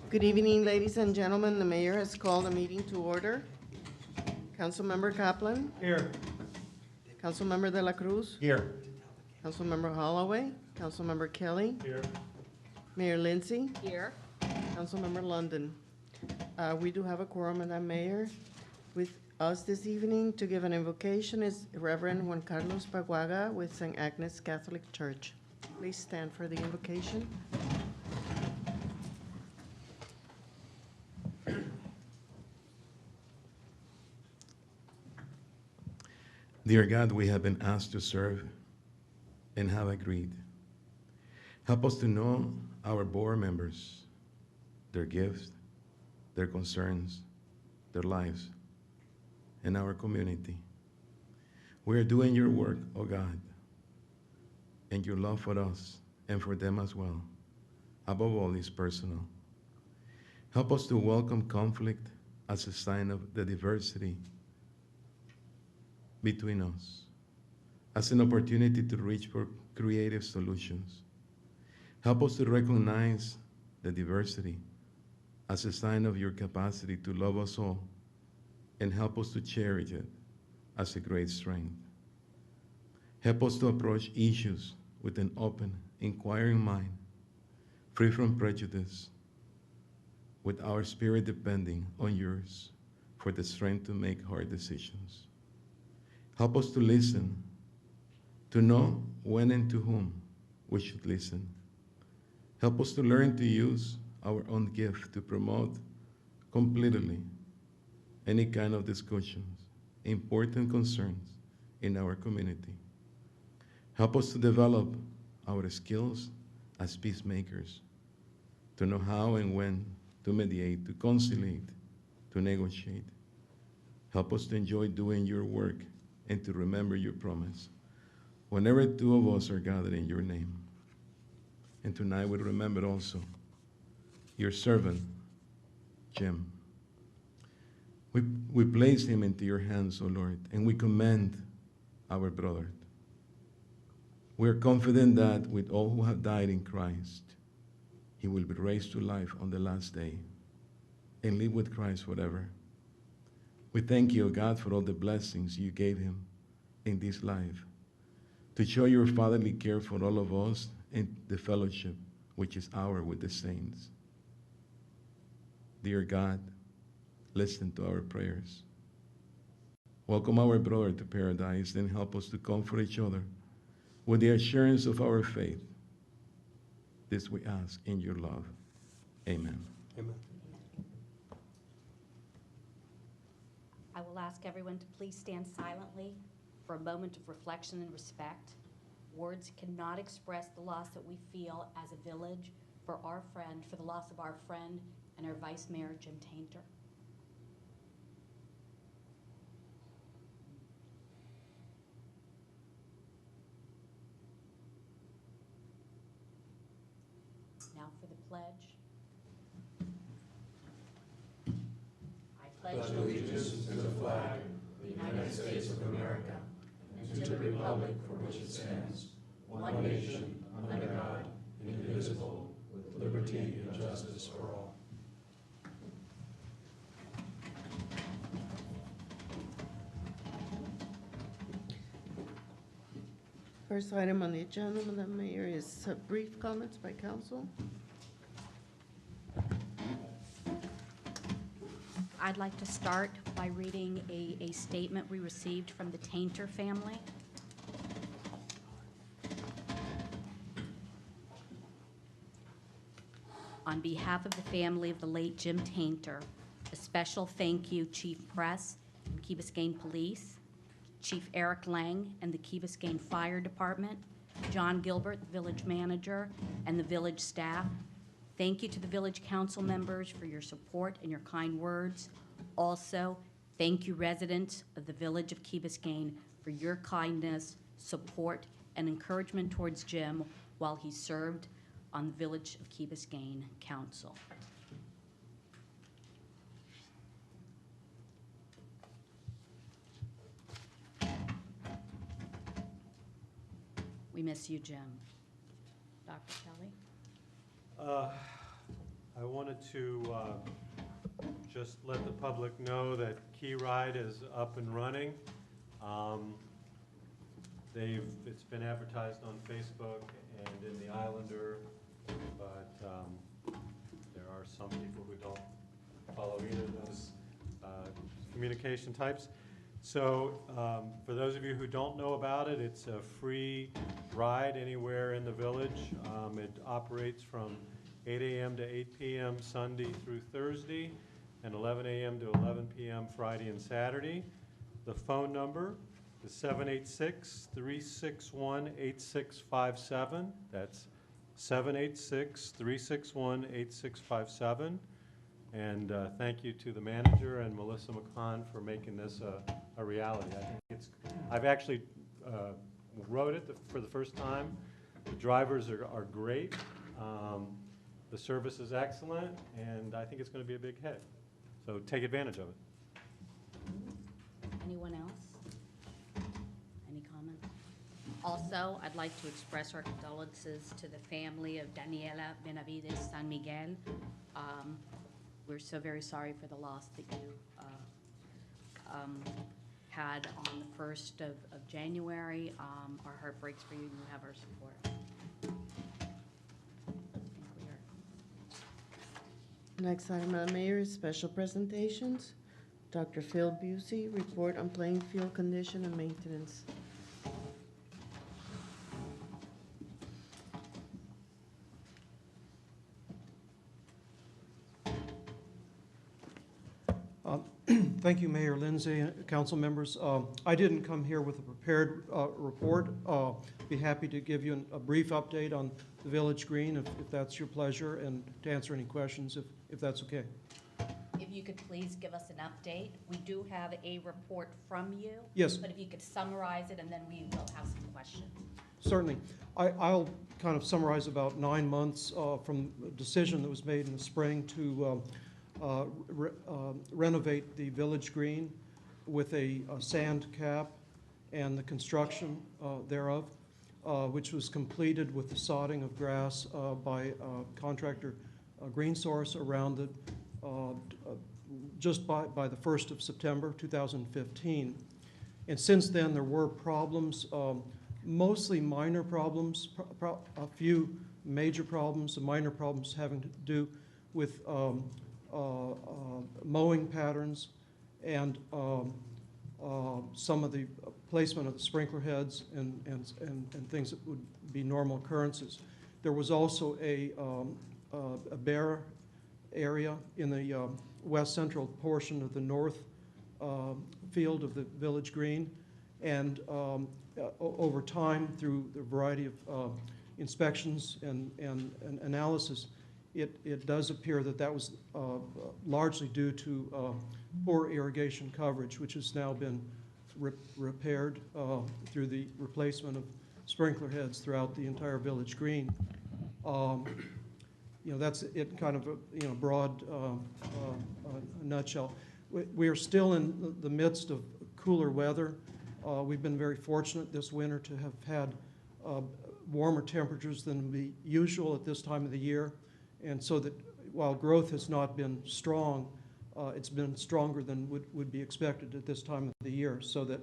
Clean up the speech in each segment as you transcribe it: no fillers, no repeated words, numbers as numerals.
Good evening, ladies and gentlemen. The mayor has called a meeting to order. Councilmember Kaplan, Here. Councilmember De La Cruz, Here. Councilmember Holloway, Councilmember Kelly, Here. Mayor Lindsay, Here. Councilmember London. We do have a quorum, Madam Mayor. With us this evening to give an invocation is Reverend Juan Carlos Paguaga with St. Agnes Catholic Church. Please stand for the invocation. Dear God, we have been asked to serve and have agreed. Help us to know our board members, their gifts, their concerns, their lives, and our community. We are doing your work, oh God, and your love for us and for them as well, above all, is personal. Help us to welcome conflict as a sign of the diversity between us, as an opportunity to reach for creative solutions. Help us to recognize the diversity as a sign of your capacity to love us all, and help us to cherish it as a great strength. Help us to approach issues with an open, inquiring mind, free from prejudice, with our spirit depending on yours for the strength to make hard decisions. Help us to listen, to know when and to whom we should listen. Help us to learn to use our own gift to promote completely any kind of discussions, important concerns in our community. Help us to develop our skills as peacemakers, to know how and when to mediate, to conciliate, to negotiate. Help us to enjoy doing your work and to remember your promise whenever two of us are gathered in your name. And tonight we remember also your servant, Jim. We place him into your hands, O Lord, and we commend our brother. We are confident that with all who have died in Christ, he will be raised to life on the last day and live with Christ forever. We thank you, O God, for all the blessings you gave him in this life, to show your fatherly care for all of us and the fellowship which is ours with the saints. Dear God, listen to our prayers. Welcome our brother to paradise, and help us to comfort each other with the assurance of our faith. This we ask in your love. Amen. Amen. I will ask everyone to please stand silently for a moment of reflection and respect. Words cannot express the loss that we feel as a village for the loss of our friend and our Vice Mayor, Jim Tainter. Now for the pledge. I pledge allegiance to the flag of the United States of America and to the republic for which it stands, one nation, under God, indivisible, with liberty and justice for all. First item on the agenda, Madam Mayor, is brief comments by council. I'd like to start by reading a statement we received from the Tainter family. On behalf of the family of the late Jim Tainter, a special thank you, Chief Press and Key Biscayne Police, Chief Eric Lang and the Key Biscayne Fire Department, John Gilbert, the village manager, and the village staff. Thank you to the village council members for your support and your kind words. Also, thank you residents of the village of Key Biscayne for your kindness, support, and encouragement towards Jim while he served on the Village of Key Biscayne Council. We miss you, Jim. Dr. Kelly? I wanted to just let the public know that Key Ride is up and running. It's been advertised on Facebook and in the Islander, but there are some people who don't follow either of those communication types. So for those of you who don't know about it, it's a free ride anywhere in the village. It operates from 8 a.m. to 8 p.m. Sunday through Thursday, and 11 a.m. to 11 p.m. Friday and Saturday. The phone number is 786-361-8657. That's 786-361-8657. And thank you to the manager and Melissa McCon for making this a reality. I think I've actually rode it for the first time. The drivers are great. The service is excellent, and I think it's going to be a big hit. So take advantage of it. Anyone else? Any comments? Also, I'd like to express our condolences to the family of Daniela Benavides San Miguel. We're so very sorry for the loss that you had on the 1st of January. Our heart breaks for you, and you have our support. Next item, Madam Mayor, is special presentations. Dr. Phil Busey, report on playing field condition and maintenance. Thank you, Mayor Lindsay, council members. I didn't come here with a prepared report. Be happy to give you a brief update on the Village Green if that's your pleasure, and to answer any questions if that's okay. If you could please give us an update. We do have a report from you. Yes. But if you could summarize it, and then we will have some questions. Certainly. I'll kind of summarize about 9 months from a decision that was made in the spring to renovate the Village Green with a sand cap and the construction thereof, which was completed with the sodding of grass by contractor Green Source around the just by the 1st of September 2015. And since then there were problems, mostly minor problems, a few major problems, the minor problems having to do with mowing patterns and some of the placement of the sprinkler heads and things that would be normal occurrences. There was also a bare area in the west central portion of the north field of the Village Green, and over time through the variety of inspections and analysis, it does appear that was largely due to poor irrigation coverage, which has now been repaired through the replacement of sprinkler heads throughout the entire Village Green. That's it, kind of a broad nutshell. We are still in the midst of cooler weather. We've been very fortunate this winter to have had warmer temperatures than would be usual at this time of the year. And so that while growth has not been strong, it's been stronger than would be expected at this time of the year. So that,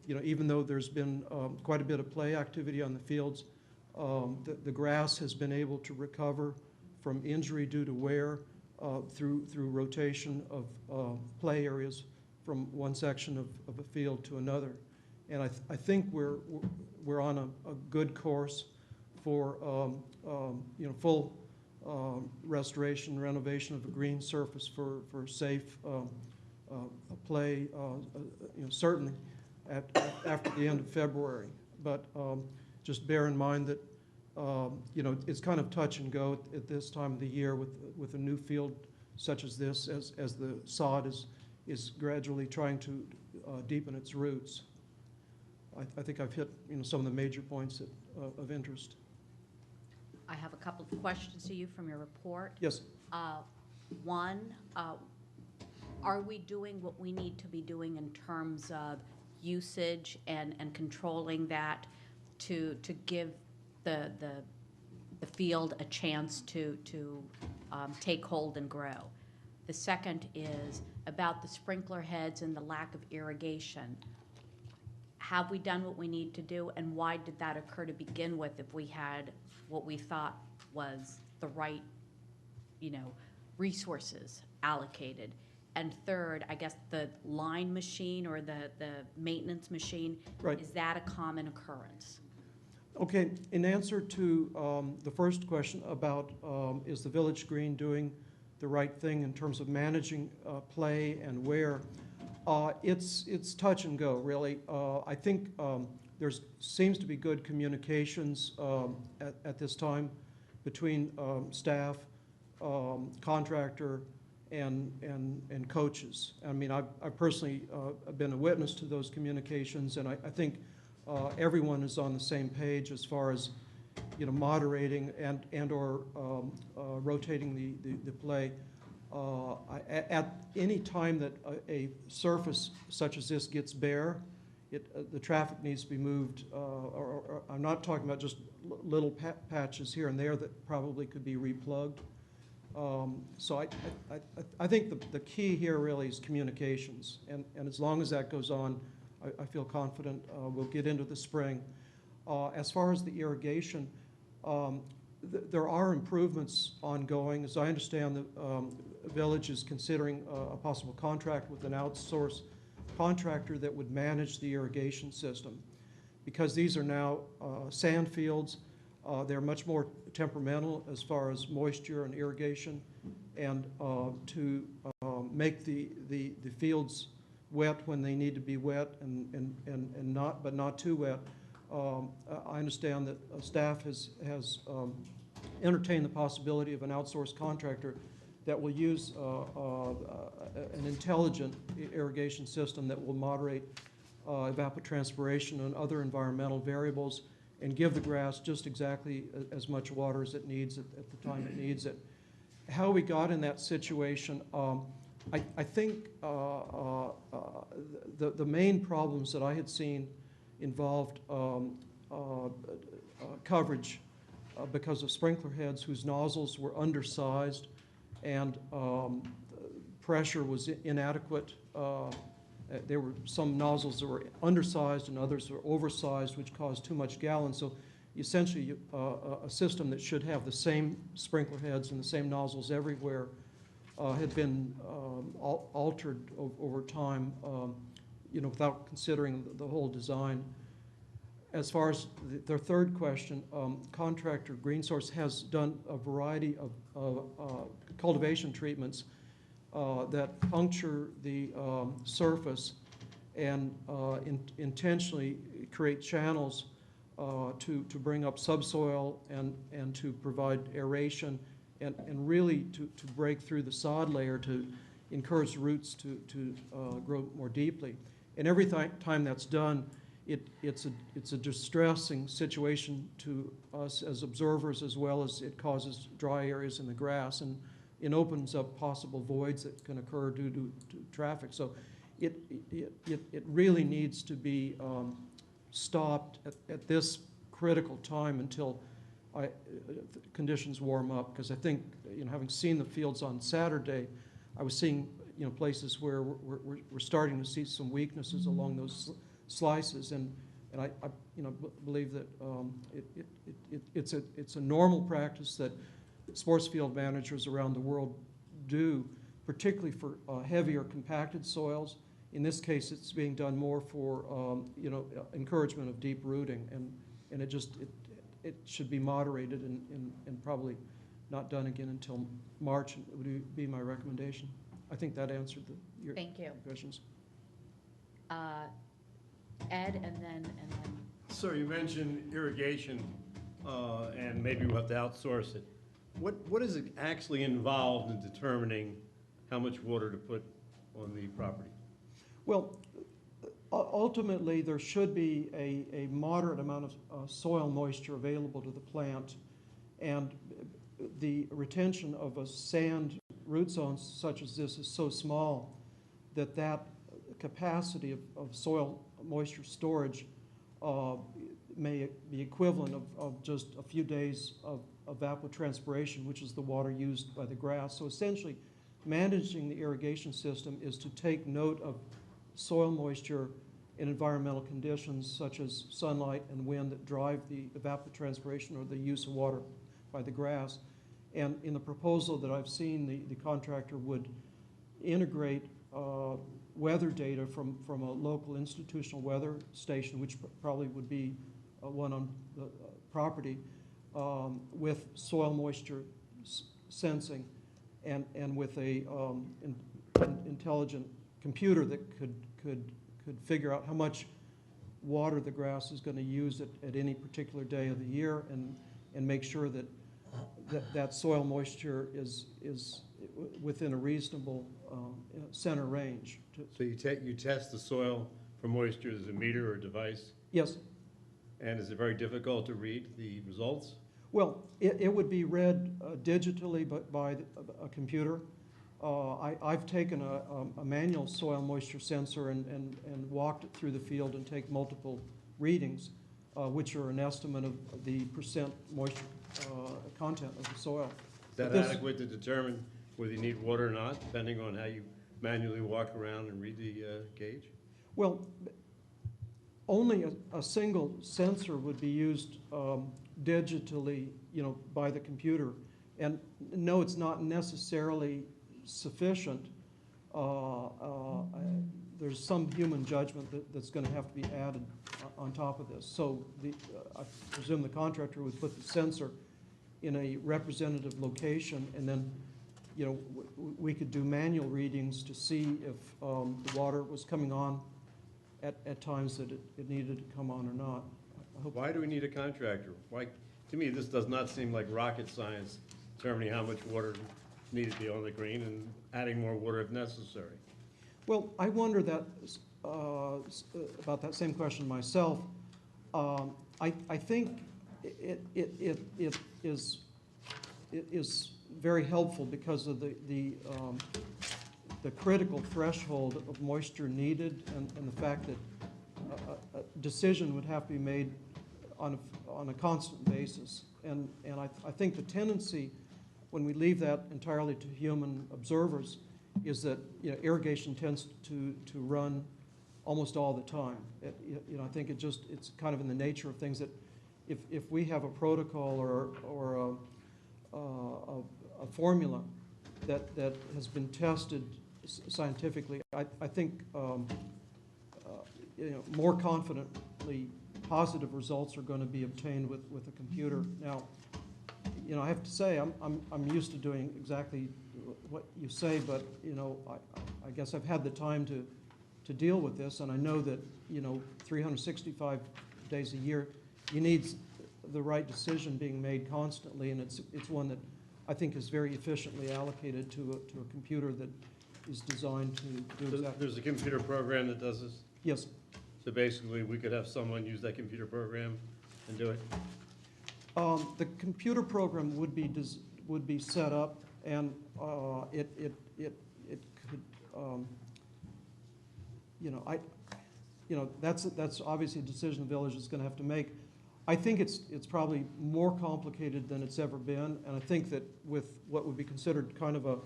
even though there's been quite a bit of play activity on the fields, the grass has been able to recover from injury due to wear through rotation of play areas from one section of a field to another. And I think we're on a good course for full restoration, renovation of a green surface for safe play, certainly after the end of February. But just bear in mind that it's kind of touch and go at this time of the year with a new field such as this, as the sod is gradually trying to deepen its roots. I think I've hit some of the major points of interest. I have a couple of questions to you from your report. Yes. One, are we doing what we need to be doing in terms of usage and controlling that to give the field a chance to take hold and grow. The second is about the sprinkler heads and the lack of irrigation. Have we done what we need to do, and why did that occur to begin with if we had what we thought was the right, resources allocated? And third, I guess the line machine or the maintenance machine, Right. is that a common occurrence? Okay, in answer to the first question about is the Village Green doing the right thing in terms of managing play and wear, it's touch and go, really. I think there seems to be good communications at this time between staff, contractor, and coaches. I mean, I've personally been a witness to those communications, and I think everyone is on the same page as far as, moderating and or rotating the play. At any time that a surface such as this gets bare, the traffic needs to be moved, or I'm not talking about just little patches here and there that probably could be replugged. So I think the key here really is communications, and as long as that goes on, I feel confident we'll get into the spring. As far as the irrigation, there are improvements ongoing. As I understand, the village is considering a possible contract with an outsourced contractor that would manage the irrigation system. Because these are now sand fields, they're much more temperamental as far as moisture and irrigation, and to make the fields wet when they need to be wet and not too wet. I understand that staff has entertained the possibility of an outsourced contractor that will use an intelligent irrigation system that will moderate evapotranspiration and other environmental variables and give the grass just exactly as much water as it needs at the time it needs it. How we got in that situation, I think the main problems that I had seen involved coverage because of sprinkler heads whose nozzles were undersized and pressure was inadequate. There were some nozzles that were undersized and others were oversized, which caused too much gallons. So essentially, a system that should have the same sprinkler heads and the same nozzles everywhere had been altered over time, without considering the whole design. As far as the third question, contractor GreenSource has done a variety of cultivation treatments that puncture the surface and intentionally create channels to bring up subsoil and to provide aeration and really to break through the sod layer to encourage roots to grow more deeply. And every time that's done, it's a distressing situation to us as observers, as well as it causes dry areas in the grass, and it opens up possible voids that can occur due to traffic. So it really needs to be stopped at this critical time until conditions warm up, because I think, having seen the fields on Saturday, I was seeing places where we're starting to see some weaknesses along those slices, and I believe that it's a normal practice that sports field managers around the world do, particularly for heavier compacted soils. In this case, it's being done more for encouragement of deep rooting, and it should be moderated and probably not done again until March. Would be my recommendation. I think that answered your Thank you. questions. Ed, and then. Sir, you mentioned irrigation, and maybe we'll have to outsource it. What is actually involved in determining how much water to put on the property? Well, ultimately, there should be a moderate amount of soil moisture available to the plant, and the retention of a sand root zone such as this is so small that capacity of soil moisture storage may be equivalent of just a few days of evapotranspiration, which is the water used by the grass. So essentially, managing the irrigation system is to take note of soil moisture and environmental conditions such as sunlight and wind that drive the evapotranspiration or the use of water by the grass. And in the proposal that I've seen, the contractor would integrate weather data from a local institutional weather station, which probably would be one on the property, with soil moisture sensing and with a intelligent computer that could figure out how much water the grass is going to use at any particular day of the year, and make sure that soil moisture is within a reasonable center range. So you test the soil for moisture, there's a meter or device, Yes. and is it very difficult to read the results? Well, it would be read digitally by a computer. I've taken a manual soil moisture sensor and walked it through the field and take multiple readings, which are an estimate of the percent moisture content of the soil. Is that This- adequate to determine whether you need water or not, depending on how you manually walk around and read the gauge? Well, only a single sensor would be used digitally, by the computer. And no, it's not necessarily sufficient. There's some human judgment that's going to have to be added on top of this. So I presume the contractor would put the sensor in a representative location, and then, we could do manual readings to see if the water was coming on at times that it needed to come on or not. I hope. Why do we need a contractor? Why, to me, this does not seem like rocket science, determining how much water needed to be on the green and adding more water if necessary. Well, I wonder that, about that same question myself. I think it is very helpful because of the critical threshold of moisture needed, and the fact that a decision would have to be made on a constant basis. And I think the tendency, when we leave that entirely to human observers, is that irrigation tends to run almost all the time. I think it's kind of in the nature of things that if we have a protocol or a formula that has been tested scientifically, I think more confidently positive results are going to be obtained with a computer. Now, I have to say I'm used to doing exactly what you say, but I guess I've had the time to deal with this, and I know that 365 days a year, you need the right decision being made constantly, and it's one that I think is very efficiently allocated to a computer that is designed to do exactly. There's a computer program that does this? Yes. So basically, we could have someone use that computer program and do it? The computer program would be set up, and it could, that's obviously a decision the village is going to have to make. I think it's probably more complicated than it's ever been, and I think that with what would be considered kind of a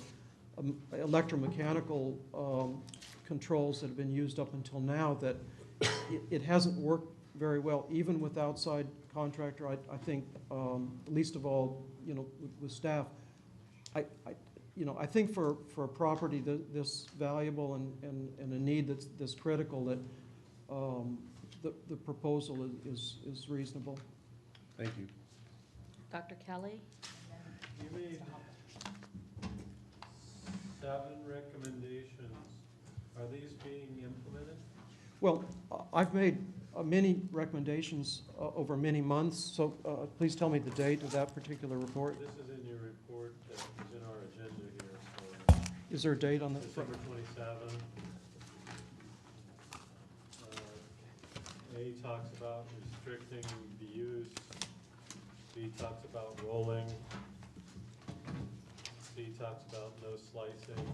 electromechanical controls that have been used up until now, that it hasn't worked very well, even with outside contractor. I think, least of all, with staff. I think for a property this valuable and a need that's critical, that the proposal is reasonable. Thank you. Dr. Kelly? You made 7 recommendations. Are these being implemented? Well, I've made many recommendations over many months, so please tell me the date of that particular report. This is in your report that is in our agenda here, so Is there a date on the? December 27. A talks about restricting the use. B talks about rolling. C talks about no slicing.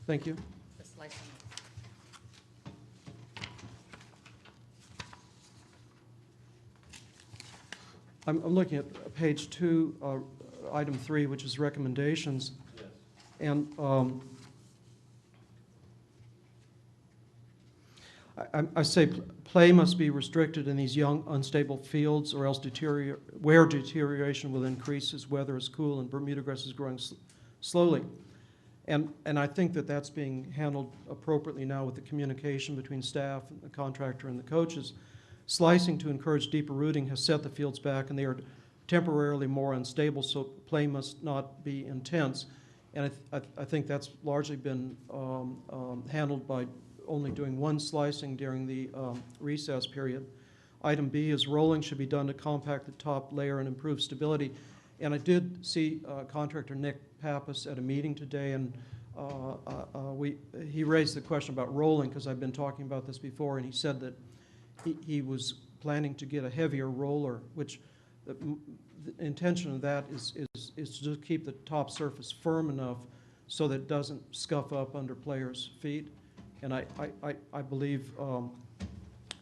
Thank you. The slicing. I'm looking at page 2, item 3, which is recommendations. Yes. And I say play must be restricted in these young, unstable fields, or else where deterioration will increase as weather is cool and Bermuda grass is growing slowly. And I think that that's being handled appropriately now with the communication between staff and the contractor and the coaches. Slicing to encourage deeper rooting has set the fields back, and they are temporarily more unstable, so play must not be intense. And I think that's largely been handled by only doing one slicing during the recess period. Item B is rolling should be done to compact the top layer and improve stability. And I did see contractor Nick Pappas at a meeting today, and he raised the question about rolling, because I've been talking about this before, and he said that he was planning to get a heavier roller, which the intention of that is to just keep the top surface firm enough so that it doesn't scuff up under players' feet. And I believe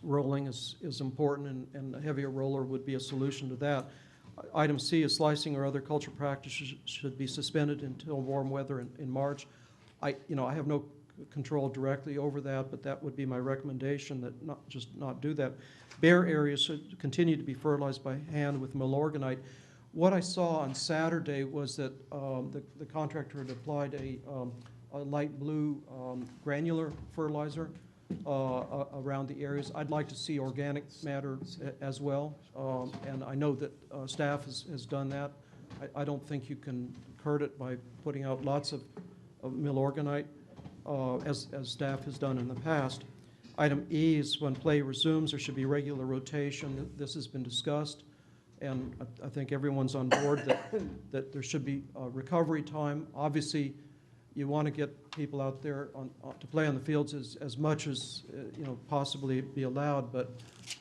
rolling is important, and a heavier roller would be a solution to that. Item C is slicing or other culture practices should be suspended until warm weather in March. I have no control directly over that, but that would be my recommendation, that not do that. Bare areas should continue to be fertilized by hand with Milorganite. What I saw on Saturday was that the contractor had applied a light blue granular fertilizer around the areas. I'd like to see organic matter as well, and I know that staff has done that. I don't think you can hurt it by putting out lots of Milorganite, as staff has done in the past. Item E is when play resumes, there should be regular rotation. This has been discussed, and I think everyone's on board that there should be recovery time. Obviously, you want to get people out there to play on the fields as much as possibly be allowed, but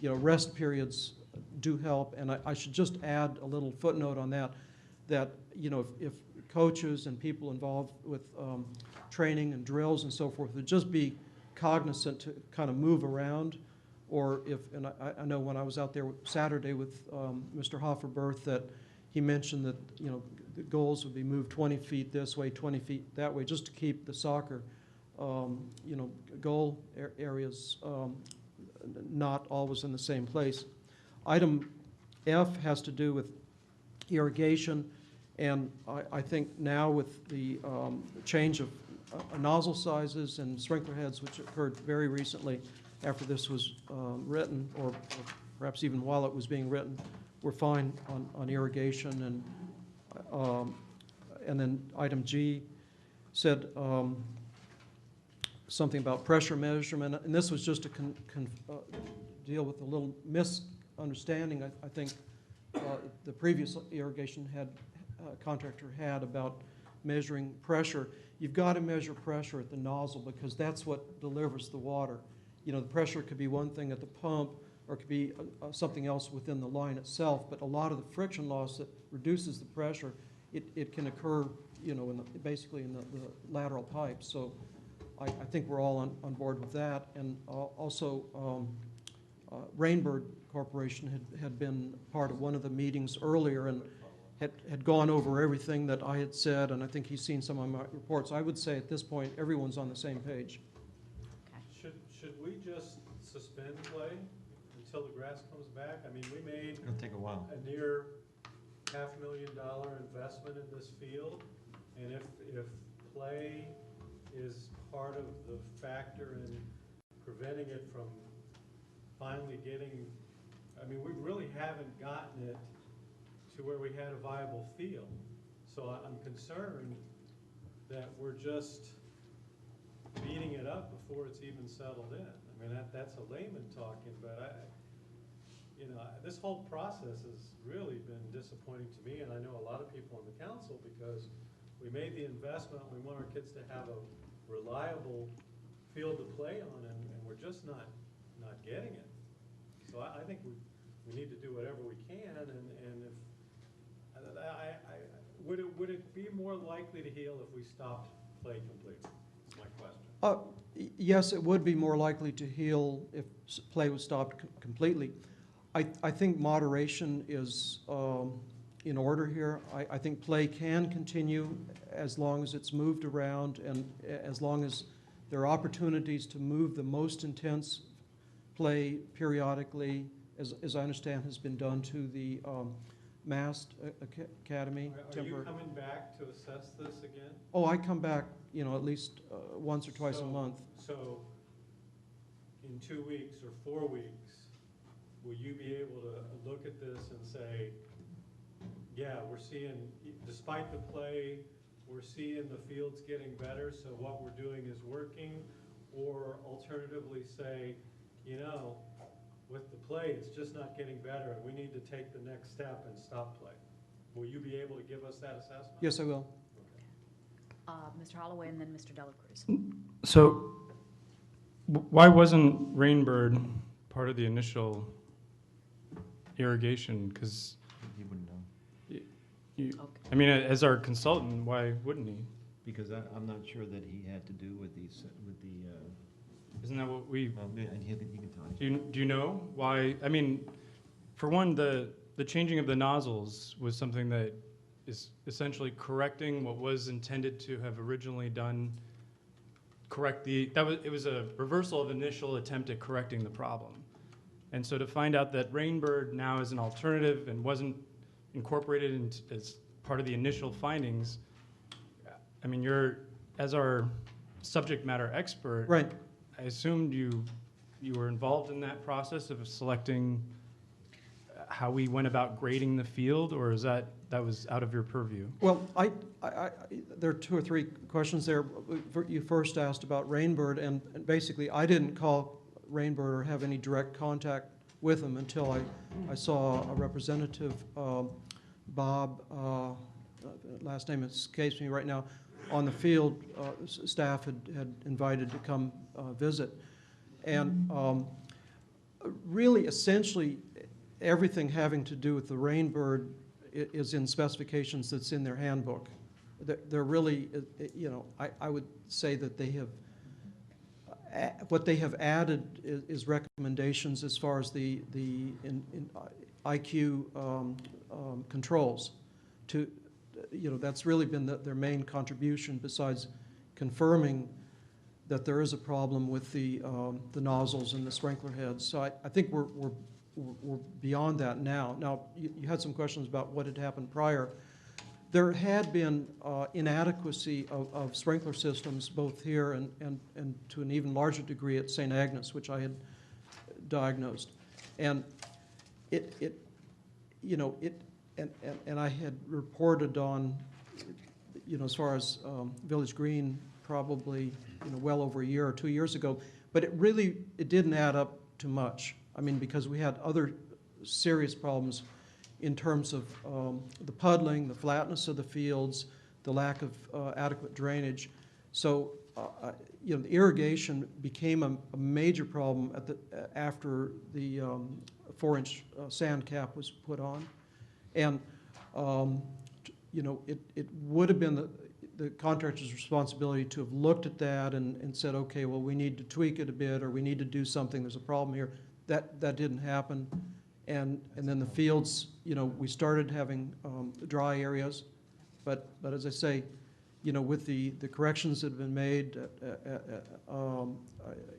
rest periods do help. And I should just add a little footnote on that if coaches and people involved with training and drills and so forth would just be cognizant to kind of move around, or and I know when I was out there Saturday with Mr. Hofferberth that he mentioned that the goals would be moved 20 feet this way, 20 feet that way, just to keep the soccer goal areas not always in the same place. Item F has to do with irrigation, and I think now with the change of nozzle sizes and sprinkler heads, which occurred very recently after this was written, or perhaps even while it was being written, we're fine on irrigation. And then item G said something about pressure measurement, and this was just to deal with a little misunderstanding I think the previous irrigation contractor had about measuring pressure. You've got to measure pressure at the nozzle, because that's what delivers the water. The pressure could be one thing at the pump, or it could be something else within the line itself, but a lot of the friction loss that reduces the pressure, it can occur, basically in the lateral pipes. So I think we're all on board with that. And also, Rainbird Corporation had been part of one of the meetings earlier and had gone over everything that I had said, and I think he's seen some of my reports. I would say at this point, everyone's on the same page. Should we just suspend play until the grass comes back? I mean, we made It'll take a while. a near $500,000 investment in this field, and if play is part of the factor in preventing it from finally getting, I mean, we really haven't gotten it to where we had a viable field. So I'm concerned that we're just beating it up before it's even settled in. I mean, that's a layman talking, but this whole process has really been disappointing to me, and I know a lot of people on the council, because we made the investment, we want our kids to have a reliable field to play on, and we're just not getting it. So I think we need to do whatever we can, and if would it be more likely to heal if we stopped play completely? That's my question. Yes, it would be more likely to heal if play was stopped completely. I think moderation is in order here. I think play can continue as long as it's moved around and as long as there are opportunities to move the most intense play periodically, as I understand has been done to the Mast Academy. Are you coming back to assess this again? Oh, I come back, you know, at least once or twice a month. So, in 2 weeks or 4 weeks, will you be able to look at this and say, yeah, we're seeing, despite the play, we're seeing the fields getting better, so what we're doing is working? Or alternatively say, you know, with the play, it's just not getting better, and we need to take the next step and stop play. Will you be able to give us that assessment? Yes, I will. Mr. Holloway and then Mr. Dela Cruz. So, why wasn't Rainbird part of the initial irrigation? Because He wouldn't know, I mean, as our consultant, why wouldn't he? because I'm not sure that he had to do with these, Isn't that what we? well, and he can tell you. Do you know why? I mean, for one, the changing of the nozzles was something that is essentially correcting what was intended to have originally done. It was a reversal of initial attempt at correcting the problem. And so to find out that Rainbird now is an alternative and wasn't incorporated as part of the initial findings, I mean, as our subject matter expert, Right. I assumed you were involved in that process of selecting how we went about grading the field, or is that was out of your purview? Well, there are 2 or 3 questions there. You first asked about Rainbird, and basically I didn't call Rainbird or have any direct contact with him until I saw a representative, Bob, last name escapes me right now, on the field. Staff had invited to come visit. And really, essentially, everything having to do with the Rainbird is in specifications that's in their handbook. They're really, you know, I would say that they have, what they have added is recommendations as far as the IQ controls. To, you know, that's really been their main contribution, besides confirming that there is a problem with the nozzles and the sprinkler heads. So I think we're beyond that now. Now, you had some questions about what had happened prior. There had been inadequacy of sprinkler systems both here and to an even larger degree at St. Agnes, which I had diagnosed. And and I had reported on, you know, as far as Village Green, probably, you know, well over a year or 2 years ago, but it didn't add up to much. I mean, because we had other serious problems in terms of the puddling, the flatness of the fields, the lack of adequate drainage. So, you know, the irrigation became a major problem after the 4-inch sand cap was put on. And, you know, it would have been the contractor's responsibility to have looked at that and said, okay, well, we need to tweak it a bit, or we need to do something, there's a problem here. That didn't happen. And then the fields, you know, we started having dry areas, but as I say, you know, with the corrections that have been made,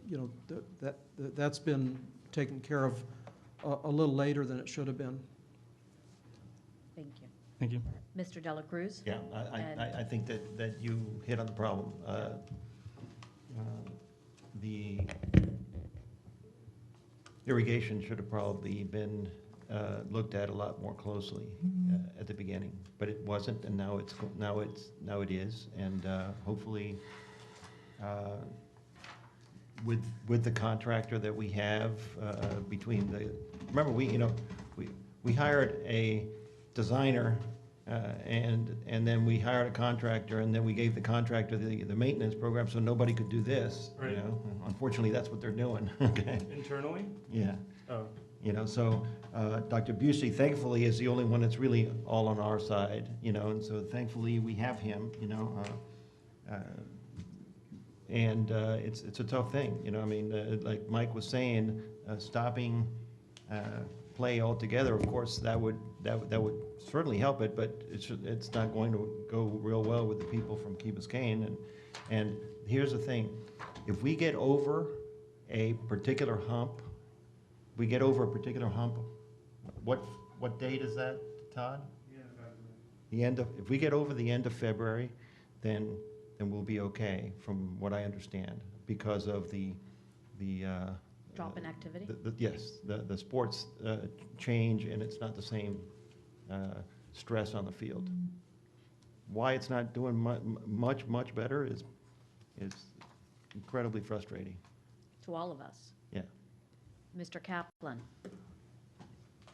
you know, that's been taken care of a little later than it should have been. Thank you. Thank you. Mr. Dela Cruz? Yeah, I think that you hit on the problem. The irrigation should have probably been looked at a lot more closely at the beginning, but it wasn't, and now it is, and hopefully with the contractor that we have remember we hired a designer. And then we hired a contractor, and then we gave the contractor the maintenance program, so nobody could do this. Right. You know, unfortunately, that's what they're doing. Okay. Internally? Yeah. Oh. You know, so Dr. Busey, thankfully, is the only one that's really all on our side. You know, and so thankfully we have him. You know, and it's a tough thing. You know, I mean, like Mike was saying, stopping play altogether, of course, that would certainly help it, but it's not going to go real well with the people from Key Biscayne. And here's the thing, if we get over a particular hump, what date is that, Todd? If we get over the end of February, then we'll be okay, from what I understand, because of the Drop in activity? Yes, the sports change, and it's not the same stress on the field. Why it's not doing much better is incredibly frustrating. To all of us. Yeah. Mr. Kaplan?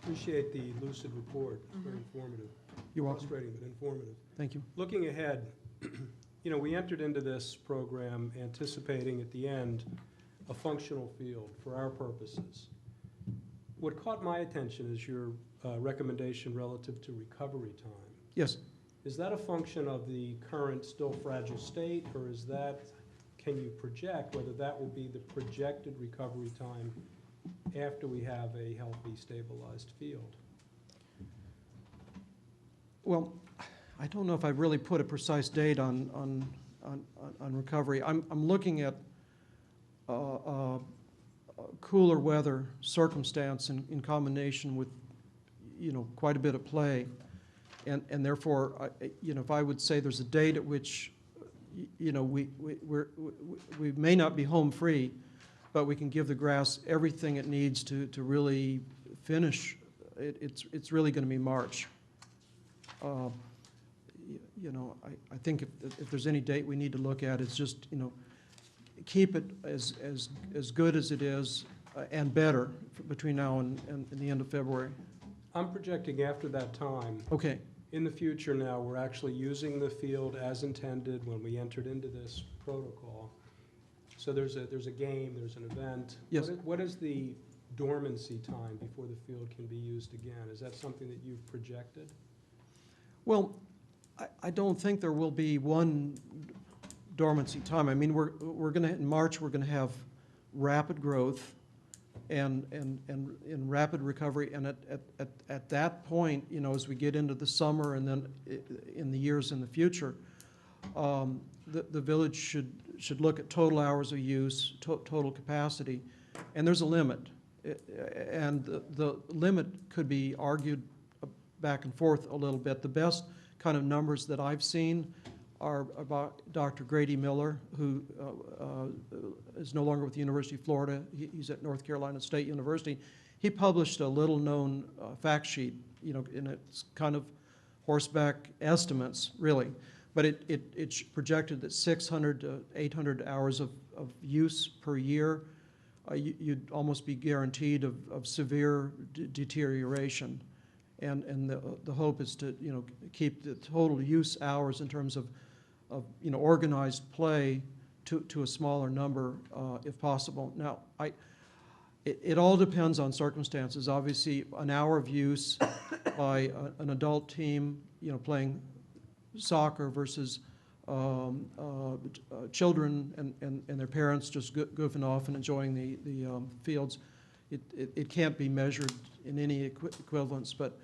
Appreciate the lucid report, very informative. You're welcome. Frustrating, but informative. Thank you. Looking ahead, you know, we entered into this program anticipating at the end a functional field for our purposes. What caught my attention is your recommendation relative to recovery time. Yes. Is that a function of the current still fragile state, or is that, can you project whether that will be the projected recovery time after we have a healthy, stabilized field? Well, I don't know if I've really put a precise date on recovery. I'm looking at cooler weather circumstance in combination with, you know, quite a bit of play. And therefore, you know, if I would say there's a date at which, you know, we may not be home free, but we can give the grass everything it needs to really finish, it's really going to be March. You know, I think if there's any date we need to look at, it's just, you know, keep it as good as it is and better between now and the end of February. I'm projecting after that time. Okay. In the future now, we're actually using the field as intended when we entered into this protocol. So there's a game, there's an event. Yes. What is the dormancy time before the field can be used again? Is that something that you've projected? Well, I don't think there will be one dormancy time. I mean, we're going to, in March, we're going to have rapid growth and rapid recovery. And at that point, you know, as we get into the summer and then in the years in the future, the village should look at total hours of use, total capacity, and there's a limit. And the limit could be argued back and forth a little bit. The best kind of numbers that I've seen are about Dr. Grady Miller, who is no longer with the University of Florida. He's at North Carolina State University. He published a little-known fact sheet, you know, and it's kind of horseback estimates, really. But it projected that 600 to 800 hours of use per year, you'd almost be guaranteed of severe deterioration. And the hope is to, you know, keep the total use hours in terms of you know, organized play to a smaller number if possible. Now, it all depends on circumstances. Obviously, an hour of use by an adult team, you know, playing soccer versus children and their parents just goofing off and enjoying the fields, it can't be measured in any equivalence, but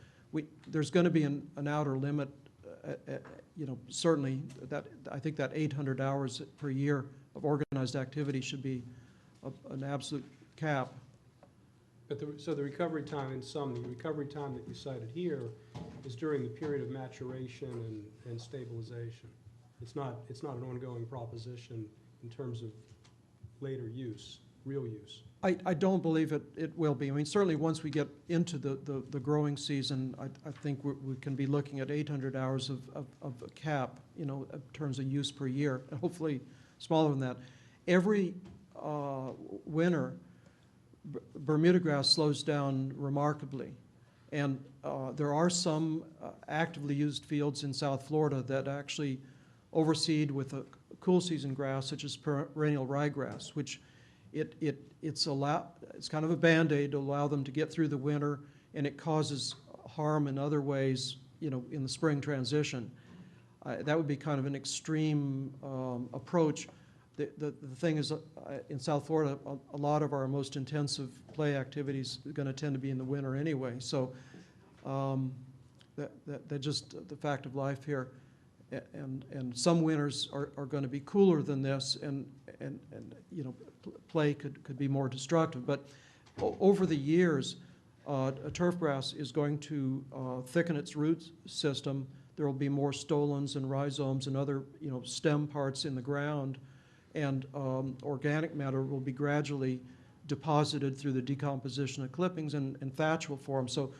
there's going to be an outer limit, you know, certainly that I think that 800 hours per year of organized activity should be an absolute cap. But so the recovery time, in sum, the recovery time that you cited here is during the period of maturation and stabilization. It's not an ongoing proposition in terms of later use, real use. I don't believe it will be. I mean, certainly once we get into the growing season, I think we can be looking at 800 hours of a cap, you know, in terms of use per year, and hopefully smaller than that. Every winter, Bermuda grass slows down remarkably. And there are some actively used fields in South Florida that actually overseed with a cool season grass, such as perennial ryegrass, which it's kind of a Band-Aid to allow them to get through the winter, and it causes harm in other ways, you know, in the spring transition. That would be kind of an extreme approach. the thing is, in South Florida, a lot of our most intensive play activities are going to tend to be in the winter anyway. So that just the fact of life here. And some winters are going to be cooler than this, and you know, play could be more destructive. But over the years, turf grass is going to thicken its root system. There will be more stolons and rhizomes and other, you know, stem parts in the ground, and organic matter will be gradually deposited through the decomposition of clippings, and thatch will form. So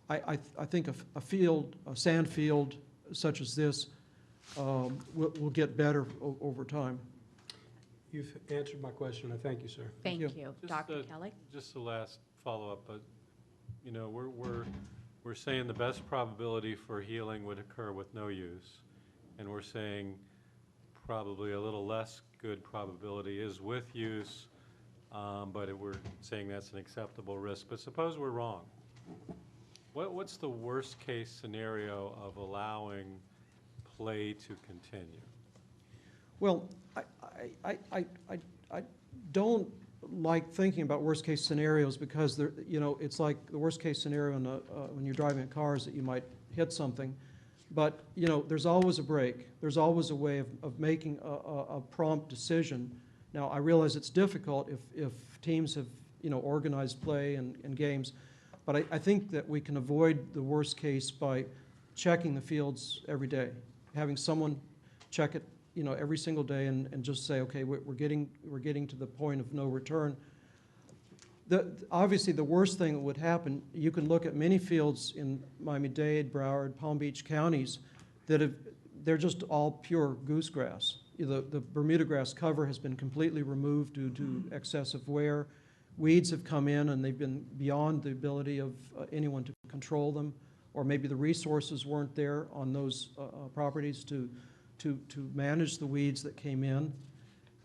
I think a sand field such as this will get better over time. You've answered my question. I thank you, sir. Thank you. you. Just, Dr. Kelly? Just the last follow-up, but, you know, we're saying the best probability for healing would occur with no use, and we're saying probably a little less good probability is with use, but we're saying that's an acceptable risk. But suppose we're wrong. What's the worst-case scenario of allowing play to continue? Well, I don't like thinking about worst-case scenarios, because there, you know, it's like the worst-case scenario when you're driving a car is that you might hit something. But, you know, there's always a break. There's always a way of making a prompt decision. Now, I realize it's difficult if teams have, you know, organized play and games, but I think that we can avoid the worst case by checking the fields every day, having someone check it, you know, every single day, and just say, okay, we're getting to the point of no return. Obviously, the worst thing that would happen, you can look at many fields in Miami-Dade, Broward, Palm Beach counties they're just all pure goosegrass. The Bermuda grass cover has been completely removed due to excessive wear. Weeds have come in, and they've been beyond the ability of anyone to control them, or maybe the resources weren't there on those properties to manage the weeds that came in.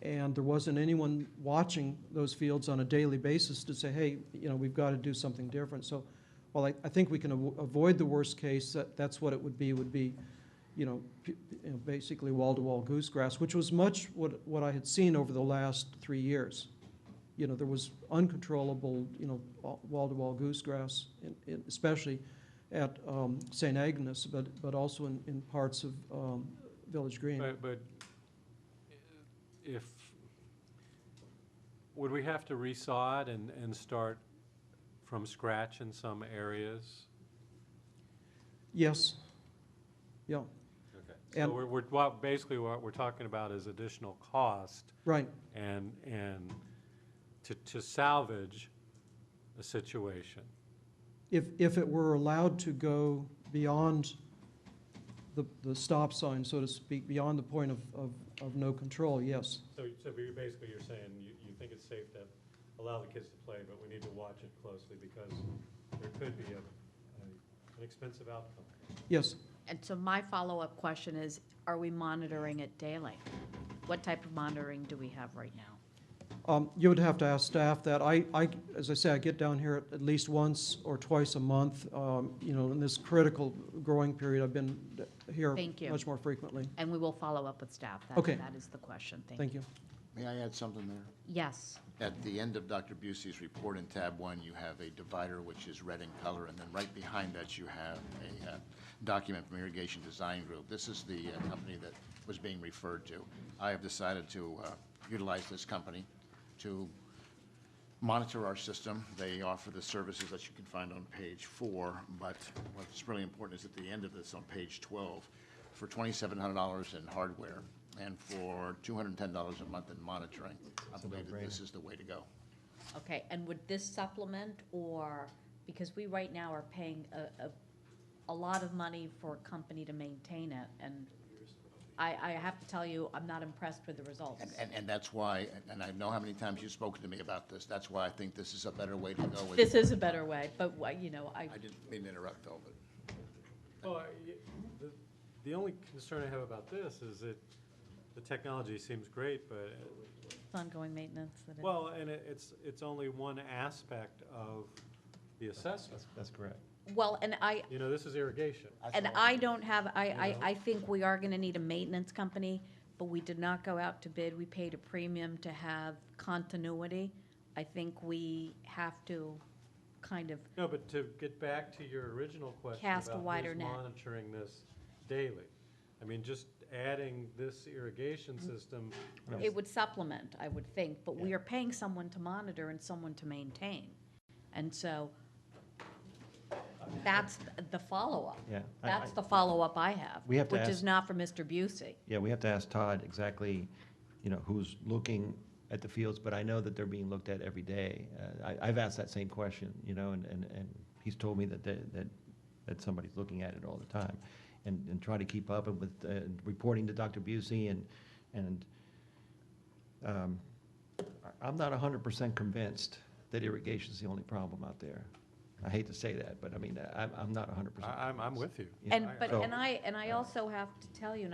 And there wasn't anyone watching those fields on a daily basis to say, hey, you know, we've got to do something different. So while I think we can avoid the worst case, that's what it would be, you know, basically wall-to-wall goosegrass, which was much what I had seen over the last 3 years. You know, there was uncontrollable, you know, wall-to-wall goosegrass, especially at St. Agnes, but also in parts of Village Green. But would we have to resaw it and start from scratch in some areas? Yes. Yeah. Okay. So basically what we're talking about is additional cost. Right. And to salvage a situation. If it were allowed to go beyond the stop sign, so to speak, beyond the point of no control, yes. So basically you're saying you think it's safe to allow the kids to play, but we need to watch it closely because there could be an expensive outcome. Yes. And so my follow-up question is, are we monitoring it daily? What type of monitoring do we have right now? You would have to ask staff that. As I say, I get down here at least once or twice a month. You know, in this critical growing period, I've been here Thank you. much more frequently. And we will follow up with staff. Okay. That is the question. Thank you. May I add something there? Yes. At the end of Dr. Busey's report in tab 1, you have a divider which is red in color, and then right behind that you have a document from Irrigation Design Group. This is the company that was being referred to. I have decided to utilize this company to monitor our system. They offer the services that you can find on page 4, but what's really important is at the end of this on page 12, for $2,700 in hardware and for $210 a month in monitoring, I believe that this is the way to go. Okay, and would this supplement, or, because we right now are paying a lot of money for a company to maintain it, and I have to tell you, I'm not impressed with the results. And that's why, and I know how many times you've spoken to me about this, that's why I think this is a better way to go with it. This is a better way, but, you know, I didn't mean to interrupt, though, but. Well, the only concern I have about this is that the technology seems great, but it's ongoing maintenance. well, and it's only one aspect of the assessment. That's correct. Well, and I, You know, this is irrigation. and I don't have, I think we are gonna need a maintenance company but we did not go out to bid. We paid a premium to have continuity. I think we have to kind of, No, but to get back to your original question Cast a about wider who's net. monitoring this daily. I mean, just adding this irrigation system. it would supplement, I would think, but we are paying someone to monitor and someone to maintain. And so that's the follow-up. Yeah. That's the follow-up I have, We have to which is ask- not for Mr. Busey. Yeah, we have to ask Todd exactly, who's looking at the fields, but I know that they're being looked at every day. I've asked that same question, and he's told me that somebody's looking at it all the time, and try to keep up with reporting to Dr. Busey, and I'm not 100% convinced that irrigation is the only problem out there. I hate to say that, but I mean, I'm not 100%. I'm with you. Yeah. And, but, So- and I also have to tell you,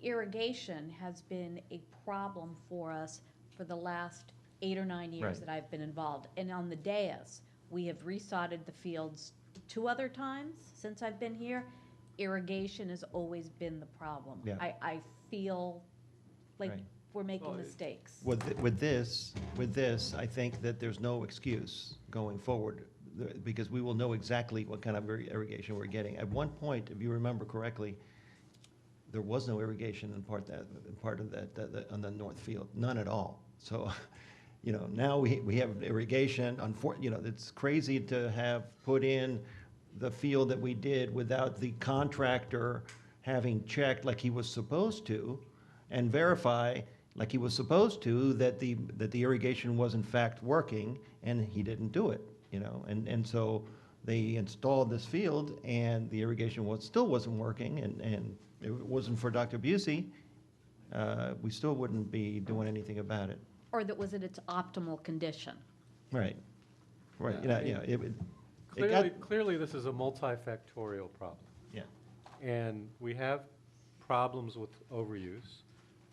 irrigation has been a problem for us for the last 8 or 9 years Right. that I've been involved. And on the dais, we have resodded the fields 2 other times since I've been here. Irrigation has always been the problem. Yeah. I feel like Right. we're making Well, mistakes. With this, I think that there's no excuse going forward, because we will know exactly what kind of irrigation we're getting. At one point, if you remember correctly, there was no irrigation in part of that on the north field, none at all. So, now we have irrigation. It's crazy to have put in the field that we did without the contractor having checked like he was supposed to, and verify like he was supposed to that the irrigation was in fact working, and he didn't do it. And so they installed this field, and the irrigation still wasn't working, and if it wasn't for Dr. Busey, we still wouldn't be doing anything about it. Or that was at its optimal condition. Right. Right. Yeah, I mean, It got, Clearly, this is a multifactorial problem. yeah. And we have problems with overuse.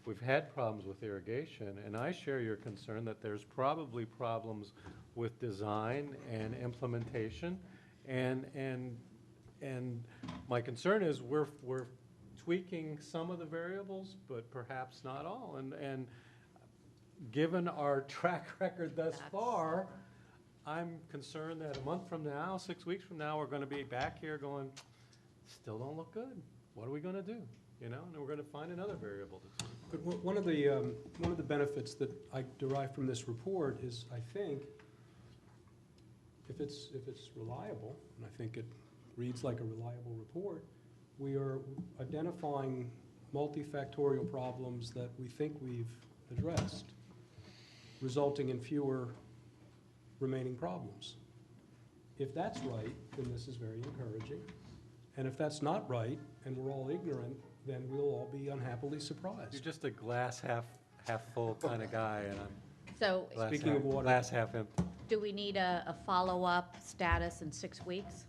We've had problems with irrigation, and I share your concern that there's probably problems with design and implementation. And my concern is we're tweaking some of the variables, but perhaps not all. And given our track record thus That's- far, I'm concerned that a month from now, 6 weeks from now, we're gonna be back here going, still don't look good. What are we gonna do? And we're gonna find another variable to tweak. But one of the benefits that I derive from this report is, I think, if it's reliable, and I think it reads like a reliable report, we are identifying multifactorial problems that we think we've addressed, resulting in fewer remaining problems. If that's right, then this is very encouraging. And if that's not right, and we're all ignorant, then we'll all be unhappily surprised. You're just a glass half full kind of guy, and I'm So Speaking of water- glass half empty. do we need a follow-up status in 6 weeks?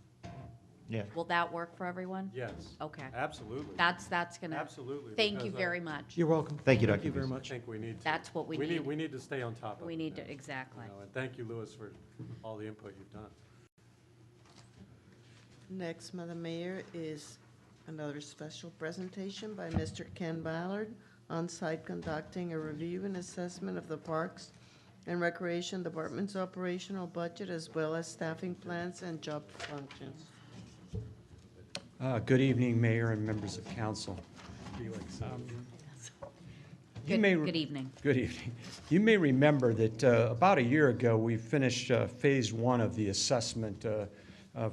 Yeah. Will that work for everyone? Yes, Okay. absolutely. That's gonna, Absolutely. thank you because very much. You're welcome. Thank you, Thank Dr. you very Busey. I much. think we need to. That's what we need. We need to stay on top of it. We need to, now, exactly. And thank you, Louis, for all the input you've done. Next, Madam Mayor, is another special presentation by Mr. Ken Ballard, on-site conducting a review and assessment of the Parks and Recreation Department's operational budget, as well as staffing plans and job functions. Good evening, Mayor and members of council. You may- Good evening. Good evening. You may remember that about a year ago, we finished Phase 1 of the assessment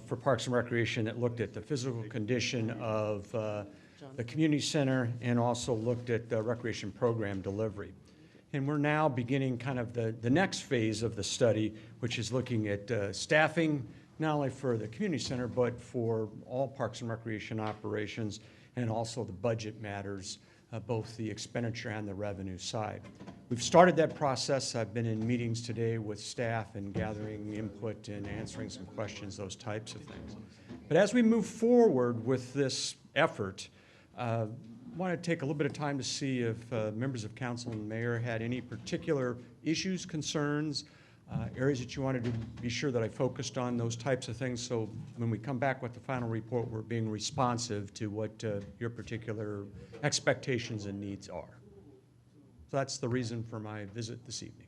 for Parks and Recreation that looked at the physical condition of the community center and also looked at the recreation program delivery. And we're now beginning kind of the next phase of the study, which is looking at staffing, not only for the community center, but for all Parks and Recreation operations, and also the budget matters, both the expenditure and the revenue side. We've started that process. I've been in meetings today with staff and gathering input and answering some questions, those types of things. But as we move forward with this effort, I want to take a little bit of time to see if members of council and mayor had any particular issues, concerns, areas that you wanted to be sure that I focused on, those types of things. So when we come back with the final report, we're being responsive to what your particular expectations and needs are. So that's the reason for my visit this evening.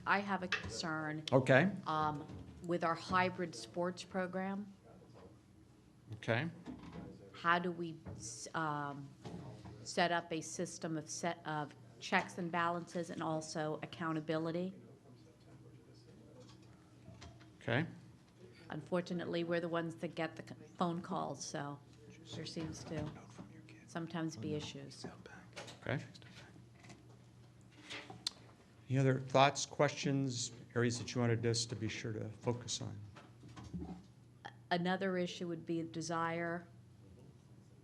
I have a concern Okay, with our hybrid sports program. okay. How do we set up a system of checks and balances and also accountability? Okay, Unfortunately, we're the ones that get the phone calls, so there seems to sometimes be issues. okay. Any other thoughts, questions, areas that you wanted us to be sure to focus on? Another issue would be a desire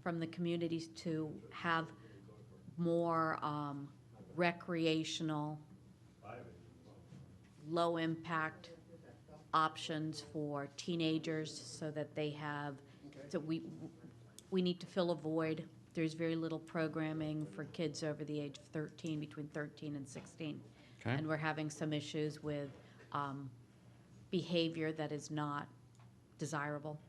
from the communities to have more recreational, low-impact options for teenagers so that they have, so we need to fill a void. There's very little programming for kids over the age of 13, between 13 and 16. Okay. And we're having some issues with behavior that is not desirable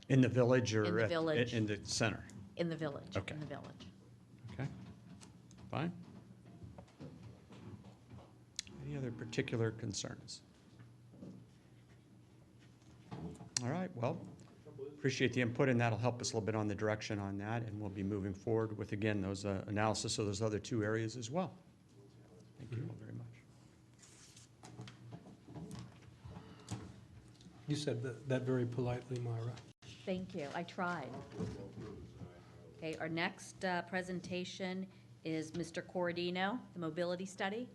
In the village or In the village. in the center? in the village. Okay. In the village. Okay, fine. Any other particular concerns? All right, well, appreciate the input, and that'll help us a little bit on the direction on that, and we'll be moving forward with, again, those analysis of those other two areas as well. Thank you all very much. You said that very politely, Myra. Thank you. I tried. Okay, our next presentation is Mr. Corradino, the mobility study.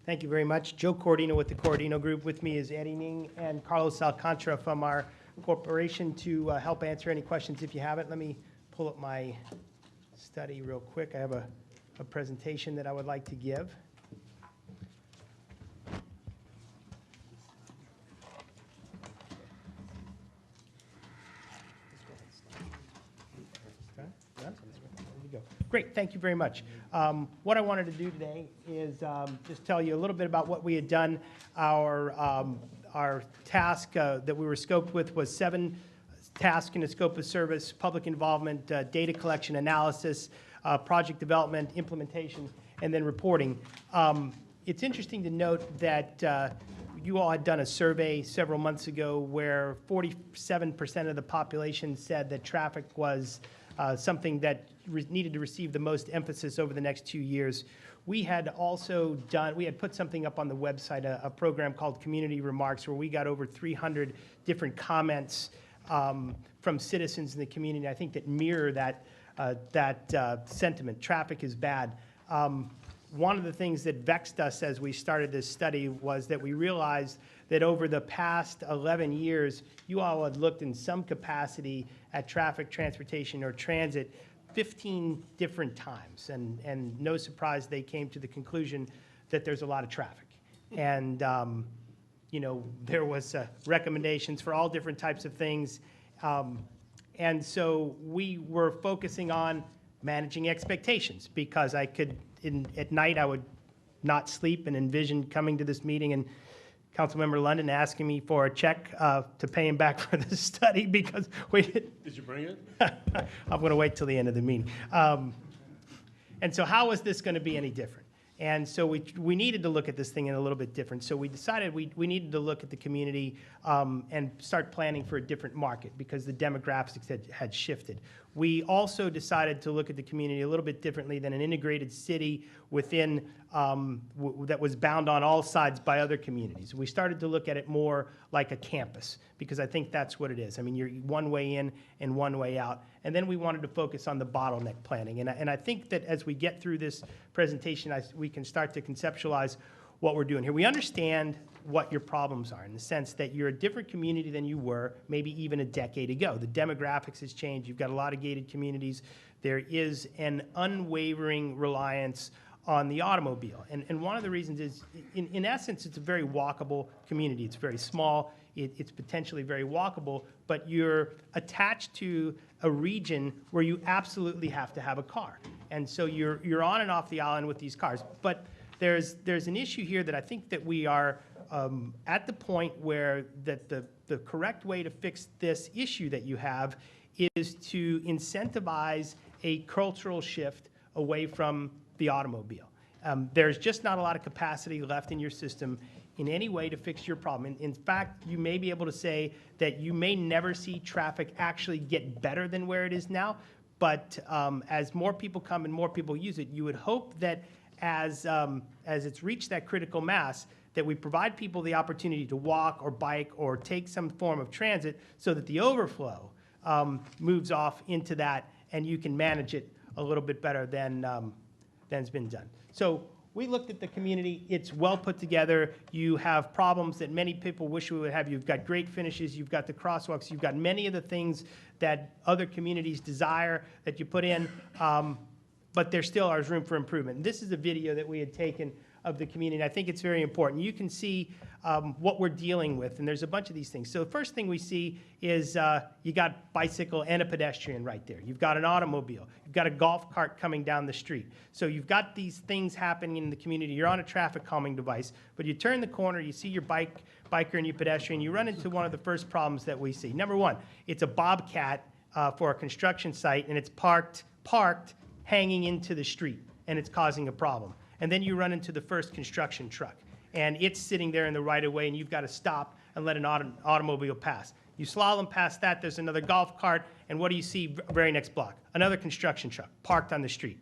Thank you very much. Joe Corradino with the Corradino Group. With me is Eddie Ning and Carlos Alcantara from our corporation to help answer any questions if you have it. Let me pull up my study real quick. I have a presentation that I would like to give. Okay, done? There you go. Great, thank you very much. What I wanted to do today is just tell you a little bit about what we had done. Our task that we were scoped with was 7 tasks in the scope of service: public involvement, data collection, analysis, project development, implementation, and then reporting. It's interesting to note that you all had done a survey several months ago where 47% of the population said that traffic was something that needed to receive the most emphasis over the next 2 years. We had also put something up on the website, a program called Community Remarks, where we got over 300 different comments from citizens in the community, I think, that mirror that sentiment. Traffic is bad. One of the things that vexed us as we started this study was that we realized that over the past 11 years, you all had looked in some capacity at traffic, transportation, or transit 15 different times. And no surprise, they came to the conclusion that there's a lot of traffic. And, you know, there was recommendations for all different types of things. And so we were focusing on managing expectations, because I could, at night, I would not sleep and envision coming to this meeting and Councilmember London asking me for a check to pay him back for the study, because we Did you bring it? I'm going to wait till the end of the meeting. And so how is this going to be any different? And so we needed to look at this thing in a little bit different. So we decided we needed to look at the community and start planning for a different market, because the demographics had shifted. We also decided to look at the community a little bit differently than an integrated city within that was bound on all sides by other communities. We started to look at it more like a campus, because I think that's what it is. I mean, you're one way in and one way out. And then we wanted to focus on the bottleneck planning. And I think that as we get through this presentation, we can start to conceptualize what we're doing here. We understand what your problems are, in the sense that you're a different community than you were maybe even a decade ago. The demographics has changed. You've got a lot of gated communities. There is an unwavering reliance on the automobile. And one of the reasons is, in essence, it's a very walkable community. It's very small. it's potentially very walkable, but you're attached to a region where you absolutely have to have a car. And so you're on and off the island with these cars. But there's an issue here that I think that we are at the point where that the correct way to fix this issue that you have is to incentivize a cultural shift away from the automobile. There's just not a lot of capacity left in your system in any way to fix your problem. In fact, you may be able to say that you may never see traffic actually get better than where it is now, but as more people come and more people use it, you would hope that as it's reached that critical mass, that we provide people the opportunity to walk or bike or take some form of transit so that the overflow moves off into that and you can manage it a little bit better than's been done. So we looked at the community. It's well put together. You have problems that many people wish we would have. You've got great finishes. You've got the crosswalks. You've got many of the things that other communities desire that you put in, but there still is room for improvement. And this is a video that we had taken of the community. I think it's very important. You can see what we're dealing with, and there's a bunch of these things. So the first thing we see is you got bicycle and a pedestrian right there. You've got an automobile. You've got a golf cart coming down the street. So you've got these things happening in the community. You're on a traffic calming device, but you turn the corner, you see your biker and your pedestrian, you run into one of the first problems that we see. Number one, it's a bobcat for a construction site, and it's parked hanging into the street, and it's causing a problem. And then you run into the first construction truck, and it's sitting there in the right-of-way, and you've got to stop and let an automobile pass. You slalom past that, there's another golf cart, and what do you see very next block? Another construction truck parked on the street,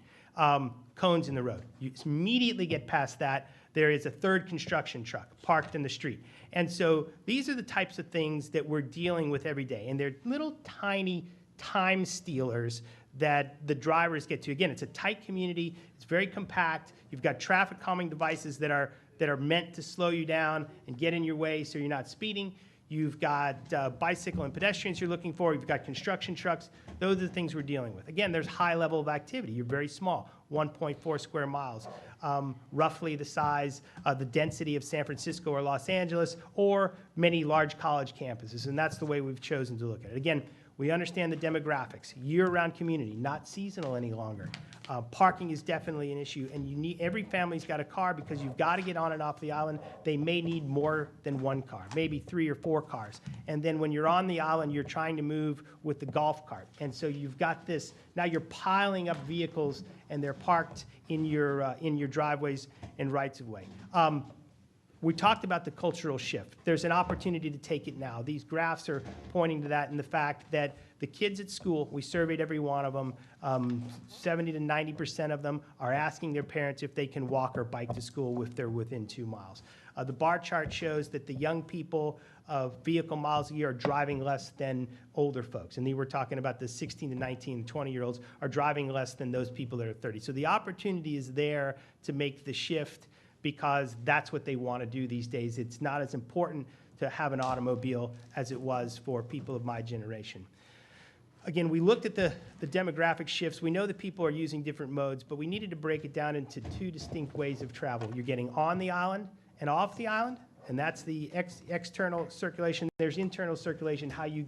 cones in the road. You immediately get past that, there is a third construction truck parked in the street. And so these are the types of things that we're dealing with every day, and they're little tiny time stealers that the drivers get to. Again, it's a tight community, it's very compact, you've got traffic calming devices that are meant to slow you down and get in your way so you're not speeding. You've got bicycle and pedestrians you're looking for, you've got construction trucks. Those are the things we're dealing with. Again, there's high level of activity. You're very small, 1.4 square miles, roughly the size, the density of San Francisco or Los Angeles, or many large college campuses, and that's the way we've chosen to look at it. Again, we understand the demographics, year-round community, not seasonal any longer. Parking is definitely an issue, and every family's got a car because you've got to get on and off the island. They may need more than one car, maybe 3 or 4 cars. And then when you're on the island, you're trying to move with the golf cart. And so you've got this, now you're piling up vehicles, and they're parked in your driveways and rights-of-way. We talked about the cultural shift. There's an opportunity to take it now. These graphs are pointing to that, and the fact that the kids at school, we surveyed every one of them, 70 to 90% of them are asking their parents if they can walk or bike to school if they're within 2 miles. The bar chart shows that the young people of vehicle miles a year are driving less than older folks. And we're talking about the 16 to 19, 20-year-olds are driving less than those people that are 30. So the opportunity is there to make the shift because that's what they want to do these days. It's not as important to have an automobile as it was for people of my generation. Again, we looked at the demographic shifts. We know that people are using different modes, but we needed to break it down into 2 distinct ways of travel. You're getting on the island and off the island, and that's the external circulation. There's internal circulation, how you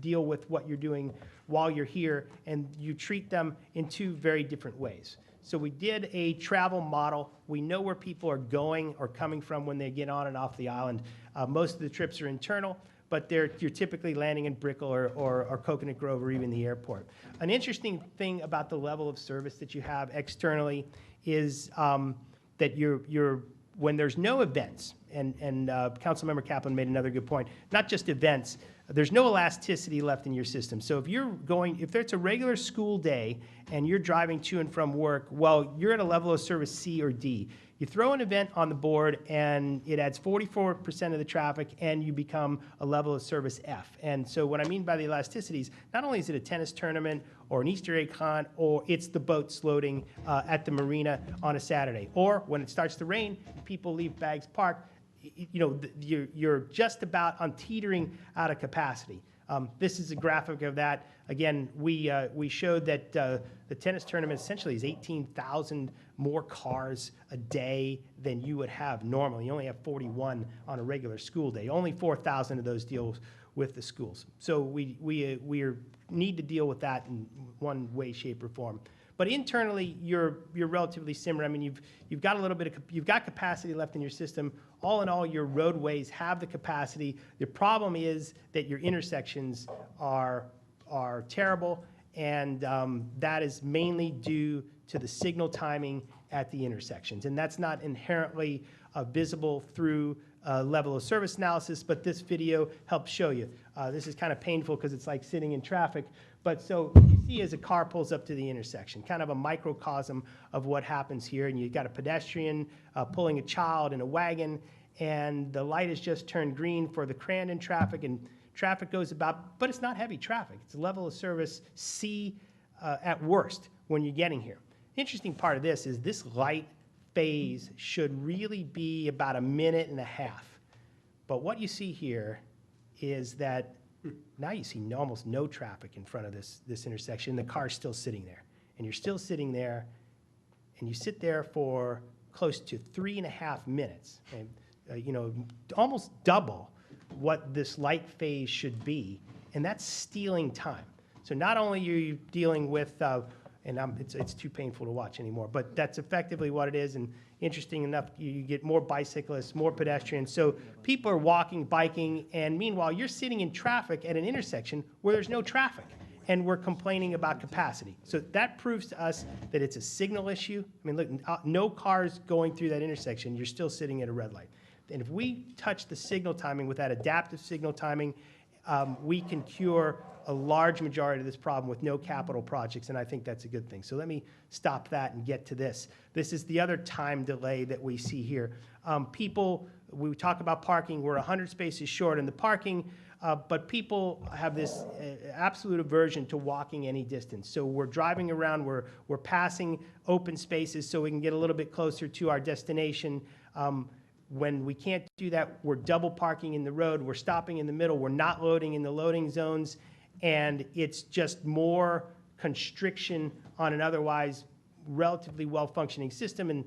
deal with what you're doing while you're here, and you treat them in 2 very different ways. So we did a travel model. We know where people are going or coming from when they get on and off the island. Most of the trips are internal, but you're typically landing in Brickell or Coconut Grove or even the airport. An interesting thing about the level of service that you have externally is that when there's no events, and Councilmember Kaplan made another good point, not just events, there's no elasticity left in your system. So if there's a regular school day and you're driving to and from work, well, you're at a level of service C or D. You throw an event on the board and it adds 44% of the traffic and you become a level of service F. And so what I mean by the elasticities, not only is it a tennis tournament or an Easter egg hunt, or it's the boats loading at the marina on a Saturday. Or when it starts to rain, people leave bags parked, you're just about on teetering out of capacity. This is a graphic of that. Again, we showed that the tennis tournament essentially is 18,000 more cars a day than you would have normally. You only have 41 on a regular school day. Only 4,000 of those deal with the schools. So we need to deal with that in one way, shape, or form. But internally, you're relatively similar. I mean, you've got a little bit of you've got capacity left in your system. All in all, your roadways have the capacity. The problem is that your intersections are terrible, and that is mainly due to the signal timing at the intersections. And that's not inherently visible through level of service analysis, but this video helps show you. This is kind of painful because it's like sitting in traffic. But so you see as a car pulls up to the intersection, kind of a microcosm of what happens here. And you've got a pedestrian pulling a child in a wagon, and the light has just turned green for the Crandon traffic, and traffic goes about, but it's not heavy traffic. It's a level of service C at worst when you're getting here. The interesting part of this is this light phase should really be about 1.5 minutes. But what you see here is that now you see almost no traffic in front of this intersection. The car's still sitting there. And you're still sitting there, and you sit there for close to 3.5 minutes. And, almost double what this light phase should be, and that's stealing time. So not only are you dealing with, it's too painful to watch anymore, but that's effectively what it is. And interesting enough, you get more bicyclists, more pedestrians. So people are walking, biking, and meanwhile, you're sitting in traffic at an intersection where there's no traffic, and we're complaining about capacity. So that proves to us that it's a signal issue. I mean, look, no cars going through that intersection, you're still sitting at a red light. And if we touch the signal timing with that adaptive signal timing, we can cure a large majority of this problem with no capital projects, and I think that's a good thing. So let me stop that and get to this. This is the other time delay that we see here. We talk about parking, we're 100 spaces short in the parking, but people have this absolute aversion to walking any distance. So we're driving around, we're passing open spaces so we can get a little bit closer to our destination. When we can't do that, we're double parking in the road, we're stopping in the middle, we're not loading in the loading zones, and it's just more constriction on an otherwise relatively well-functioning system. And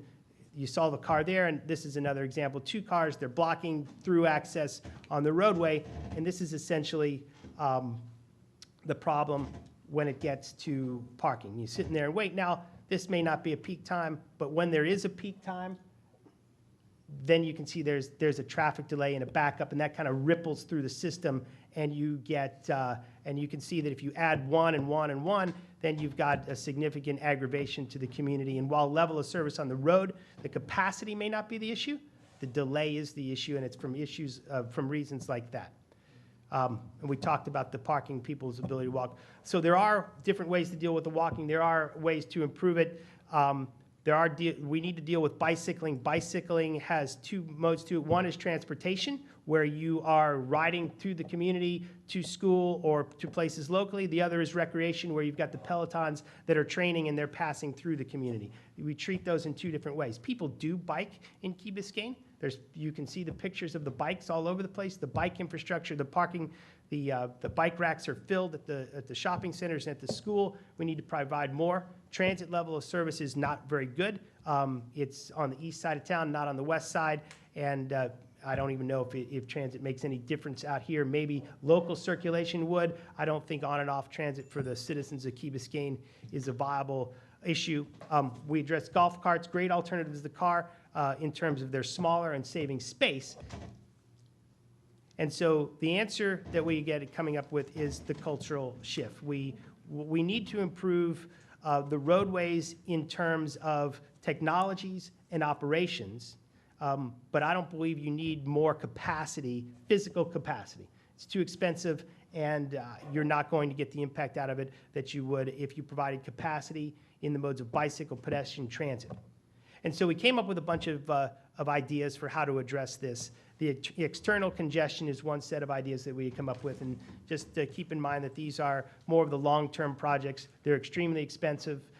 you saw the car there, and this is another example. 2 cars, they're blocking through access on the roadway, and this is essentially the problem when it gets to parking. You're sitting there and wait. Now, this may not be a peak time, but when there is a peak time, then you can see there's a traffic delay and a backup, and that kind of ripples through the system, and you get and you can see that if you add 1 and 1 and 1, then you've got a significant aggravation to the community. And while level of service on the road, the capacity may not be the issue, the delay is the issue, and it's from reasons like that. And we talked about the parking, people's ability to walk. So there are different ways to deal with the walking. There are ways to improve it. We need to deal with bicycling. Bicycling has 2 modes to it. One is transportation, where you are riding through the community to school or to places locally. The other is recreation, where you've got the pelotons that are training and they're passing through the community. We treat those in 2 different ways. People do bike in Key Biscayne. You can see the pictures of the bikes all over the place. The bike infrastructure, the parking, the bike racks are filled at the shopping centers and at the school. We need to provide more. Transit level of service is not very good. It's on the east side of town, not on the west side, and I don't even know if transit makes any difference out here. Maybe local circulation would. I don't think on and off transit for the citizens of Key Biscayne is a viable issue. We address golf carts, great alternatives to the car in terms of they're smaller and saving space. And so the answer that we get coming up with is the cultural shift. We need to improve the roadways in terms of technologies and operations, but I don't believe you need more capacity, physical capacity. It's too expensive, and you're not going to get the impact out of it that you would if you provided capacity in the modes of bicycle, pedestrian, transit. And so we came up with a bunch of ideas for how to address this. The external congestion is one set of ideas that we had come up with, and just keep in mind that these are more of the long-term projects. They're extremely expensive.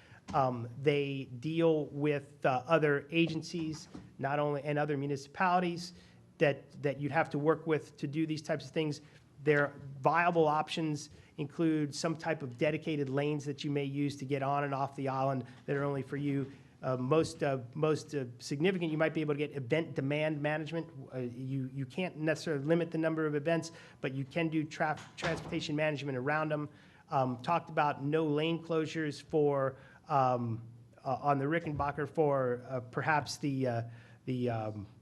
They deal with other agencies, not only, and other municipalities that you'd have to work with to do these types of things. Their viable options include some type of dedicated lanes that you may use to get on and off the island that are only for you. Most significant, you might be able to get event demand management. You can't necessarily limit the number of events, but you can do transportation management around them. Talked about no lane closures for on the Rickenbacker for perhaps the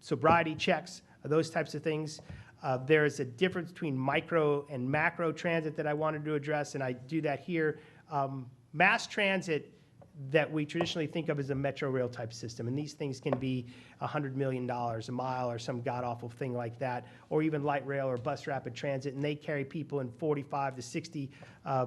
sobriety checks, those types of things. There is a difference between micro and macro transit that I wanted to address, and I do that here. Mass transit that we traditionally think of as a metro rail type system, and these things can be $100 million a mile or some god-awful thing like that, or even light rail or bus rapid transit, and they carry people in 45 to 60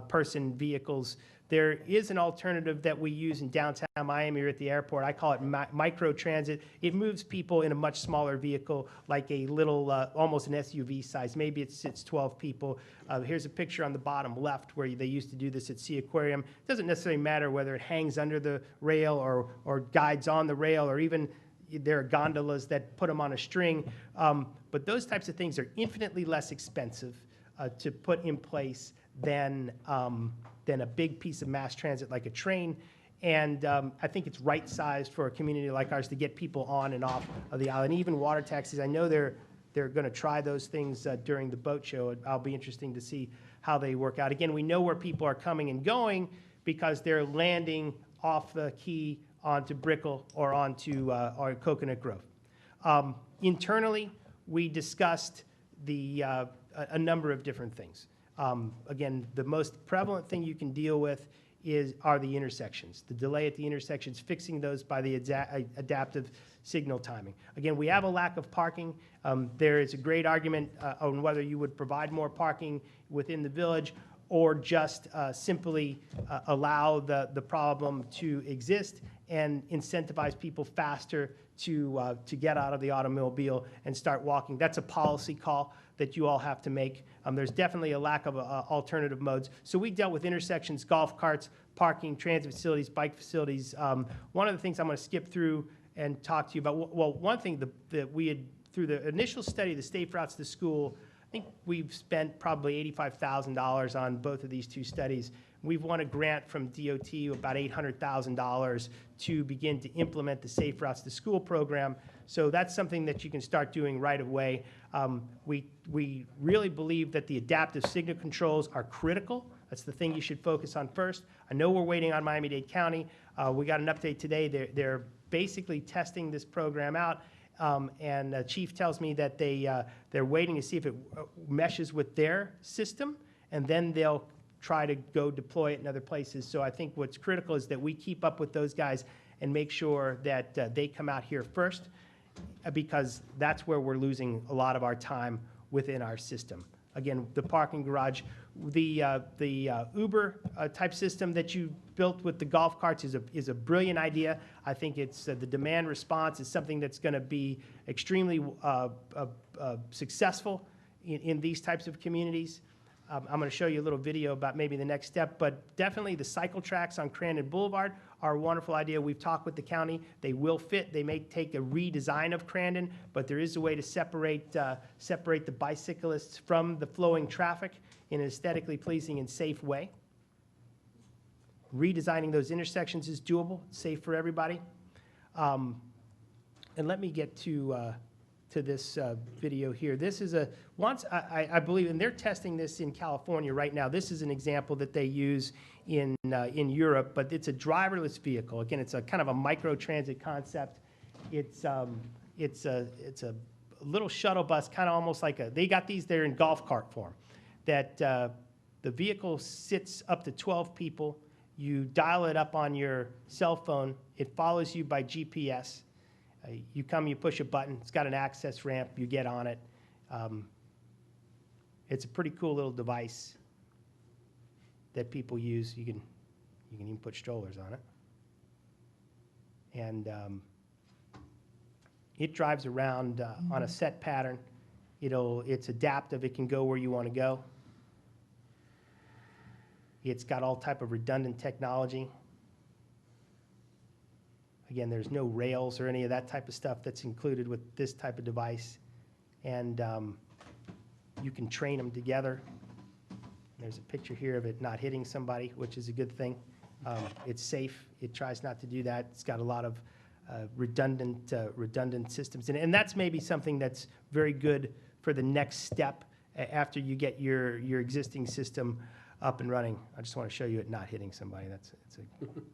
person vehicles. There is an alternative that we use in downtown Miami or at the airport. I call it micro transit. It moves people in a much smaller vehicle, like a little, almost an SUV size. Maybe it sits 12 people. Here's a picture on the bottom left where they used to do this at Sea Aquarium. It doesn't necessarily matter whether it hangs under the rail or guides on the rail, or even there are gondolas that put them on a string. But those types of things are infinitely less expensive to put in place than a big piece of mass transit like a train. And I think it's right-sized for a community like ours to get people on and off of the island. Even water taxis, I know they're going to try those things during the boat show. It'll be interesting to see how they work out. Again, we know where people are coming and going because they're landing off the quay onto Brickell or onto or Coconut Grove. Internally, we discussed a number of different things. Again, the most prevalent thing you can deal with are the intersections. The delay at the intersections, fixing those by the adaptive signal timing. Again, we have a lack of parking. There is a great argument on whether you would provide more parking within the village or just simply allow the problem to exist and incentivize people faster to get out of the automobile and start walking. That's a policy call that you all have to make. There's definitely a lack of alternative modes. So we dealt with intersections, golf carts, parking, transit facilities, bike facilities. One of the things I'm going to skip through and talk to you about, well, one thing that we had, through the initial study, the Safe Routes to School, I think we've spent probably $85,000 on both of these two studies. We've won a grant from DOT of about $800,000 to begin to implement the Safe Routes to School program. So that's something that you can start doing right away. We really believe that the adaptive signal controls are critical. That's the thing you should focus on first. I know we're waiting on Miami-Dade County. We got an update today. They're basically testing this program out. And the chief tells me that they're waiting to see if it meshes with their system, and then they'll try to go deploy it in other places. So I think what's critical is that we keep up with those guys and make sure that they come out here first, because that's where we're losing a lot of our time within our system. Again, the parking garage, the Uber type system that you built with the golf carts is a brilliant idea. I think it's the demand response is something that's going to be extremely successful in these types of communities. I'm going to show you a little video about maybe the next step, but definitely the cycle tracks on Crandon Boulevard are a wonderful idea. We've talked with the county. They will fit. They may take a redesign of Crandon, but there is a way to separate the bicyclists from the flowing traffic in an aesthetically pleasing and safe way. Redesigning those intersections is doable, safe for everybody. And let me get to this video here. This is I believe, and they're testing this in California right now. This is an example that they use in Europe, but it's a driverless vehicle. Again, it's a kind of a micro transit concept. It's a little shuttle bus, kind of almost like they got these there in golf cart form, that the vehicle sits up to 12 people. You dial it up on your cell phone. It follows you by GPS. You come, you push a button. It's got an access ramp. You get on it. It's a pretty cool little device that people use. You can even put strollers on it. And it drives around on a set pattern. It's adaptive. It can go where you want to go. It's got all type of redundant technology. Again, there's no rails or any of that type of stuff that's included with this type of device. And you can train them together. There's a picture here of it not hitting somebody, which is a good thing. It's safe. It tries not to do that. It's got a lot of redundant systems. And that's maybe something that's very good for the next step after you get your existing system up and running. I just want to show you it not hitting somebody. It's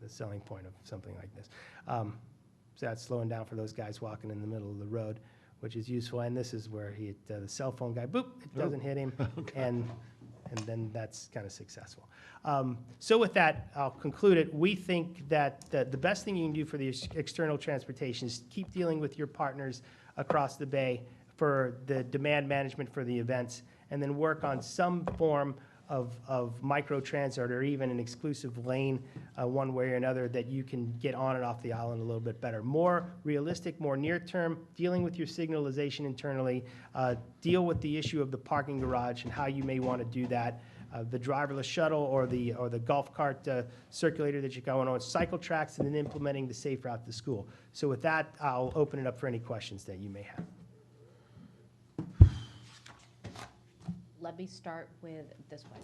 the selling point of something like this. So that's slowing down for those guys walking in the middle of the road, which is useful. And this is where the cell phone guy, boop, it doesn't hit him. And then that's kind of successful. So with that, I'll conclude it. We think that the best thing you can do for the external transportation is keep dealing with your partners across the bay for the demand management for the events, and then work on some form of micro-transit or even an exclusive lane one way or another that you can get on and off the island a little bit better. More realistic, more near-term, dealing with your signalization internally, deal with the issue of the parking garage and how you may want to do that. The driverless shuttle or the golf cart circulator that you're going on, cycle tracks, and then implementing the safe route to school. So with that, I'll open it up for any questions that you may have. Let me start with this one,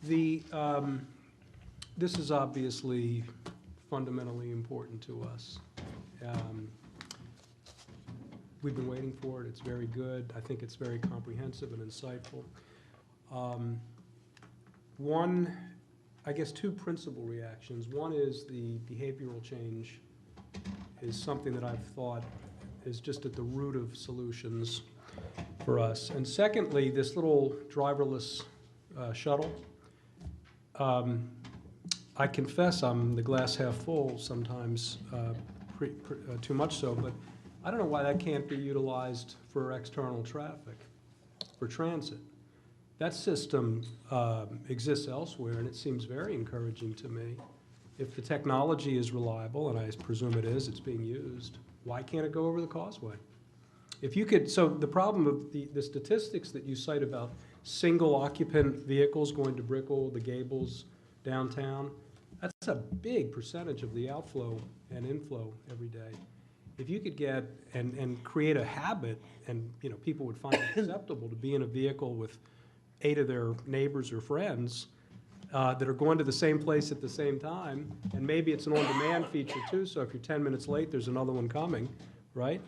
please. This is obviously fundamentally important to us. We've been waiting for it. It's very good. I think it's very comprehensive and insightful. I guess two principal reactions. One is the behavioral change is something that I've thought is just at the root of solutions for us. And secondly, this little driverless shuttle. I confess I'm the glass half full sometimes, too much so, but I don't know why that can't be utilized for external traffic, for transit. That system exists elsewhere, and it seems very encouraging to me. If the technology is reliable, and I presume it is, it's being used, why can't it go over the causeway? If you could, so the problem of the statistics that you cite about single occupant vehicles going to Brickell, the Gables, downtown, that's a big percentage of the outflow and inflow every day. If you could get and create a habit, and people would find it acceptable to be in a vehicle with 8 of their neighbors or friends that are going to the same place at the same time, and maybe it's an on-demand feature too, so if you're 10 minutes late, there's another one coming, right?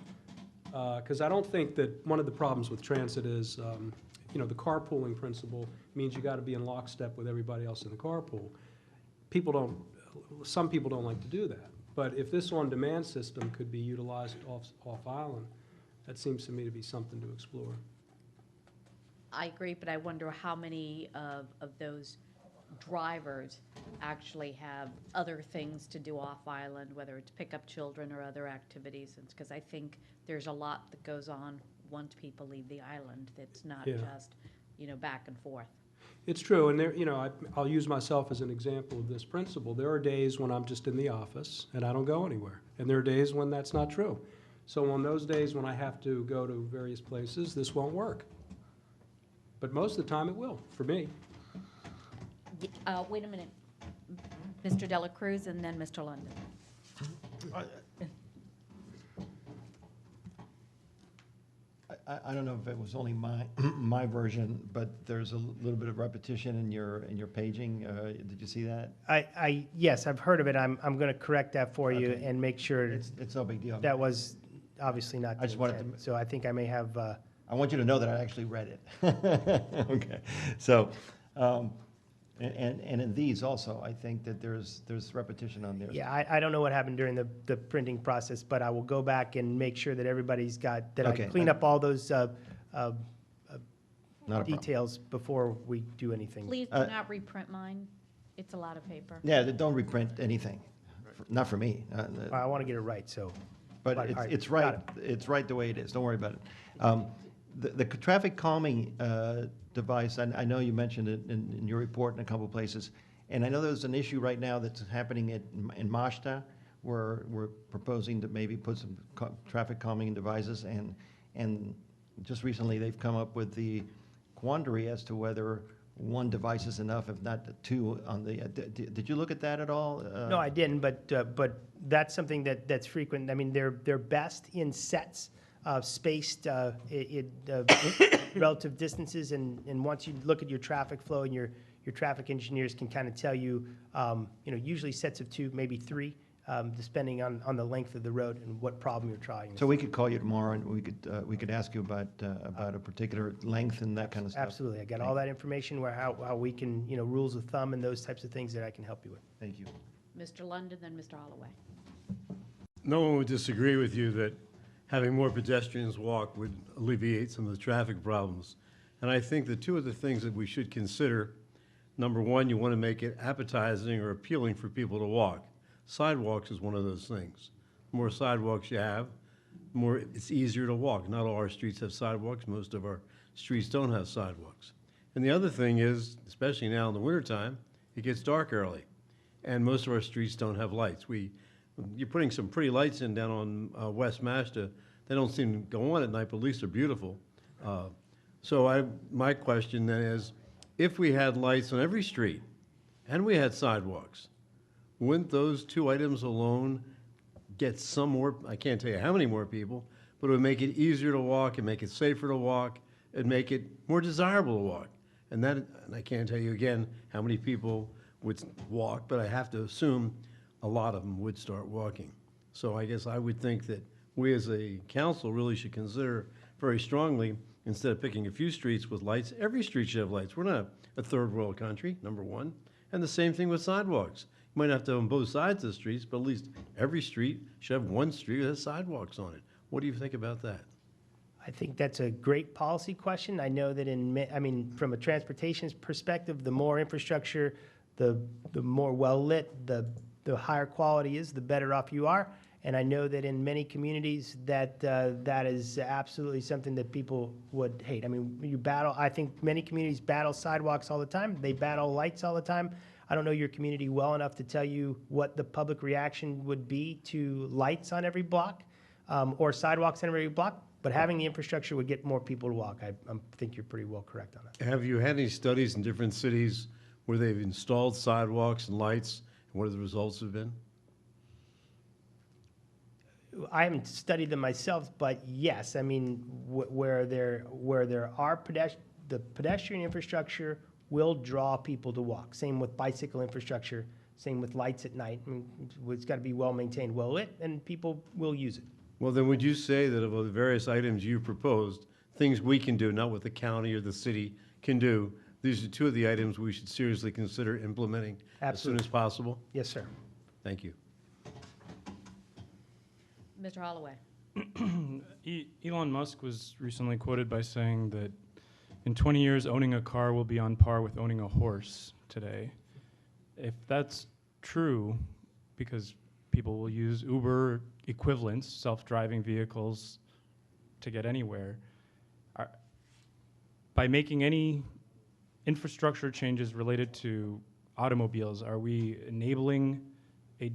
Because I don't think that one of the problems with transit is, the carpooling principle means you got to be in lockstep with everybody else in the carpool. Some people don't like to do that. But if this on-demand system could be utilized off-island, that seems to me to be something to explore. I agree, but I wonder how many of those drivers actually have other things to do off-island, whether it's pick up children or other activities, because I think there's a lot that goes on once people leave the island that's not just, back and forth. It's true, and there, I'll use myself as an example of this principle. There are days when I'm just in the office and I don't go anywhere, and there are days when that's not true. So on those days when I have to go to various places, this won't work. But most of the time it will, for me. Wait a minute. Mr. Dela Cruz and then Mr. London. I don't know if it was only my version, but there's a little bit of repetition in your paging. Did you see that? Yes, I've heard of it. I'm going to correct that for you Okay. and make sure It's no big deal. that was obviously not the I just wanted intent. to- So I think I may have, I want you to know that I actually read it. Okay, so, and in these also, I think that there's repetition on there. yeah, I don't know what happened during the printing process, but I will go back and make sure that everybody's got, that Okay. I clean up all those Not a problem. details before we do anything. Please do not reprint mine. It's a lot of paper. Yeah, don't reprint anything, not for me. I want to get it right, so. But all right, it's got right, it. it's right the way it is, don't worry about it. The traffic calming device, I know you mentioned it in your report in a couple of places, and I know there's an issue right now that's happening in Mashta, where we're proposing to maybe put some traffic calming devices, and just recently they've come up with the quandary as to whether one device is enough, if not two on the, did you look at that at all? No, I didn't, but that's something that's frequent. I mean, they're best in sets, spaced relative distances, and once you look at your traffic flow and your traffic engineers can kind of tell you, usually sets of 2, maybe 3, depending on the length of the road and what problem you're trying to So we could call you tomorrow and we could ask you about a particular length and that kind of stuff? Absolutely. I got all that information where how we can, rules of thumb and those types of things that I can help you with. Thank you. Mr. London, then Mr. Holloway. No one would disagree with you that having more pedestrians walk would alleviate some of the traffic problems. And I think the two of the things that we should consider, number one, you want to make it appetizing or appealing for people to walk. Sidewalks is one of those things. The more sidewalks you have, the more it's easier to walk. Not all our streets have sidewalks. Most of our streets don't have sidewalks. And the other thing is, especially now in the wintertime, it gets dark early. And most of our streets don't have lights. You're putting some pretty lights in down on West Mashta. They don't seem to go on at night, but at least they're beautiful. My question then is, if we had lights on every street and we had sidewalks, wouldn't those two items alone get some more, I can't tell you how many more people, but it would make it easier to walk and make it safer to walk and make it more desirable to walk. And I can't tell you again how many people would walk, but I have to assume a lot of them would start walking. So I guess I would think that we as a council really should consider very strongly, instead of picking a few streets with lights, every street should have lights. We're not a third world country, number one. And the same thing with sidewalks. You might have to have on both sides of the streets, but at least every street should have one street that has sidewalks on it. What do you think about that? I think that's a great policy question. I know that from a transportation perspective, the more infrastructure, the more well-lit, the higher quality is, the better off you are. And I know that in many communities that is absolutely something that people would hate. I think many communities battle sidewalks all the time. They battle lights all the time. I don't know your community well enough to tell you what the public reaction would be to lights on every block or sidewalks on every block, but having the infrastructure would get more people to walk. I think you're pretty well correct on that. Have you had any studies in different cities where they've installed sidewalks and lights, and what the results have been? I haven't studied them myself, but yes, where there are the pedestrian infrastructure will draw people to walk. Same with bicycle infrastructure, same with lights at night. It's got to be well maintained, well lit, and people will use it. Well, then would you say that of the various items you proposed, things we can do, not what the county or the city can do, these are two of the items we should seriously consider implementing as soon as possible? Yes, sir. Thank you. Mr. Holloway. Elon Musk was recently quoted by saying that in 20 years, owning a car will be on par with owning a horse today. If that's true, because people will use Uber equivalents, self-driving vehicles, to get anywhere, by making any infrastructure changes related to automobiles, are we enabling a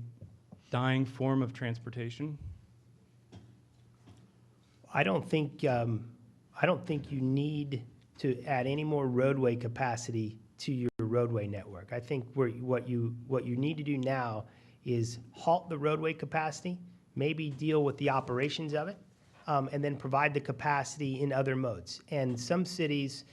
dying form of transportation? I don't think you need to add any more roadway capacity to your roadway network. I think what you need to do now is halt the roadway capacity, maybe deal with the operations of it, and then provide the capacity in other modes. And some cities,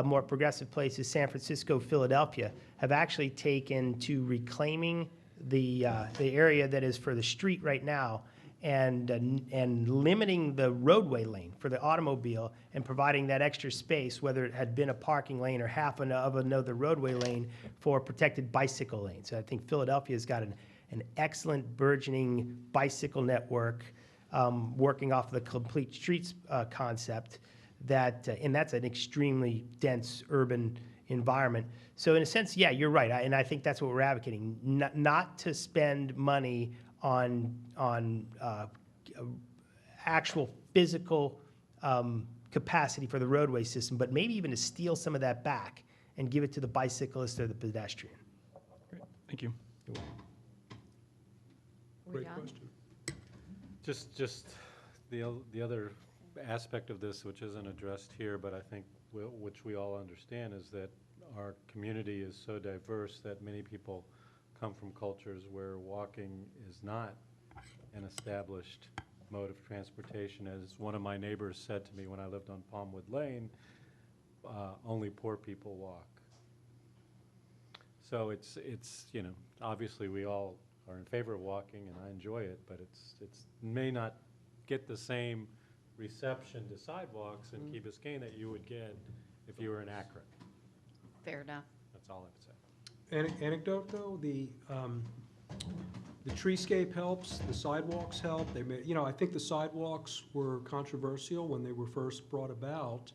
more progressive places, San Francisco, Philadelphia, have actually taken to reclaiming the area that is for the street right now and limiting the roadway lane for the automobile and providing that extra space, whether it had been a parking lane or half of another roadway lane for protected bicycle lanes. So I think Philadelphia's got an excellent burgeoning bicycle network working off the complete streets concept and that's an extremely dense urban environment. So in a sense, yeah, you're right. And I think that's what we're advocating, not to spend money on actual physical capacity for the roadway system, but maybe even to steal some of that back and give it to the bicyclist or the pedestrian. Great, thank you. Great question. Just the other aspect of this, which isn't addressed here, but I think which we all understand, is that our community is so diverse that many people come from cultures where walking is not an established mode of transportation. As one of my neighbors said to me when I lived on Palmwood Lane, only poor people walk. So it's, you know, obviously we all are in favor of walking and I enjoy it, but it's may not get the same reception to sidewalks in Key Biscayne that you would get if you were in Akron. Fair enough. That's all I would say. Anecdote, though, the treescape helps, the sidewalks help. They may, I think the sidewalks were controversial when they were first brought about.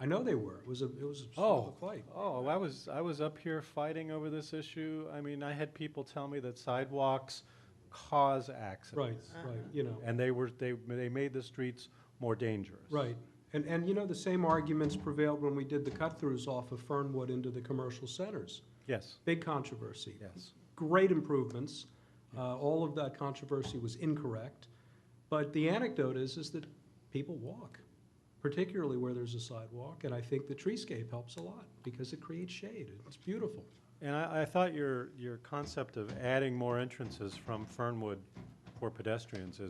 I know they were. It was sort of a fight. Oh, I was up here fighting over this issue. I mean, I had people tell me that sidewalks cause accidents. Right, And they made the streets more dangerous. Right. And the same arguments prevailed when we did the cut-throughs off of Fernwood into the commercial centers. Yes, Big controversy. yes. Great improvements. All of that controversy was incorrect. But the anecdote is that people walk, particularly where there's a sidewalk. And I think the treescape helps a lot because it creates shade. It's beautiful. And I thought your concept of adding more entrances from Fernwood for pedestrians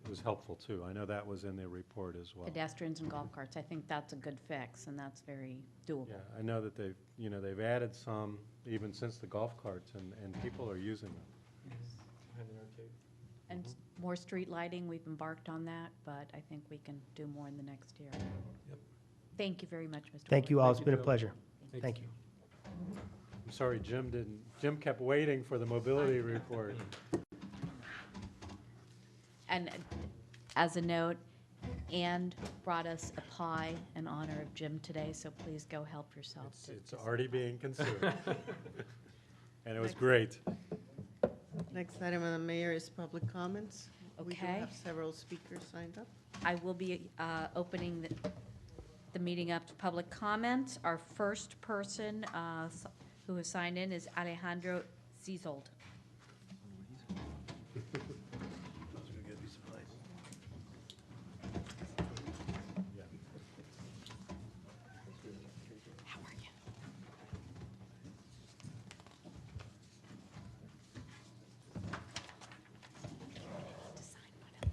was helpful too. I know that was in the report as well. Pedestrians and golf carts, I think that's a good fix, and that's very doable. Yeah, I know that they've added some even since the golf carts and people are using them. And more street lighting, we've embarked on that, but I think we can do more in the next year. Yep. Thank you very much, Mr. Thank you all. It's Thank been you, a Joe. pleasure. Thank Thank you. I'm sorry, Jim kept waiting for the mobility report. And as a note, Ann brought us a pie in honor of Jim today, so please go help yourself. It's already being consumed. And it was great. Next item on the mayor is public comments. We do Okay. have several speakers signed up. I will be opening the meeting up to public comment. Our first person who has signed in is Alejandro Ziesold. How are you? To sign whatever.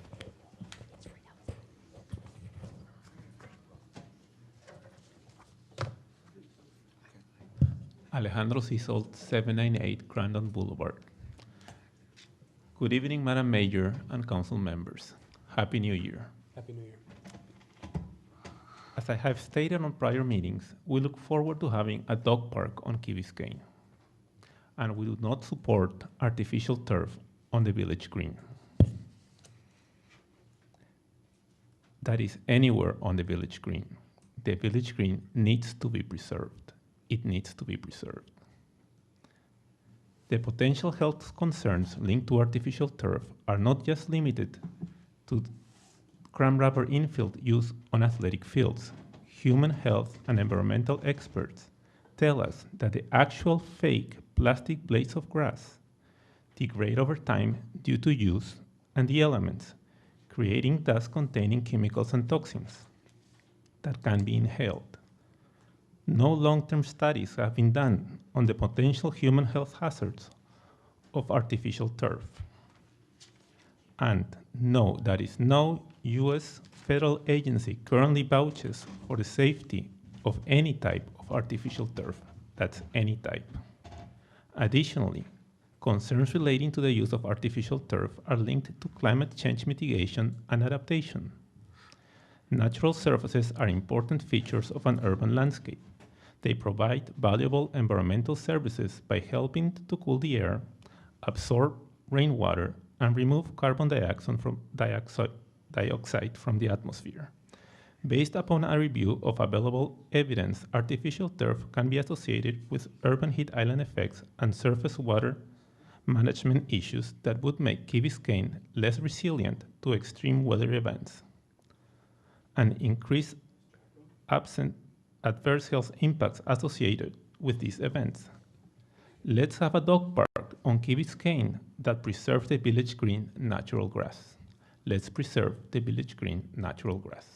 It's right outside. Alejandro Sisold, 798 Grandon Boulevard. Good evening, Madam Mayor and council members. Happy New Year. Happy New Year. As I have stated on prior meetings, we look forward to having a dog park on Key Biscayne, and we do not support artificial turf on the village green. That is anywhere on the village green. The village green needs to be preserved. It needs to be preserved. The potential health concerns linked to artificial turf are not just limited to crumb wrapper infield use on athletic fields. Human health and environmental experts tell us that the actual fake plastic blades of grass degrade over time due to use and the elements, creating dust-containing chemicals and toxins that can be inhaled. No long-term studies have been done on the potential human health hazards of artificial turf. And no, there is no U.S. federal agency currently vouches for the safety of any type of artificial turf. That's any type. Additionally, concerns relating to the use of artificial turf are linked to climate change mitigation and adaptation. Natural surfaces are important features of an urban landscape. They provide valuable environmental services by helping to cool the air, absorb rainwater, and remove carbon dioxide from the atmosphere. Based upon a review of available evidence, artificial turf can be associated with urban heat island effects and surface water management issues that would make Key Biscayne less resilient to extreme weather events and increase adverse health impacts associated with these events. Let's have a dog park on Key Biscayne that preserves the village green natural grass. Let's preserve the village green natural grass.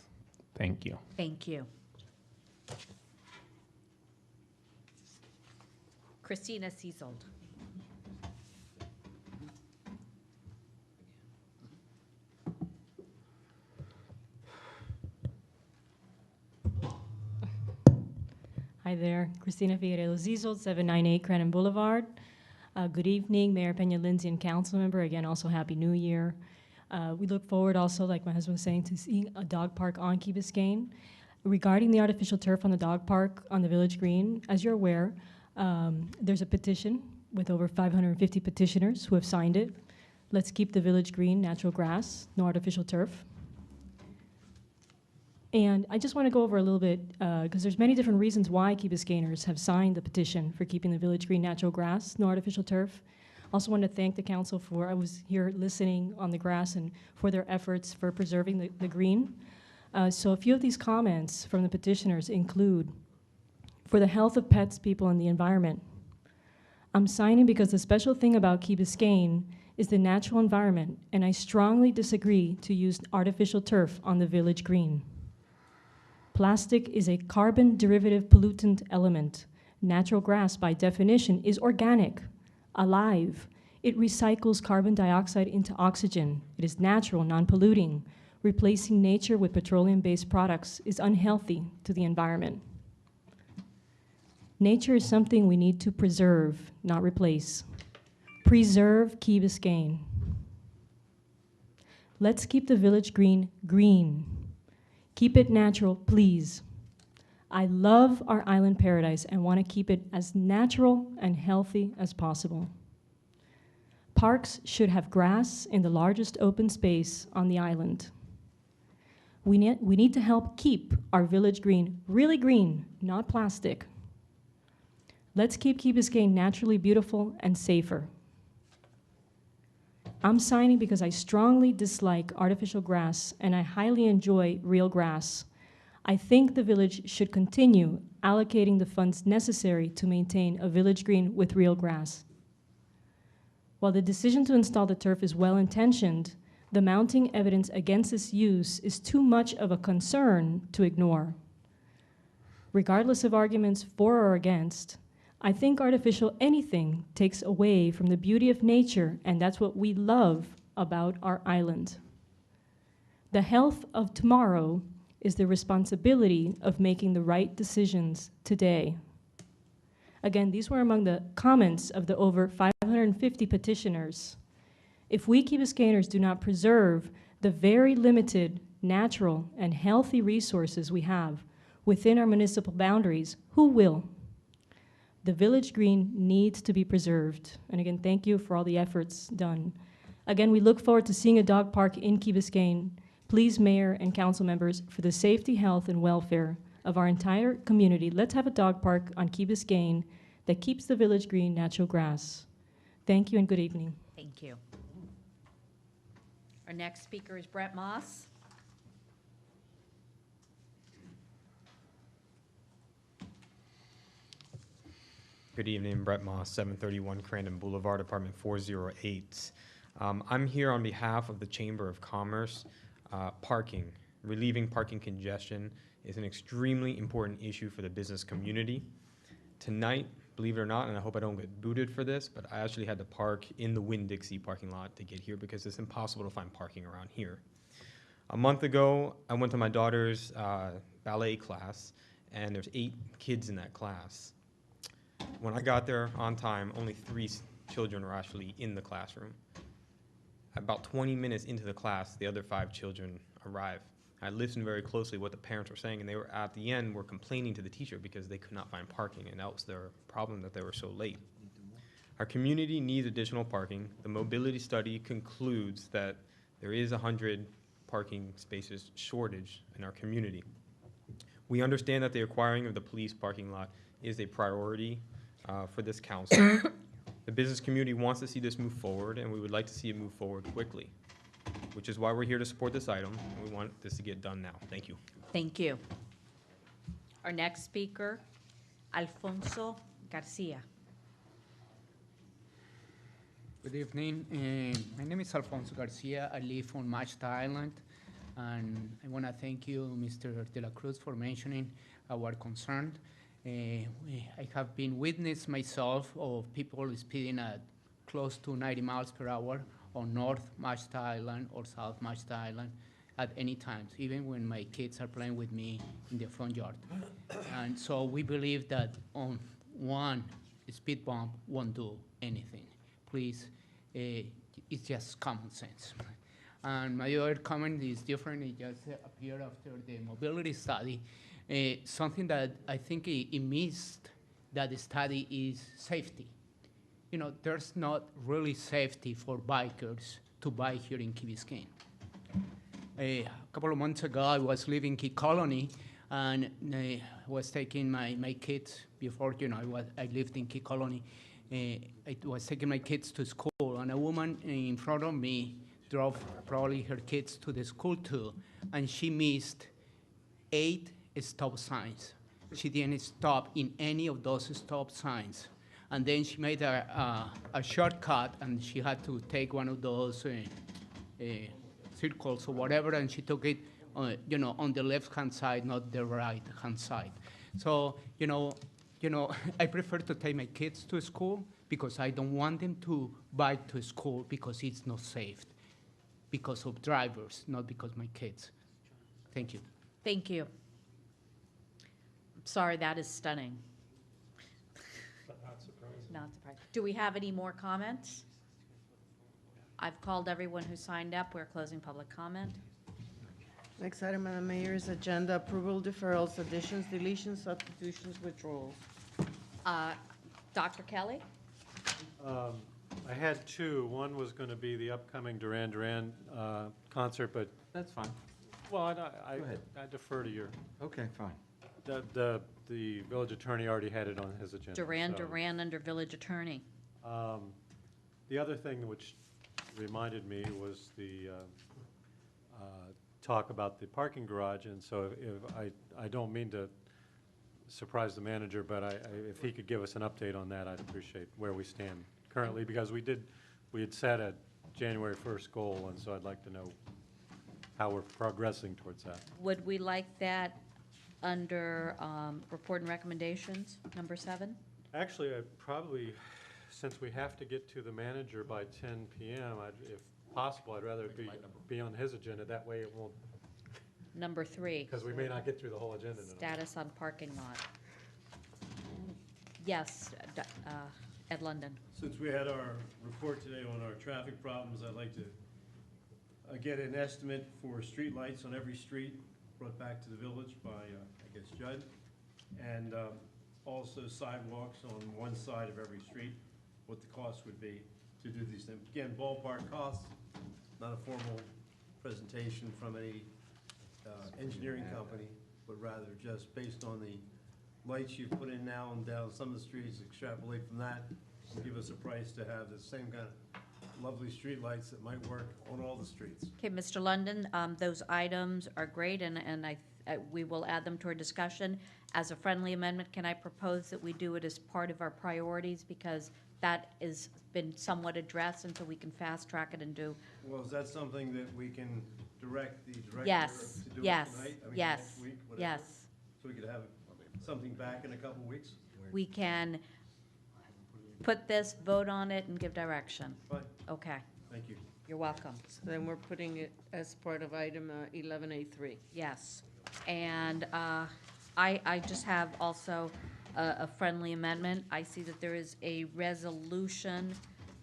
Thank you. Thank you. Christina Seasold. Hi there, Christina Figueredo Zizold, 798 Cranon Boulevard. Good evening, Mayor Peña Lindsay and council member. Again, also Happy New Year. We look forward also, like my husband was saying, to seeing a dog park on Key Biscayne. Regarding the artificial turf on the dog park on the Village Green, as you're aware, there's a petition with over 550 petitioners who have signed it. Let's keep the Village Green natural grass, no artificial turf. And I just want to go over a little bit, because there's many different reasons why Key Biscayners have signed the petition for keeping the Village Green natural grass, no artificial turf. Also want to thank the council for, I was here listening on the grass and for their efforts for preserving the green. So a few of these comments from the petitioners include, for the health of pets, people, and the environment. I'm signing because the special thing about Key Biscayne is the natural environment, and I strongly disagree to use artificial turf on the Village Green. Plastic is a carbon derivative pollutant element. Natural grass, by definition, is organic, alive. It recycles carbon dioxide into oxygen. It is natural, non-polluting. Replacing nature with petroleum-based products is unhealthy to the environment. Nature is something we need to preserve, not replace. Preserve Key Biscayne. Let's keep the Village Green green. Keep it natural, please. I love our island paradise and want to keep it as natural and healthy as possible. Parks should have grass in the largest open space on the island. We need to help keep our Village Green really green, not plastic. Let's keep Key Biscayne naturally beautiful and safer. I'm signing because I strongly dislike artificial grass and I highly enjoy real grass. I think the village should continue allocating the funds necessary to maintain a Village Green with real grass. While the decision to install the turf is well-intentioned, the mounting evidence against this use is too much of a concern to ignore. Regardless of arguments for or against, I think artificial anything takes away from the beauty of nature, and that's what we love about our island. The health of tomorrow is the responsibility of making the right decisions today. Again, these were among the comments of the over 550 petitioners. If we Key Biscayners do not preserve the very limited natural and healthy resources we have within our municipal boundaries, who will? The Village Green needs to be preserved. And again, thank you for all the efforts done. Again, we look forward to seeing a dog park in Key Biscayne. Please, Mayor and council members, for the safety, health, and welfare of our entire community, let's have a dog park on Key Biscayne that keeps the Village Green natural grass. Thank you and good evening. Thank you. Our next speaker is Brett Moss. Good evening, Brett Moss, 731 Crandon Boulevard, apartment 408. I'm here on behalf of the Chamber of Commerce. Parking, relieving parking congestion is an extremely important issue for the business community. Tonight, believe it or not, and I hope I don't get booted for this, but I actually had to park in the Winn-Dixie parking lot to get here because it's impossible to find parking around here. A month ago, I went to my daughter's ballet class, and there's 8 kids in that class. When I got there on time, only 3 children were actually in the classroom. About 20 minutes into the class, the other 5 children arrived. I listened very closely what the parents were saying, and they were at the end were complaining to the teacher because they could not find parking, and that was their problem that they were so late. Our community needs additional parking. The mobility study concludes that there is 100 parking spaces shortage in our community. We understand that the acquiring of the police parking lot is a priority for this council. The business community wants to see this move forward, and we would like to see it move forward quickly, which is why we're here to support this item, and we want this to get done now. Thank you. Thank you. Our next speaker, Alfonso Garcia. Good evening. My name is Alfonso Garcia. I live on Machta Island, and I want to thank you, Mr. De La Cruz, for mentioning our concern. I have been witness myself of people speeding at close to 90 miles per hour on North Machta Island or South Machta Island. at any time, even when my kids are playing with me in the front yard. And so we believe that on one speed bump won't do anything. Please, it's just common sense. And my other comment is different. It just appeared after the mobility study. Something that I think it missed that the study is safety. You know, there's not really safety for bikers to bike here in Key Biscayne. A couple of months ago, I was leaving Key Colony, and I was taking my kids before, you know, I lived in Key Colony. I was taking my kids to school, and a woman in front of me drove probably her kids to the school too, and she missed 8 stop signs. She didn't stop in any of those stop signs. And then she made a shortcut, and she had to take one of those circles or whatever, and she took it, you know, on the left-hand side, not the right-hand side. So, you know, I prefer to take my kids to school because I don't want them to bike to school because it's not safe, because of drivers, not because my kids. Thank you. Thank you. Sorry, that is stunning. Not surprising. Not surprised. Do we have any more comments? I've called everyone who signed up. We're closing public comment. Next item on the mayor's agenda, approval deferrals, additions, deletions, substitutions, withdrawals. Dr. Kelly? I had 2. One was going to be the upcoming Duran Duran concert, but, That's fine. well, Go ahead. I defer to your, Okay, fine. the village attorney already had it on his agenda. Duran so, Duran under village attorney. The other thing which reminded me was the talk about the parking garage, and so if I don't mean to surprise the manager, but if he could give us an update on that, I'd appreciate where we stand currently, because we had set a January 1st goal, and so I'd like to know how we're progressing towards that. Would we like that under report and recommendations, number 7? Actually, I probably, since we have to get to the manager by 10 p.m., if possible, I'd rather it be on his agenda. That way it won't, Number 3, because we may not get through the whole agenda tonight. status on parking lot. Yes, Ed London. Since we had our report today on our traffic problems, I'd like to get an estimate for streetlights on every street brought back to the village by, I guess, Judd, and also sidewalks on one side of every street, what the cost would be to do these things. Again, ballpark costs, not a formal presentation from any engineering company, but rather just based on the lights you've put in now and down some of the streets, extrapolate from that, and give us a price to have the same kind of lovely street lights that might work on all the streets. Okay, Mr. London, those items are great, and we will add them to our discussion. As a friendly amendment, can I propose that we do it as part of our priorities, because that has been somewhat addressed, and so we can fast track it and do. Well, is that something that we can direct the director Yes, to do it yes, tonight? I mean, yes, next week, whatever? yes. So we could have something back in a couple weeks? We can put this, vote on it, and give direction. Fine, Okay, thank you. you're welcome. So then we're putting it as part of item 11A3. Yes, and I just have also a friendly amendment. I see that there is a resolution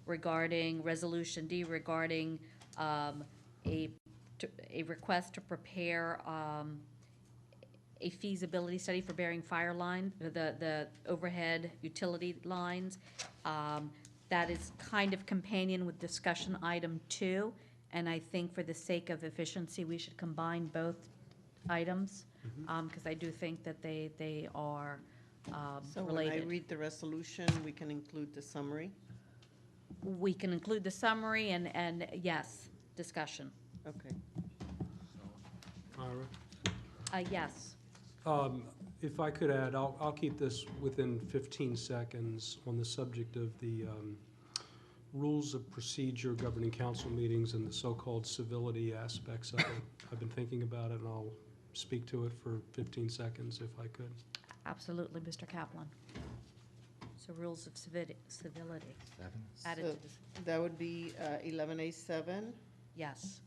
regarding, Resolution D regarding a request to prepare a feasibility study for burying fire line, the overhead utility lines. That is kind of companion with discussion item 2, and I think for the sake of efficiency, we should combine both items, because I do think that they are So when I related. read the resolution, we can include the summary? We can include the summary and yes, discussion. Okay. Ira? Yes. If I could add, I'll keep this within 15 seconds on the subject of the rules of procedure governing council meetings and the so-called civility aspects of it. I've been thinking about it, and I'll speak to it for 15 seconds if I could. Absolutely, Mr. Kaplan. So rules of civility. Added So to this. that would be 11A7. Yes.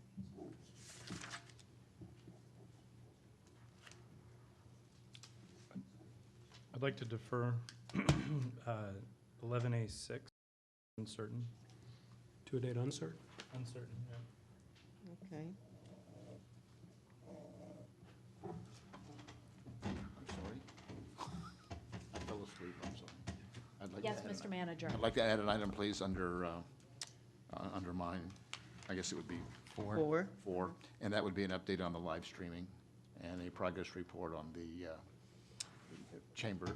like to defer 11A6, uncertain. To a date uncertain? Uncertain, yeah. Okay. I'm sorry. I fell asleep, I'm sorry. I'd like to Yes, add an- Mr. Manager. I'd like to add an item, please, under mine. I guess it would be 4. 4, and that would be an update on the live streaming and a progress report on the chamber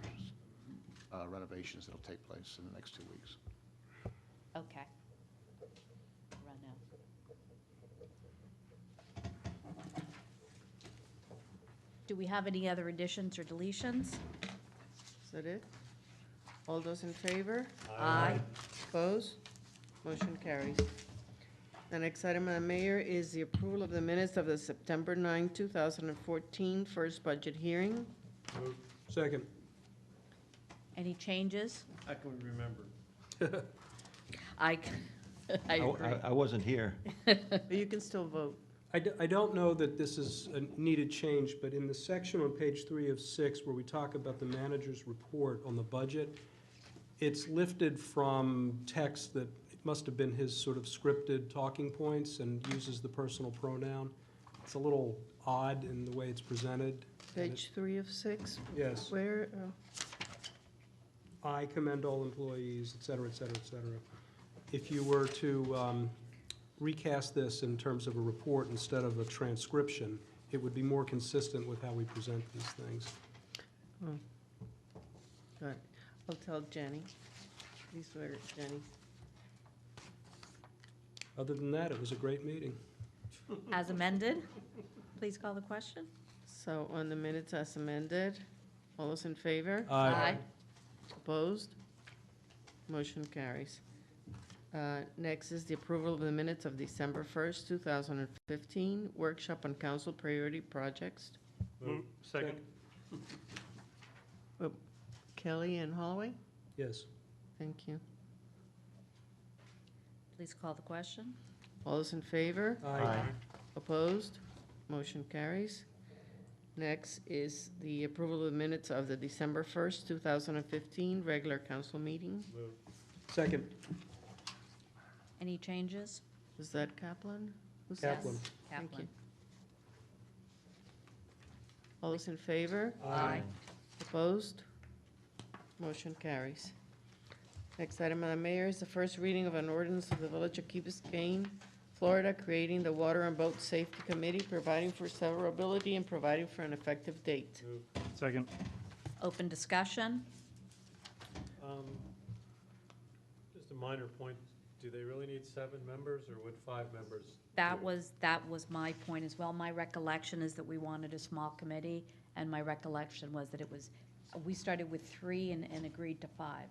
renovations that'll take place in the next 2 weeks. Okay. Run now. Do we have any other additions or deletions? Is that it? All those in favor? Aye. Opposed? Motion carries. The next item, Madam Mayor, is the approval of the minutes of the September 9, 2014 first budget hearing. Second. Any changes? How can we remember? I agree. I wasn't here. But you can still vote. I don't know that this is a needed change, but in the section on page 3 of 6 where we talk about the manager's report on the budget, it's lifted from text that it must have been his sort of scripted talking points and uses the personal pronoun. It's a little odd in the way it's presented. Page 3 of 6? Yes. Where? I commend all employees, et cetera, et cetera, et cetera. If you were to recast this in terms of a report instead of a transcription, it would be more consistent with how we present these things. Oh. Good. I'll tell Jenny. Please swear it, Jenny. Other than that, it was a great meeting. As amended, please call the question. So on the minutes as amended, all those in favor? Aye. Opposed? Motion carries. Next is the approval of the minutes of December 1st, 2015, workshop on council priority projects. Move. Second. Kelly and Holloway? Yes. Thank you. Please call the question. All those in favor? Aye. Opposed? Motion carries. Next is the approval of the minutes of the December 1st, 2015, regular council meeting. Move. Second. Any changes? Is that Kaplan? Who's Kaplan. that? Thank Kaplan. you. All those in favor? Aye. Opposed? Motion carries. Next item, Madam Mayor, is the first reading of an ordinance of the Village of Key Biscayne, Florida, creating the Water and Boat Safety Committee, providing for severability and providing for an effective date. Move. Second. Open discussion. Just a minor point, do they really need 7 members, or would 5 members? That do it? was my point as well. My recollection is that we wanted a small committee, and my recollection was that it was, we started with 3 and agreed to 5.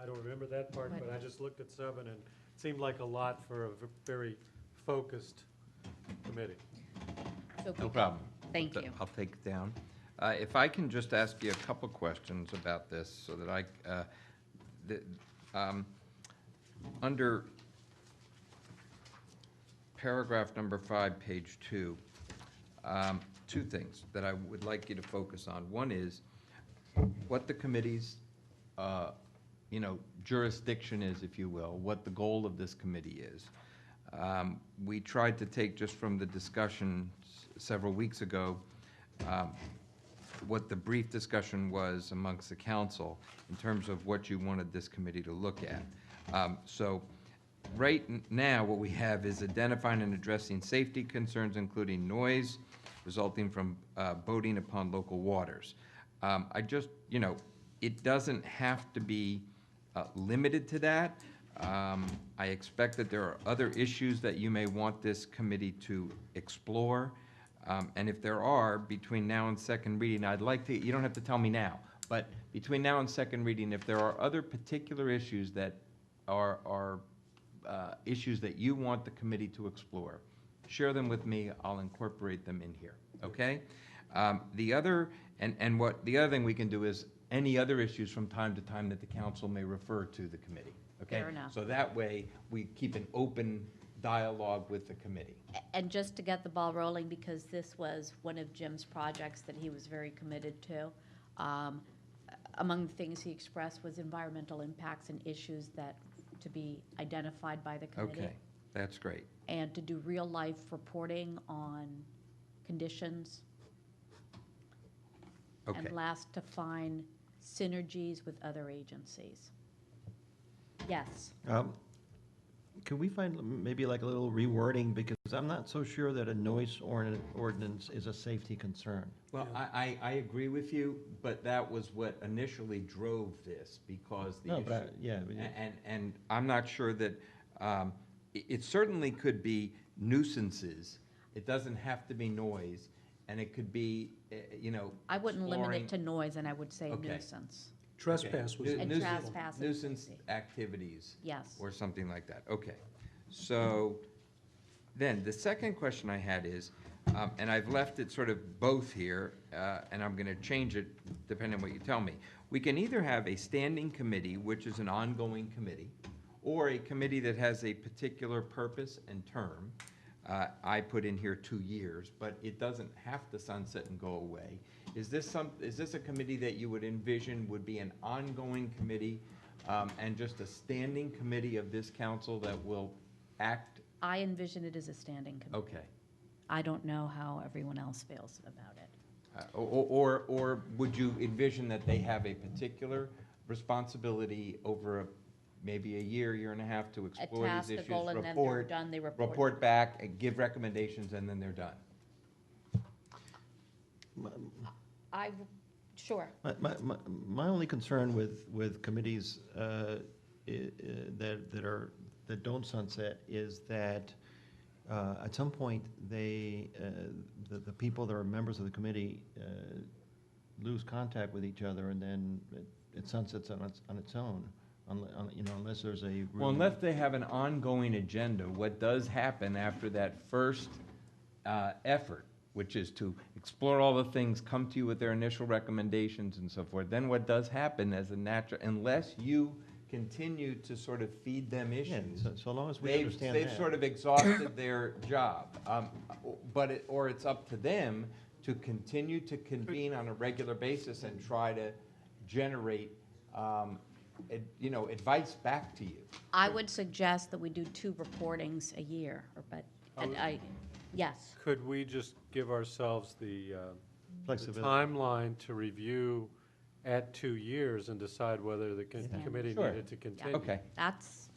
I don't remember that part, Right. but I just looked at 7, and it seemed like a lot for a very focused committee. So No problem. Thank you. I'll take it down. If I can just ask you a couple questions about this so that under paragraph number 5, page 2, 2 things that I would like you to focus on. One is what the committee's, jurisdiction is, if you will, what the goal of this committee is. We tried to take just from the discussion several weeks ago, what the brief discussion was amongst the council in terms of what you wanted this committee to look at. So right now, what we have is identifying and addressing safety concerns, including noise resulting from boating upon local waters. It doesn't have to be limited to that. I expect that there are other issues that you may want this committee to explore. And if there are, between now and second reading, I'd like to, you don't have to tell me now, but between now and second reading, if there are other particular issues that are issues that you want the committee to explore, share them with me. I'll incorporate them in here, okay? The other thing we can do is any other issues from time to time that the council may refer to the committee, okay? Fair enough. So that way, we keep an open dialogue with the committee. And just to get the ball rolling, because this was one of Jim's projects that he was very committed to, among the things he expressed was environmental impacts and issues that to be identified by the committee. Okay, that's great. And to do real-life reporting on conditions. Okay. And last, to find synergies with other agencies. Yes. Can we find maybe like a little rewording, because I'm not so sure that a noise ordinance is a safety concern. Well, I agree with you, but that was what initially drove this, because the No, issue. but yeah. And I'm not sure that, it certainly could be nuisances. It doesn't have to be noise, and it could be, I wouldn't limit exploring- it to noise, and I would say Okay. nuisance. Trespass was. And trespass is Nuisance safety. activities. Yes. Or something like that, okay. So, then, the second question I had is, and I've left it sort of both here, and I'm gonna change it depending on what you tell me. We can either have a standing committee, which is an ongoing committee, or a committee that has a particular purpose and term. I put in here 2 years, but it doesn't have to sunset and go away. Is this a committee that you would envision would be an ongoing committee, and just a standing committee of this council that will act? I envision it as a standing committee. Okay. I don't know how everyone else feels about it. Or would you envision that they have a particular responsibility over maybe a year and a half to explore these task, a issues? goal, and then they're done, they report. Report back, and give recommendations, and then they're done? Sure. My only concern with committees that don't sunset is that at some point, the people that are members of the committee lose contact with each other, and then it sunsets on its own, unless there's a. Well, unless they have an ongoing agenda, what does happen after that first effort, which is to explore all the things, come to you with their initial recommendations and so forth, then what does happen as a natural, unless you continue to sort of feed them issues. So long as we understand They've that. sort of exhausted their job. Or it's up to them to continue to convene on a regular basis and try to generate, advice back to you. I would suggest that we do 2 reportings a year, yes. Could we just give ourselves the Flexibility. timeline to review at 2 years and decide whether the committee Sure. needed to continue? Okay. That's.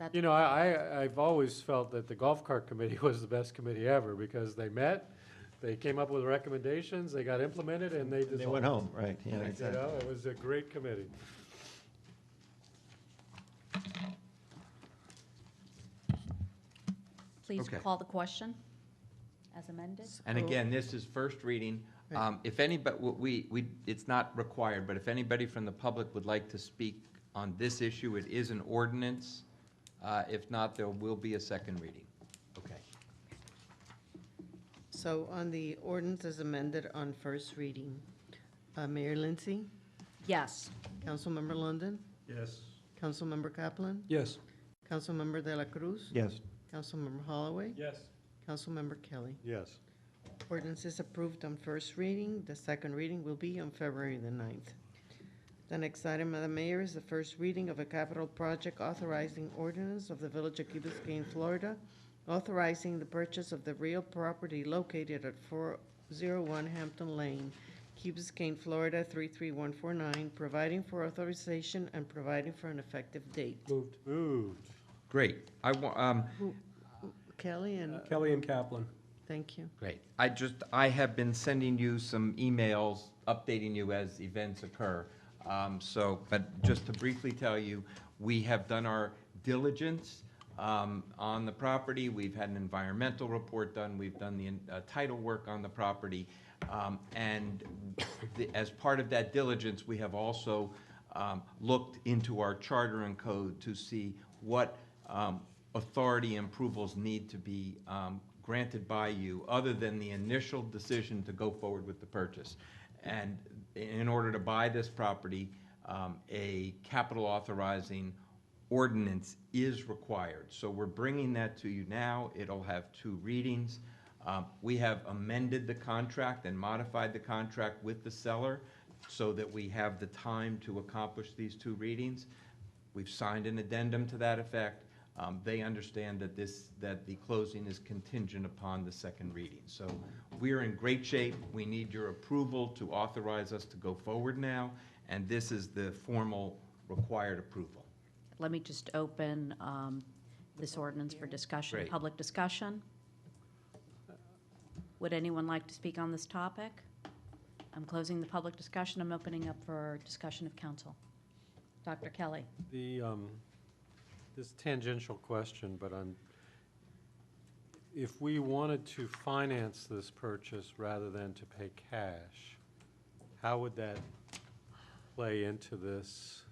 I've always felt that the golf cart committee was the best committee ever, because they met, they came up with recommendations, they got implemented, and they dissolved. They went home, right, yeah, exactly. It was a great committee. Please Okay. call the question as amended. And again, this is first reading. If anybody, it's not required, but if anybody from the public would like to speak on this issue, it is an ordinance. If not, there will be a second reading. Okay. So on the ordinance as amended on first reading, Mayor Lindsay, Yes. Councilmember London, Yes. Councilmember Kaplan, Yes. Councilmember De La Cruz, Yes. Councilmember Holloway, Yes. Councilmember Kelly. Yes. Ordinance is approved on first reading. The second reading will be on February the 9th. The next item, Madam Mayor, is the first reading of a capital project authorizing ordinance of the Village of Key Biscayne, Florida, authorizing the purchase of the real property located at 401 Hampton Lane, Key Biscayne, Florida 33149, providing for authorization and providing for an effective date. Moved. Great. Kelly and, Kelly and Kaplan. thank you. Great. I have been sending you some emails, updating you as events occur. But just to briefly tell you, we have done our diligence on the property. We've had an environmental report done. We've done the title work on the property. As part of that diligence, we have also looked into our charter and code to see what authority and approvals need to be granted by you, other than the initial decision to go forward with the purchase. And in order to buy this property, a capital authorizing ordinance is required. So we're bringing that to you now. It'll have 2 readings. We have amended the contract and modified the contract with the seller so that we have the time to accomplish these 2 readings. We've signed an addendum to that effect. They understand that that the closing is contingent upon the 2nd reading. So we're in great shape. We need your approval to authorize us to go forward now, and this is the formal required approval. Let me just open this ordinance for discussion, Great. public discussion. Would anyone like to speak on this topic? I'm closing the public discussion. I'm opening up for discussion of council. Dr. Kelly. This tangential question, but if we wanted to finance this purchase rather than to pay cash, how would that play into this?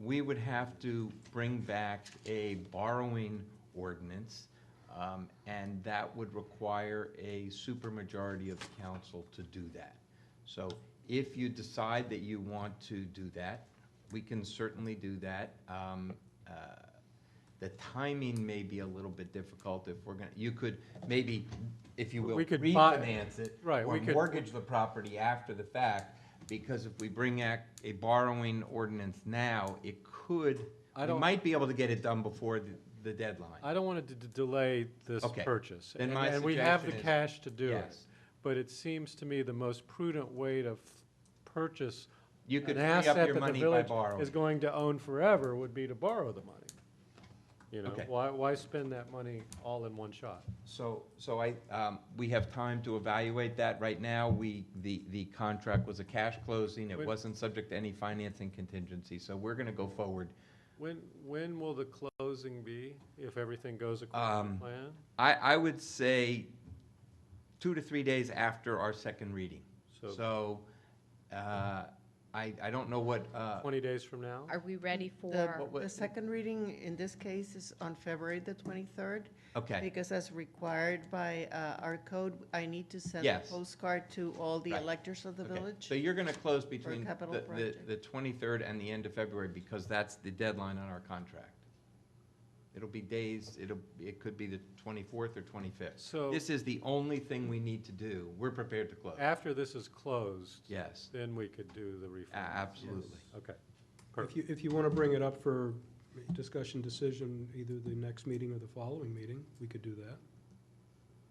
We would have to bring back a borrowing ordinance, and that would require a supermajority of the council to do that. So if you decide that you want to do that, we can certainly do that. The timing may be a little bit difficult if we're you could maybe, if you will, We could refinance it right, or we could- mortgage the property after the fact, because if we bring back a borrowing ordinance now, it could, we might be able to get it done before the deadline. I don't want to delay this Okay. purchase. Then And- my And we have the suggestion is- cash to do it. yes. But it seems to me the most prudent way to purchase You could an free up asset your that the money by village borrowing. is going to own forever would be to borrow the money. You know, Okay. why spend that money all in one shot? So we have time to evaluate that. Right now, the contract was a cash closing. It When- wasn't subject to any financing contingency, so we're gonna go forward. When will the closing be, if everything goes according to plan? I would say 2 to 3 days after our 2nd reading. So, I don't know what, 20 days from now? Are we ready for? The 2nd reading in this case is on February the 23rd. Okay. Because as required by our code, I need to send a Yes. postcard to all the Right. electors of the okay. village. So you're gonna close For a between capital project. the 23rd and the end of February, because that's the deadline on our contract. It'll be days, it could be the 24th or 25th. So- This is the only thing we need to do. We're prepared to close. After this is closed? Yes. Then we could do the refinance? Absolutely. Okay. If you want to bring it up for discussion decision, either the next meeting or the following meeting, we could do that.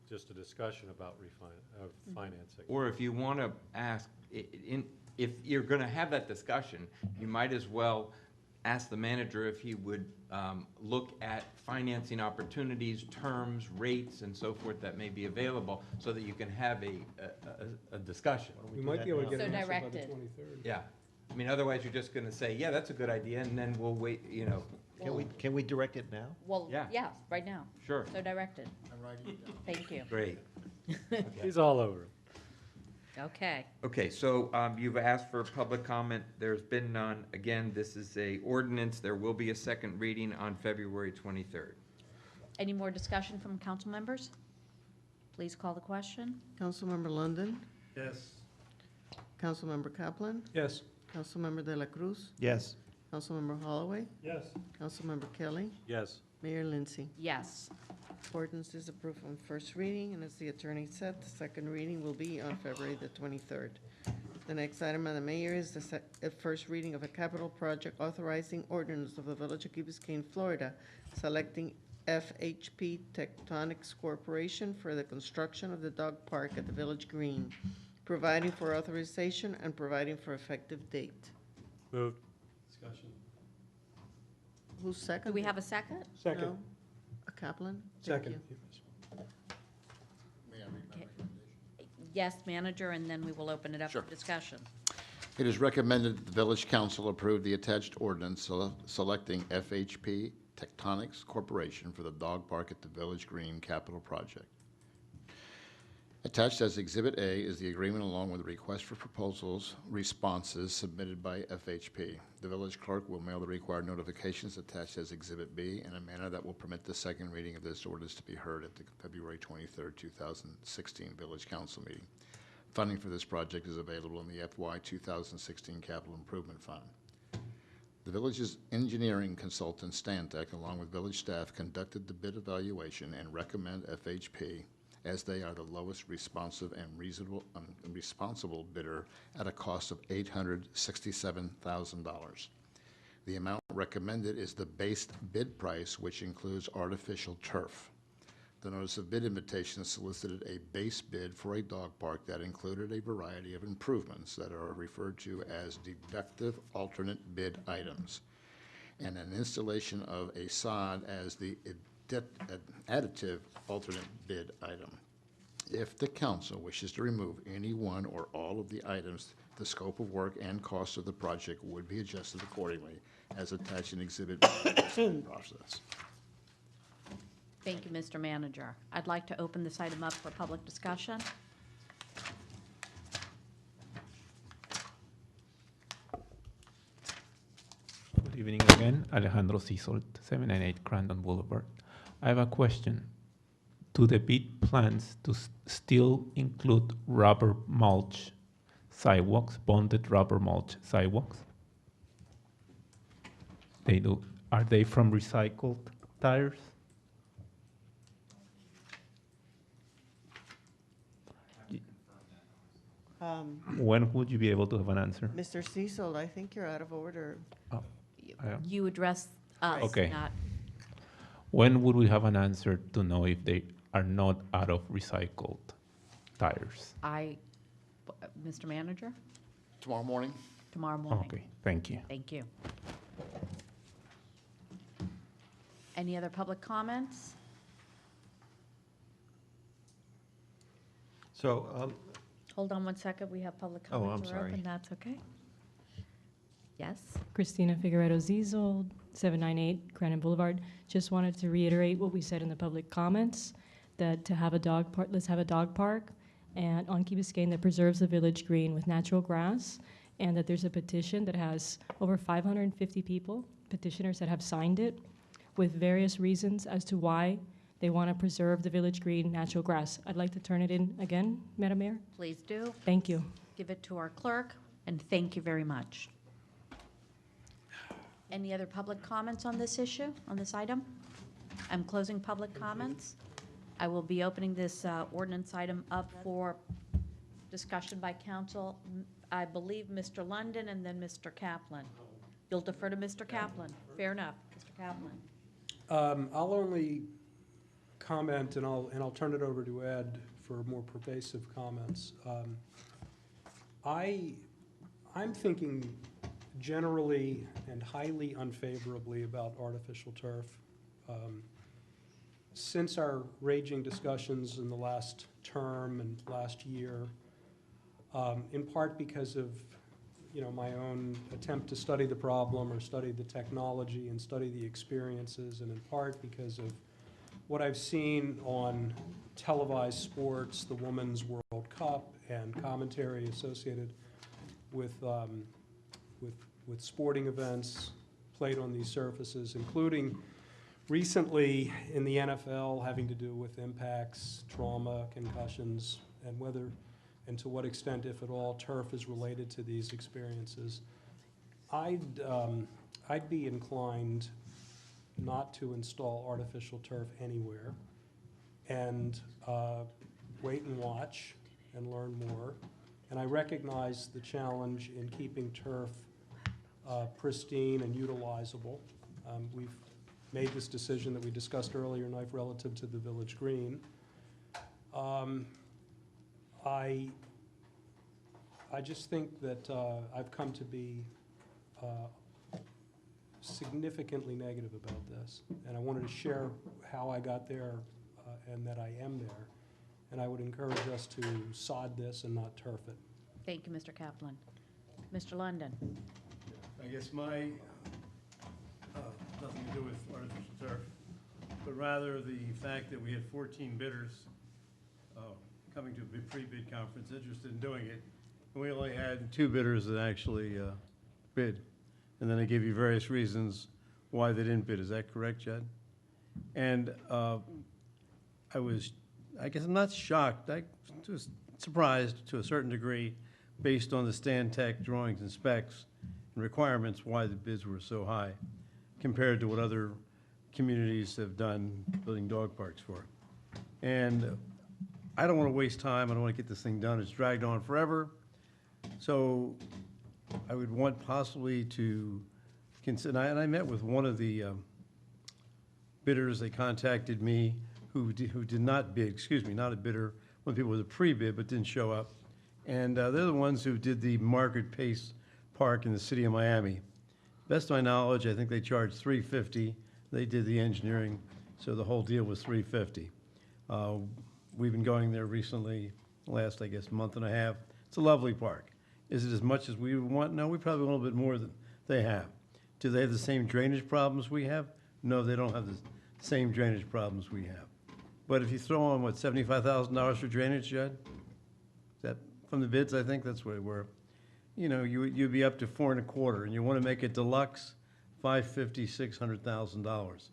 Just a discussion about financing. Or if you want to ask, if you're going to have that discussion, you might as well ask the manager if he would look at financing opportunities, terms, rates, and so forth that may be available, so that you can have a discussion. We might be able to get So an answer by the directed. 23rd. Yeah. I mean, otherwise, you're just going to say, yeah, that's a good idea, and then we'll wait, you know. Can we direct it now? Well, Yeah. yeah, right now. Sure. So directed. I'm writing it down. Thank you. Great. He's all over it. Okay. Okay, so you've asked for public comment. There's been none. Again, this is a ordinance. There will be a 2nd reading on February 23rd. Any more discussion from council members? Please call the question. Councilmember London, Yes. Councilmember Kaplan, Yes. Councilmember De La Cruz, Yes. Councilmember Holloway, Yes. Councilmember Kelly, Yes. Mayor Lindsay. Yes. Ordinance is approved on 1st reading, and as the attorney said, the 2nd reading will be on February the 23rd. The next item on the mayor is the 1st reading of a capital project authorizing ordinance of the Village of Key Biscayne, Florida, selecting FHP Tectonics Corporation for the construction of the dog park at the Village Green, providing for authorization and providing for effective date. Moved. Discussion. Who's second? Do we have a second? Second. No? A Kaplan? Thank Second. you. May I read my Okay. recommendation? Yes, manager, and then we will open it up for Sure. discussion. It is recommended that the village council approve the attached ordinance selecting FHP Tectonics Corporation for the dog park at the Village Green Capital Project. Attached as Exhibit A is the agreement along with the request for proposals responses submitted by FHP. The village clerk will mail the required notifications attached as Exhibit B in a manner that will permit the 2nd reading of this ordinance to be heard at the February 23rd, 2016 Village Council meeting. Funding for this project is available in the FY 2016 Capital Improvement Fund. The village's engineering consultant, Stantec, along with village staff, conducted the bid evaluation and recommend FHP as they are the lowest responsive and responsible bidder at a cost of $867,000. The amount recommended is the base bid price, which includes artificial turf. The notice of bid invitation solicited a base bid for a dog park that included a variety of improvements that are referred to as deductive alternate bid items, and an installation of a sod as the additive alternate bid item. If the council wishes to remove any one or all of the items, the scope of work and cost of the project would be adjusted accordingly as attached in Exhibit process. Thank you, Mr. Manager. I'd like to open this item up for public discussion. Good evening again, Alejandro Cisolt, 798 Crandon Boulevard. I have a question. Do the bid plans to still include rubber mulch sidewalks, bonded rubber mulch sidewalks? They do. Are they from recycled tires? When would you be able to have an answer? Mr. Cecil, I think you're out of order. You address us, Okay. not, When would we have an answer to know if they are not out of recycled tires? Mr. Manager? Tomorrow morning? Tomorrow morning. Okay, thank you. Thank you. Any other public comments? So, Hold on one second, we have public Oh, comments. I'm are open. sorry. That's okay. Yes? Christina Figueredo Zizold, 798 Crandon Boulevard. Just wanted to reiterate what we said in the public comments, that to have a dog park, let's have a dog park and on Key Biscayne that preserves the village green with natural grass, and that there's a petition that has over 550 people, petitioners that have signed it, with various reasons as to why they want to preserve the village green natural grass. I'd like to turn it in again, Madam Mayor. Please do. Thank you. Give it to our clerk, and thank you very much. Any other public comments on this issue, on this item? I'm closing public comments. I will be opening this ordinance item up for discussion by council. I believe Mr. London and then Mr. Kaplan. You'll defer to Mr. Kaplan. Fair enough. Mr. Kaplan. I'll only comment, and I'll turn it over to Ed for more pervasive comments. I'm thinking generally and highly unfavorably about artificial turf. Since our raging discussions in the last term and last year, in part because of my own attempt to study the problem or study the technology and study the experiences, and in part because of what I've seen on televised sports, the Women's World Cup, and commentary associated with sporting events played on these surfaces, including recently in the NFL having to do with impacts, trauma, concussions, and whether and to what extent, if at all, turf is related to these experiences. I'd be inclined not to install artificial turf anywhere and wait and watch and learn more. And I recognize the challenge in keeping turf pristine and utilizable. We've made this decision that we discussed earlier tonight relative to the village green. I just think that I've come to be significantly negative about this, and I wanted to share how I got there and that I am there. And I would encourage us to sod this and not turf it. Thank you, Mr. Kaplan. Mr. London. I guess my, nothing to do with artificial turf, but rather the fact that we had 14 bidders coming to a pre-bid conference interested in doing it, and we only had 2 bidders that actually bid. And then I gave you various reasons why they didn't bid. Is that correct, Jed? And I guess I'm not shocked. I was surprised to a certain degree based on the Stantec drawings and specs and requirements why the bids were so high compared to what other communities have done building dog parks for. And I don't want to waste time, I don't want to get this thing done, it's dragged on forever. So I would want possibly to consider, and I met with one of the bidders, they contacted me, who did not bid, excuse me, not a bidder, one of the people was a pre-bid but didn't show up. And they're the ones who did the Margaret Pace Park in the city of Miami. Best of my knowledge, I think they charged $350. They did the engineering, so the whole deal was $350. We've been going there recently, last, I guess, month and a half. It's a lovely park. Is it as much as we would want? No, we probably want a little bit more than they have. Do they have the same drainage problems we have? No, they don't have the same drainage problems we have. But if you throw on, what, $75,000 for drainage, Judd? Is that from the bids? I think that's what we're, you know, you'd be up to $4.25, and you want to make it deluxe, $550,000, $600,000.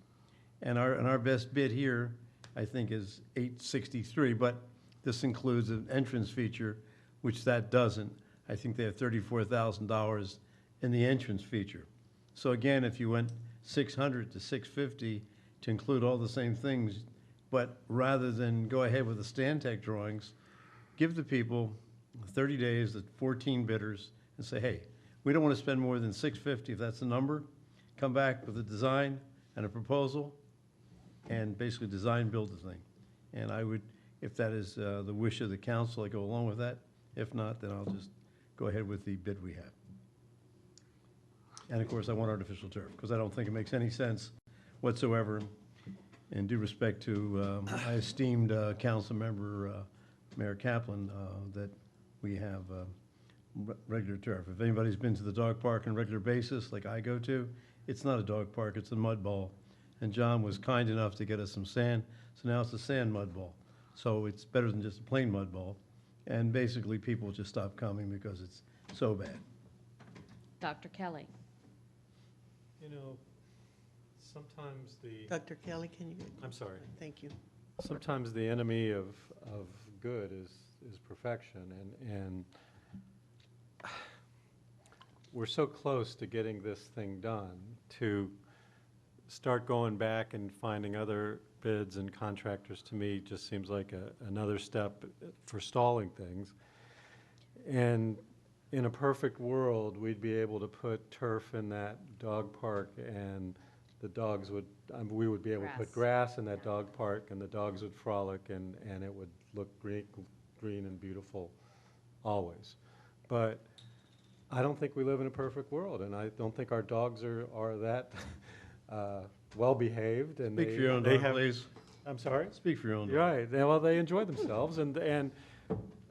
And our best bid here, I think, is $863, but this includes an entrance feature, which that doesn't. I think they have $34,000 in the entrance feature. So again, if you went $600 to $650 to include all the same things, but rather than go ahead with the Stantec drawings, give the people 30 days, the 14 bidders, and say, hey, we don't want to spend more than $650 if that's the number. Come back with a design and a proposal, and basically design, build the thing. And I would, if that is the wish of the council, I go along with that. If not, then I'll just go ahead with the bid we have. And of course, I want artificial turf, because I don't think it makes any sense whatsoever, in due respect to my esteemed council member, Mayor Kaplan, that we have regular turf. If anybody's been to the dog park on a regular basis, like I go to, it's not a dog park, it's a mud ball. And John was kind enough to get us some sand, so now it's a sand mud ball. So it's better than just a plain mud ball. And basically, people just stop coming because it's so bad. Dr. Kelly. You know, sometimes the. Dr. Kelly, can you? I'm sorry. Thank you. Sometimes the enemy of good is perfection, and we're so close to getting this thing done. To start going back and finding other bids and contractors, to me, just seems like another step for stalling things. And in a perfect world, we'd be able to put turf in that dog park, and the dogs would, we would be able to put grass in that dog park, and the dogs would frolic, and it would look green and beautiful always. But I don't think we live in a perfect world, and I don't think our dogs are that well-behaved. And Speak for your own dog, please. I'm sorry? Speak for your own dog. Right. Well, they enjoy themselves, and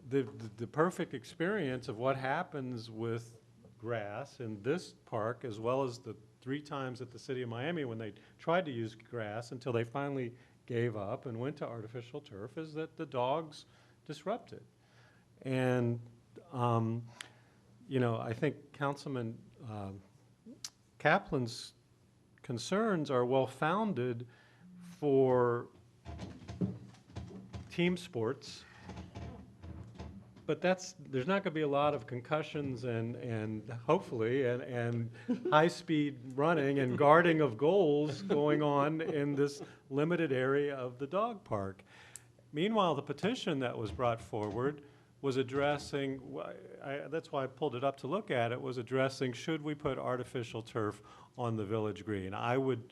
the perfect experience of what happens with grass in this park, as well as the 3 times at the city of Miami when they tried to use grass until they finally gave up and went to artificial turf, is that the dogs disrupt it. And, you know, I think Councilman Kaplan's concerns are well-founded for team sports, but there's not going to be a lot of concussions and hopefully and high-speed running and guarding of goals going on in this limited area of the dog park. Meanwhile, the petition that was brought forward was addressing, that's why I pulled it up to look at it, was addressing, should we put artificial turf on the village green? I would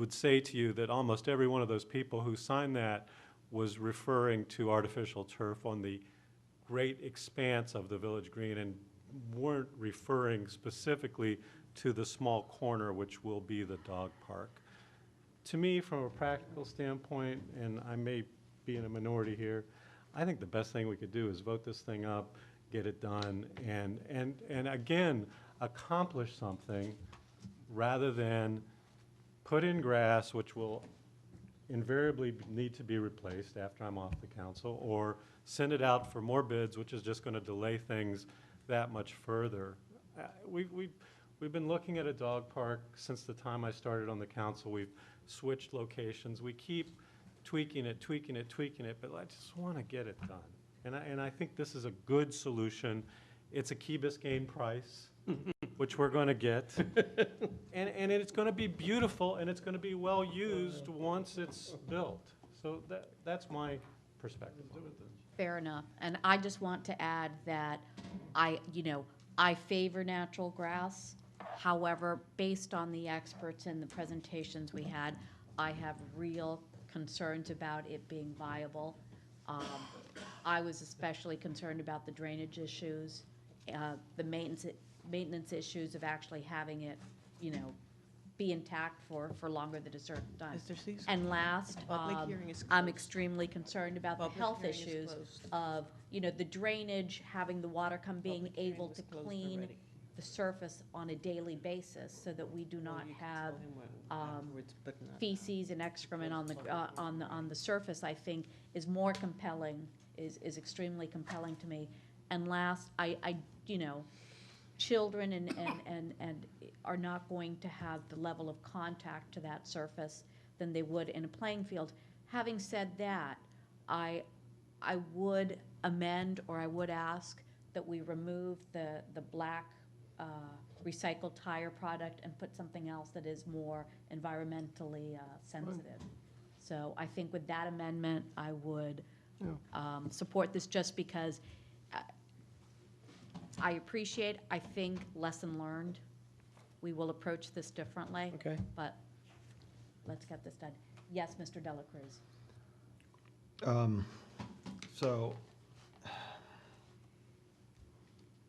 say to you that almost every one of those people who signed that was referring to artificial turf on the great expanse of the village green, and weren't referring specifically to the small corner which will be the dog park. To me, from a practical standpoint, and I may be in a minority here, I think the best thing we could do is vote this thing up, get it done, and again, accomplish something rather than put in grass, which will invariably need to be replaced after I'm off the council, or send it out for more bids, which is just going to delay things that much further. We've been looking at a dog park since the time I started on the council. We've switched locations. We keep tweaking it, but I just want to get it done. And I think this is a good solution. It's a Key Biscayne price, which we're going to get. And it's going to be beautiful, and it's going to be well used once it's built. So that's my perspective on it. Fair enough. And I just want to add that I favor natural grass. However, based on the experts and the presentations we had, I have real concerns about it being viable. I was especially concerned about the drainage issues, the maintenance issues of actually having it, be intact for longer than a certain time. Mr. Cecil? And last, Public hearing is I'm closed. extremely concerned about the Public health hearing is issues closed. of, the drainage, having the water come, being Public hearing able was to closed clean already. the surface on a daily basis so that we do not you can have tell him when afterwards, but not feces and excrement on the surface, I think is more compelling, is extremely compelling to me. And last, children and are not going to have the level of contact to that surface than they would in a playing field. Having said that, I would amend, or I would ask that we remove the black recycled tire product and put something else that is more environmentally sensitive. So I think with that amendment, I would support this, just because I appreciate, I think, lesson learned. We will approach this differently. Okay. But let's get this done. Yes, Mr. Dela Cruz. So,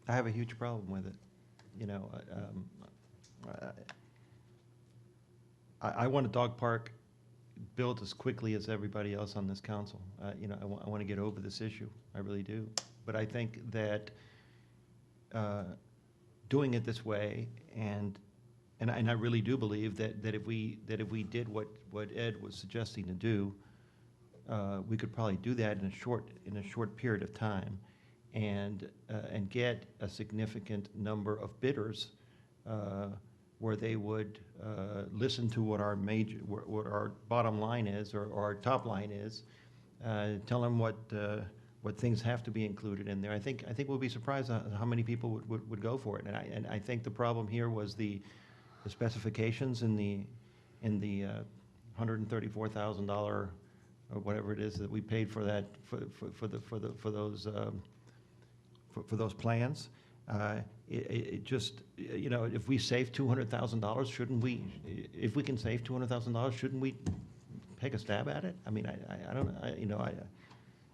I have a huge problem with it. I want a dog park built as quickly as everybody else on this council. I want to get over this issue. I really do. But I think that doing it this way, and I really do believe that if we did what Ed was suggesting to do, we could probably do that in a short period of time, and get a significant number of bidders where they would listen to what our bottom line is, or our top line is, tell them what things have to be included in there. I think we'll be surprised at how many people would go for it. And I think the problem here was the specifications in the $134,000 or whatever it is that we paid for that for those plans. It just, if we save $200,000, shouldn't we? If we can save $200,000, shouldn't we take a stab at it? I mean, I don't,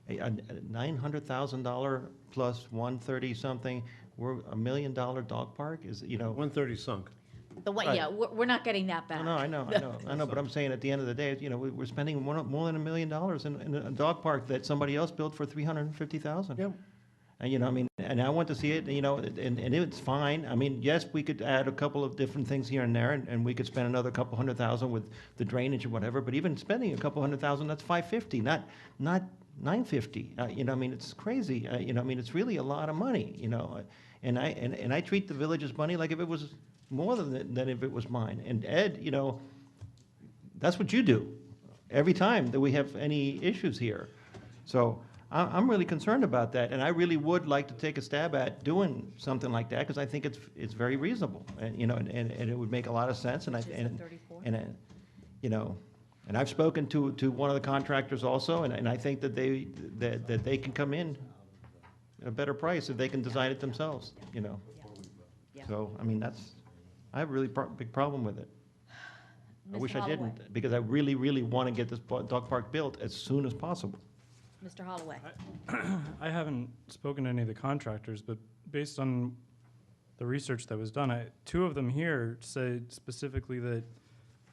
a $900,000 plus 130 something, we're $1 million dog park is, 130 sunk. Yeah, we're not getting that back. No, I know, but I'm saying at the end of the day, we're spending more than $1 million in a dog park that somebody else built for $350,000. Yep. And and I want to see it, and it's fine. I mean, yes, we could add a couple of different things here and there, and we could spend another couple $100,000 with the drainage or whatever. But even spending a couple $100,000, that's $550, not $950. It's crazy. It's really a lot of money. And I treat the village's money like if it was more than if it was mine. And Ed, that's what you do every time that we have any issues here. So I'm really concerned about that, and I really would like to take a stab at doing something like that, because I think it's very reasonable, and and it would make a lot of sense. And and I've spoken to one of the contractors also, and I think that they can come in at a better price if they can design it themselves. So I have a really big problem with it. I Mr. wish I Holloway. didn't, because I really, really want to get this dog park built as soon as possible. Mr. Holloway. I haven't spoken to any of the contractors, but based on the research that was done, two of them here said specifically that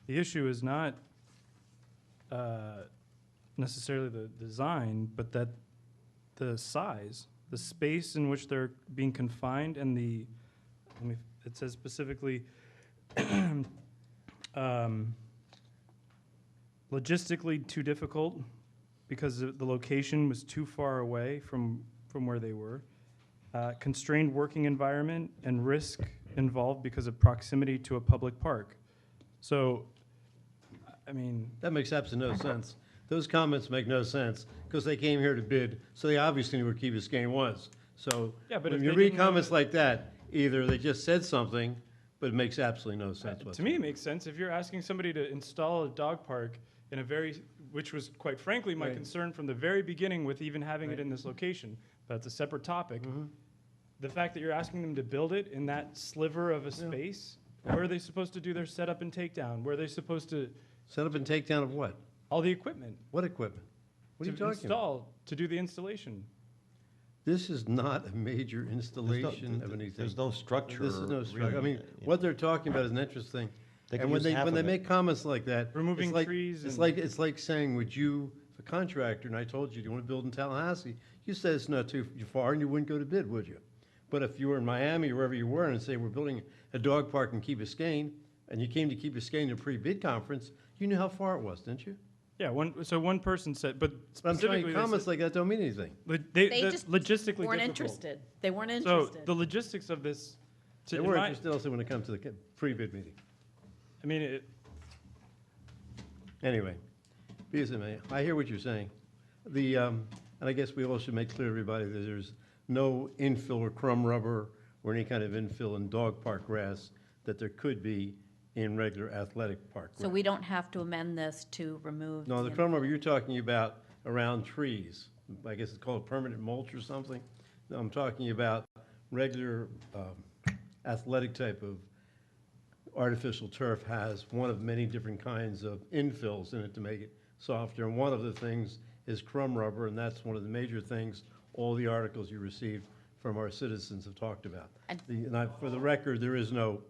the issue is not necessarily the design, but that the size, the space in which they're being confined, and it says specifically logistically too difficult, because the location was too far away from where they were. Constrained working environment and risk involved because of proximity to a public park. So, That makes absolutely no sense. Those comments make no sense, because they came here to bid, so they obviously knew where Key Biscayne was. So Yeah, but when if you they read didn't know comments like that, either they just said something, but it makes absolutely no sense to whatsoever. me, it makes sense. If you're asking somebody to install a dog park in a very which was quite frankly my Right. concern from the very beginning with even having it in this location, but it's a separate topic. The fact that you're asking them to build it in that sliver of a space, where are they supposed to do their setup and takedown? Where are they supposed to? Set up and take down of what? All the equipment. What equipment? What are you to talking about? install, to do the installation. This is not a major installation of anything. There's no structure. This is no structure. I really, mean, what they're talking about is an interesting. They could And when use they, half when of they it. make comments like that. Removing it's like- trees It's and- like, it's like saying, would you, if a contractor, and I told you, do you want to build in Tallahassee? You said it's not too far and you wouldn't go to bid, would you? But if you were in Miami or wherever you were and say, we're building a dog park in Key Biscayne, and you came to Key Biscayne to a pre-bid conference, you knew how far it was, didn't you? Yeah, one person said, but But I'm specifically, telling you, they comments said- like that don't mean anything. They the just logistically weren't difficult. interested. They weren't So interested. the logistics of this, They in were my- interested also when it comes to the pre-bid meeting. I mean, it, Anyway, BSMA, I hear what you're saying. And I guess we all should make clear to everybody that there's no infill or crumb rubber or any kind of infill in dog park grass that there could be in regular athletic park So grass. we don't have to amend this to remove. No, the crumb rubber you're talking about around trees. I guess it's called permanent mulch or something. No, I'm talking about regular athletic type of artificial turf has one of many different kinds of infills in it to make it softer. And one of the things is crumb rubber, and that's one of the major things all the articles you received from our citizens have talked about. For the record, there is no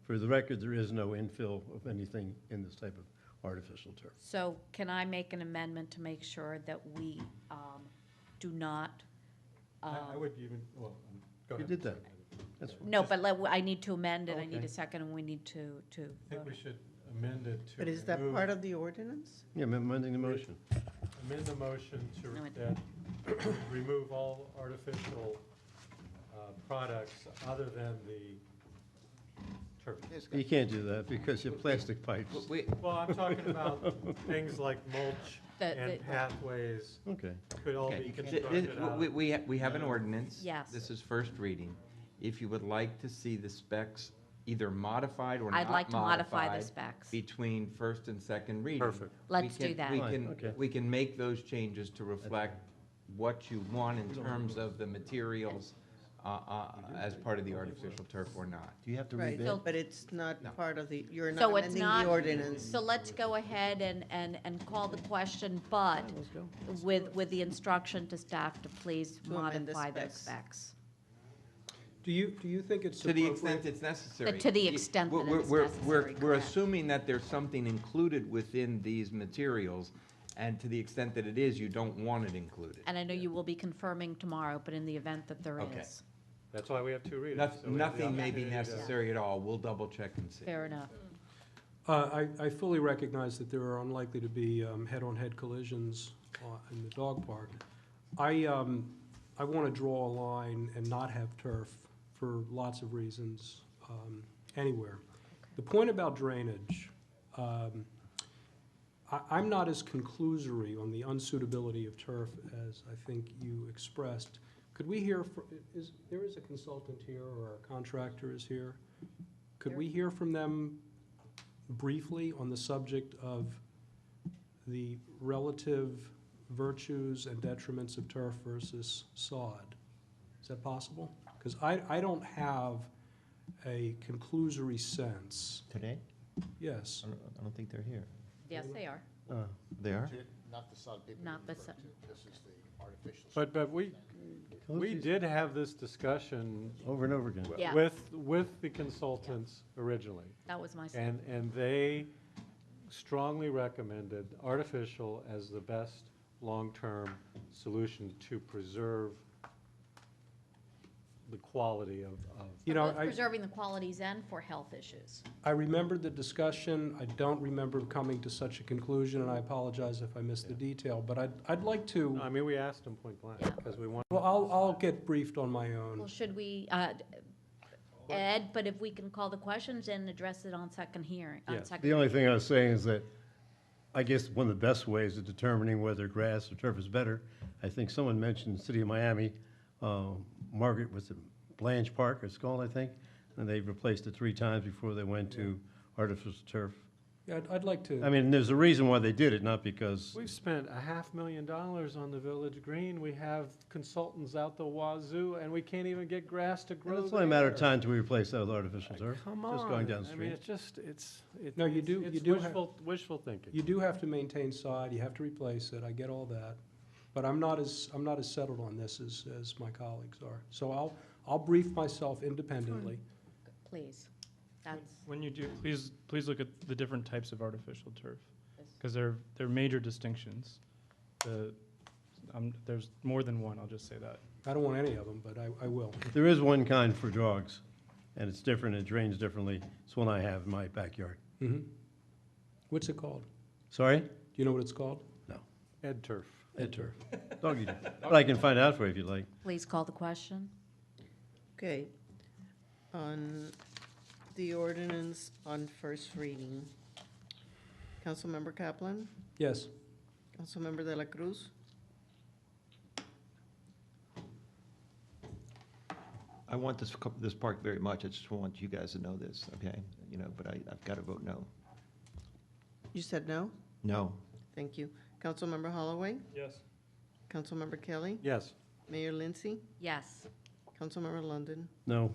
infill of anything in this type of artificial turf. So can I make an amendment to make sure that we do not? I would even, well, go You ahead. did that. That's fine. No, but I need to amend it. I need Okay. a second, and we need to. I think we should amend it to But is that remove- part of the ordinance? Yeah, amending the motion. Amend the motion to No, it- that remove all artificial products other than the turf. You can't do that because you have plastic pipes. Well, I'm talking about things like mulch The- and the- pathways Okay. could all Okay. be constructed out. We have an ordinance. Yes. This is first reading. If you would like to see the specs either modified or not I'd like to modify the modified specs. between first and second reading. Perfect. Let's do that. Fine, okay. We can make those changes to reflect what you want in terms of the materials as part of the artificial turf or not. Do you have to Right, rebid? but it's not No. part of the, you're not So it's amending not. the ordinance. So let's go ahead and call the question, but Let's go. with the instruction to staff to please To amend the modify those specs. specs. Do you think it's To the appropriate? extent it's necessary. To the extent that We're- it's we're- necessary, We're correct. assuming that there's something included within these materials, and to the extent that it is, you don't want it included. And I know you will be confirming tomorrow, but in the event that there Okay. is. That's why we have two readings. Noth- so we have the Nothing may be opportunity to- necessary at all. We'll double check and see. Fair enough. I fully recognize that there are unlikely to be head-on-head collisions in the dog park. I want to draw a line and not have turf for lots of reasons, anywhere. The point about drainage, I'm not as conclusory on the unsuitability of turf as I think you expressed. Could we hear, there is a consultant here, or a contractor is here? Could we hear from them briefly on the subject of the relative virtues and detriments of turf versus sod? Is that possible? Because I don't have a conclusory sense. Today? Yes. I don't think they're here. Yes, they are. They are? Not the sod people. Not the sod. This is the artificial. But we did have this discussion Over and over again. Yeah. with the consultants originally. That was my. And they strongly recommended artificial as the best long-term solution to preserve the quality of. You know, Both preserving the qualities and for health issues. I remembered the discussion. I don't remember coming to such a conclusion, and I apologize if I missed the detail, but I'd like to, I mean, we asked them point blank, because we want. well, I'll get briefed on my own. Well, should we, Ed, but if we can call the questions and address it on second hearing, on Yeah. second. The only thing I was saying is that I guess one of the best ways of determining whether grass or turf is better, I think someone mentioned the city of Miami, Margaret, was it Blanche Park, it's called, I think, and they replaced it 3 times before they went to artificial turf. Yeah, I'd like to. I mean, there's a reason why they did it, not because, We've spent $500,000 on the village green. We have consultants out the wazoo, and we can't even get grass to grow it's only a matter of there. time till we replace that with artificial turf. Come Just on. going down the I mean, street. No, you do- It's you do have- wishful thinking. You do have to maintain sod, you have to replace it, I get all that. But I'm not as settled on this as my colleagues are. So I'll brief myself independently. Please, that's, When you do, please look at the different types of artificial turf, because there are major distinctions. There's more than one, I'll just say that. I don't want any of them, but I will. There is one kind for dogs, and it's different, it drains differently. It's one I have in my backyard. Mhm. What's it called? Sorry? Do you know what it's called? No. Ed turf. Ed turf. Doggy turf. But I can find out for you if you'd like. please call the question. Okay. On the ordinance on first reading, Councilmember Kaplan, Yes. Councilmember De La Cruz, I want this park very much. I just want you guys to know this, okay? But I've got to vote no. you said no? No. Thank you. Councilmember Holloway, Yes. Councilmember Kelly, Yes. Mayor Lindsay, Yes. Councilmember London. No.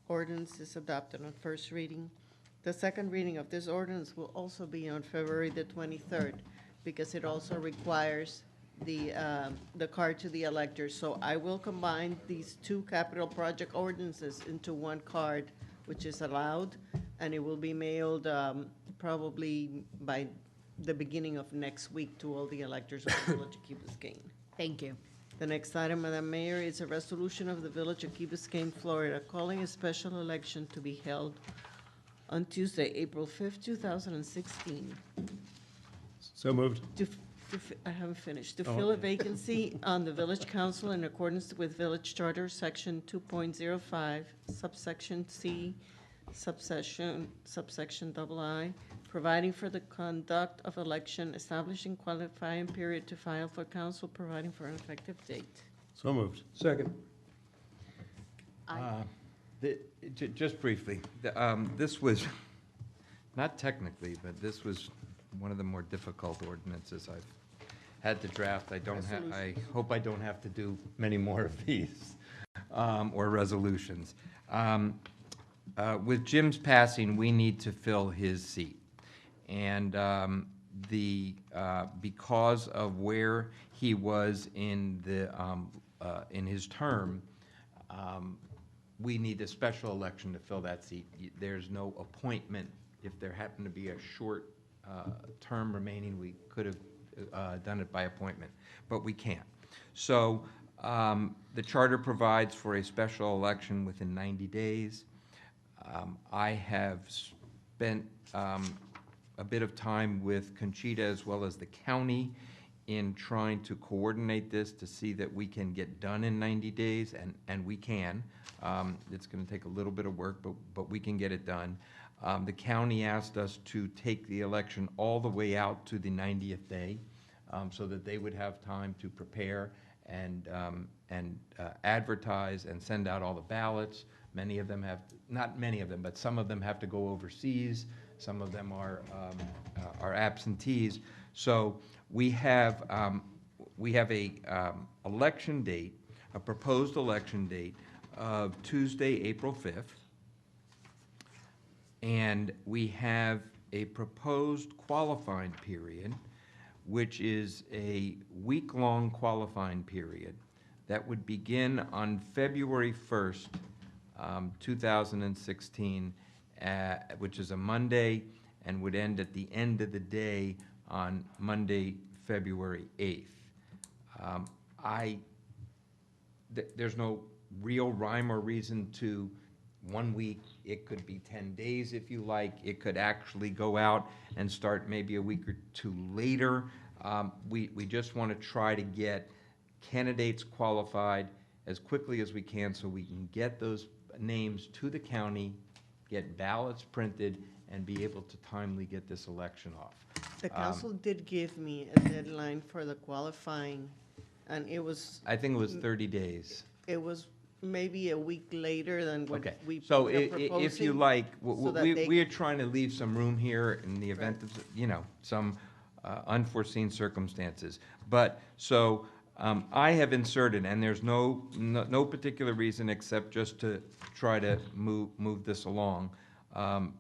Ordinance is adopted on first reading. The second reading of this ordinance will also be on February the 23rd, because it also requires the card to the electors. So I will combine these two capital project ordinances into one card, which is allowed, and it will be mailed probably by the beginning of next week to all the electors of the Village of Key Biscayne. Thank you. The next item, Madam Mayor, is a resolution of the Village of Key Biscayne, Florida, calling a special election to be held on Tuesday, April 5th, 2016. So moved. I haven't finished. To Oh, fill a okay. vacancy on the Village Council in accordance with Village Charter, Section 2.05, subsection C, subsection II, providing for the conduct of election, establishing qualifying period to file for council, providing for an effective date. So moved. Second. Just briefly, this was, not technically, but this was one of the more difficult ordinances I've had to draft. I hope I don't have to do many more of these, or resolutions. With Jim's passing, we need to fill his seat. And because of where he was in his term, we need a special election to fill that seat. There's no appointment. If there happened to be a short term remaining, we could have done it by appointment, but we can't. So the charter provides for a special election within 90 days. I have spent a bit of time with Conchita as well as the county in trying to coordinate this to see that we can get done in 90 days, and we can. It's going to take a little bit of work, but we can get it done. The county asked us to take the election all the way out to the 90th day, so that they would have time to prepare and advertise and send out all the ballots. Many of them have, not many of them, but some of them have to go overseas. Some of them are absentees. So we have a election date, a proposed election date of Tuesday, April 5th. And we have a proposed qualifying period, which is a week-long qualifying period that would begin on February 1st, 2016, which is a Monday, and would end at the end of the day on Monday, February 8th. There's no real rhyme or reason to 1 week. It could be 10 days if you like. It could actually go out and start maybe a week or two later. We just want to try to get candidates qualified as quickly as we can so we can get those names to the county, get ballots printed, and be able to timely get this election off. The council did give me a deadline for the qualifying, and it was. I think it was 30 days. It was maybe a week later than what Okay, we so are if you proposing, like, so that they we are trying to leave some room here in the event of, some unforeseen circumstances. But, so, I have inserted, and there's no particular reason except just to try to move this along,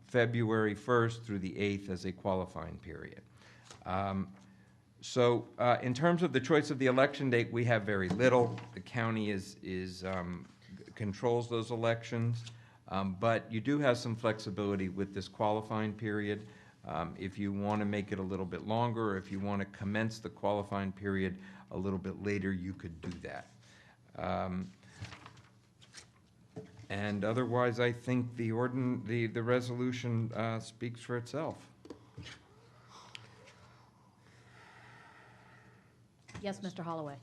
February 1st through the 8th as a qualifying period. So, in terms of the choice of the election date, we have very little. The county controls those elections, but you do have some flexibility with this qualifying period. If you want to make it a little bit longer, or if you want to commence the qualifying period a little bit later, you could do that. And otherwise, I think the resolution speaks for itself. Yes, Mr. Holloway.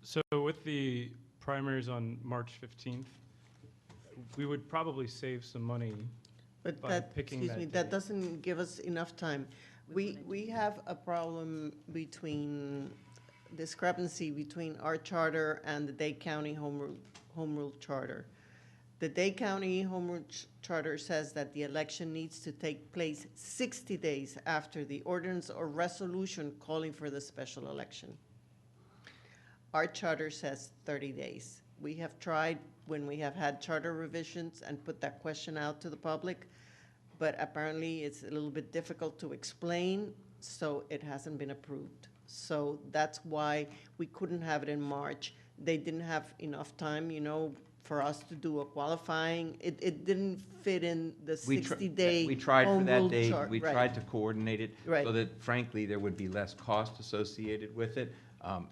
So with the primaries on March 15th, we would probably save some money but by that, picking excuse that me, date. that doesn't give us enough time. We have a problem discrepancy between our charter and the Dade County Home Rule Charter. The Dade County Home Rule Charter says that the election needs to take place 60 days after the ordinance or resolution calling for the special election. Our charter says 30 days. We have tried when we have had charter revisions and put that question out to the public, but apparently it's a little bit difficult to explain, so it hasn't been approved. So that's why we couldn't have it in March. They didn't have enough time, for us to do a qualifying. It didn't fit in the 60-day We tried for home that rule date, chart. we Right. tried to coordinate it Right. so that frankly, there would be less cost associated with it.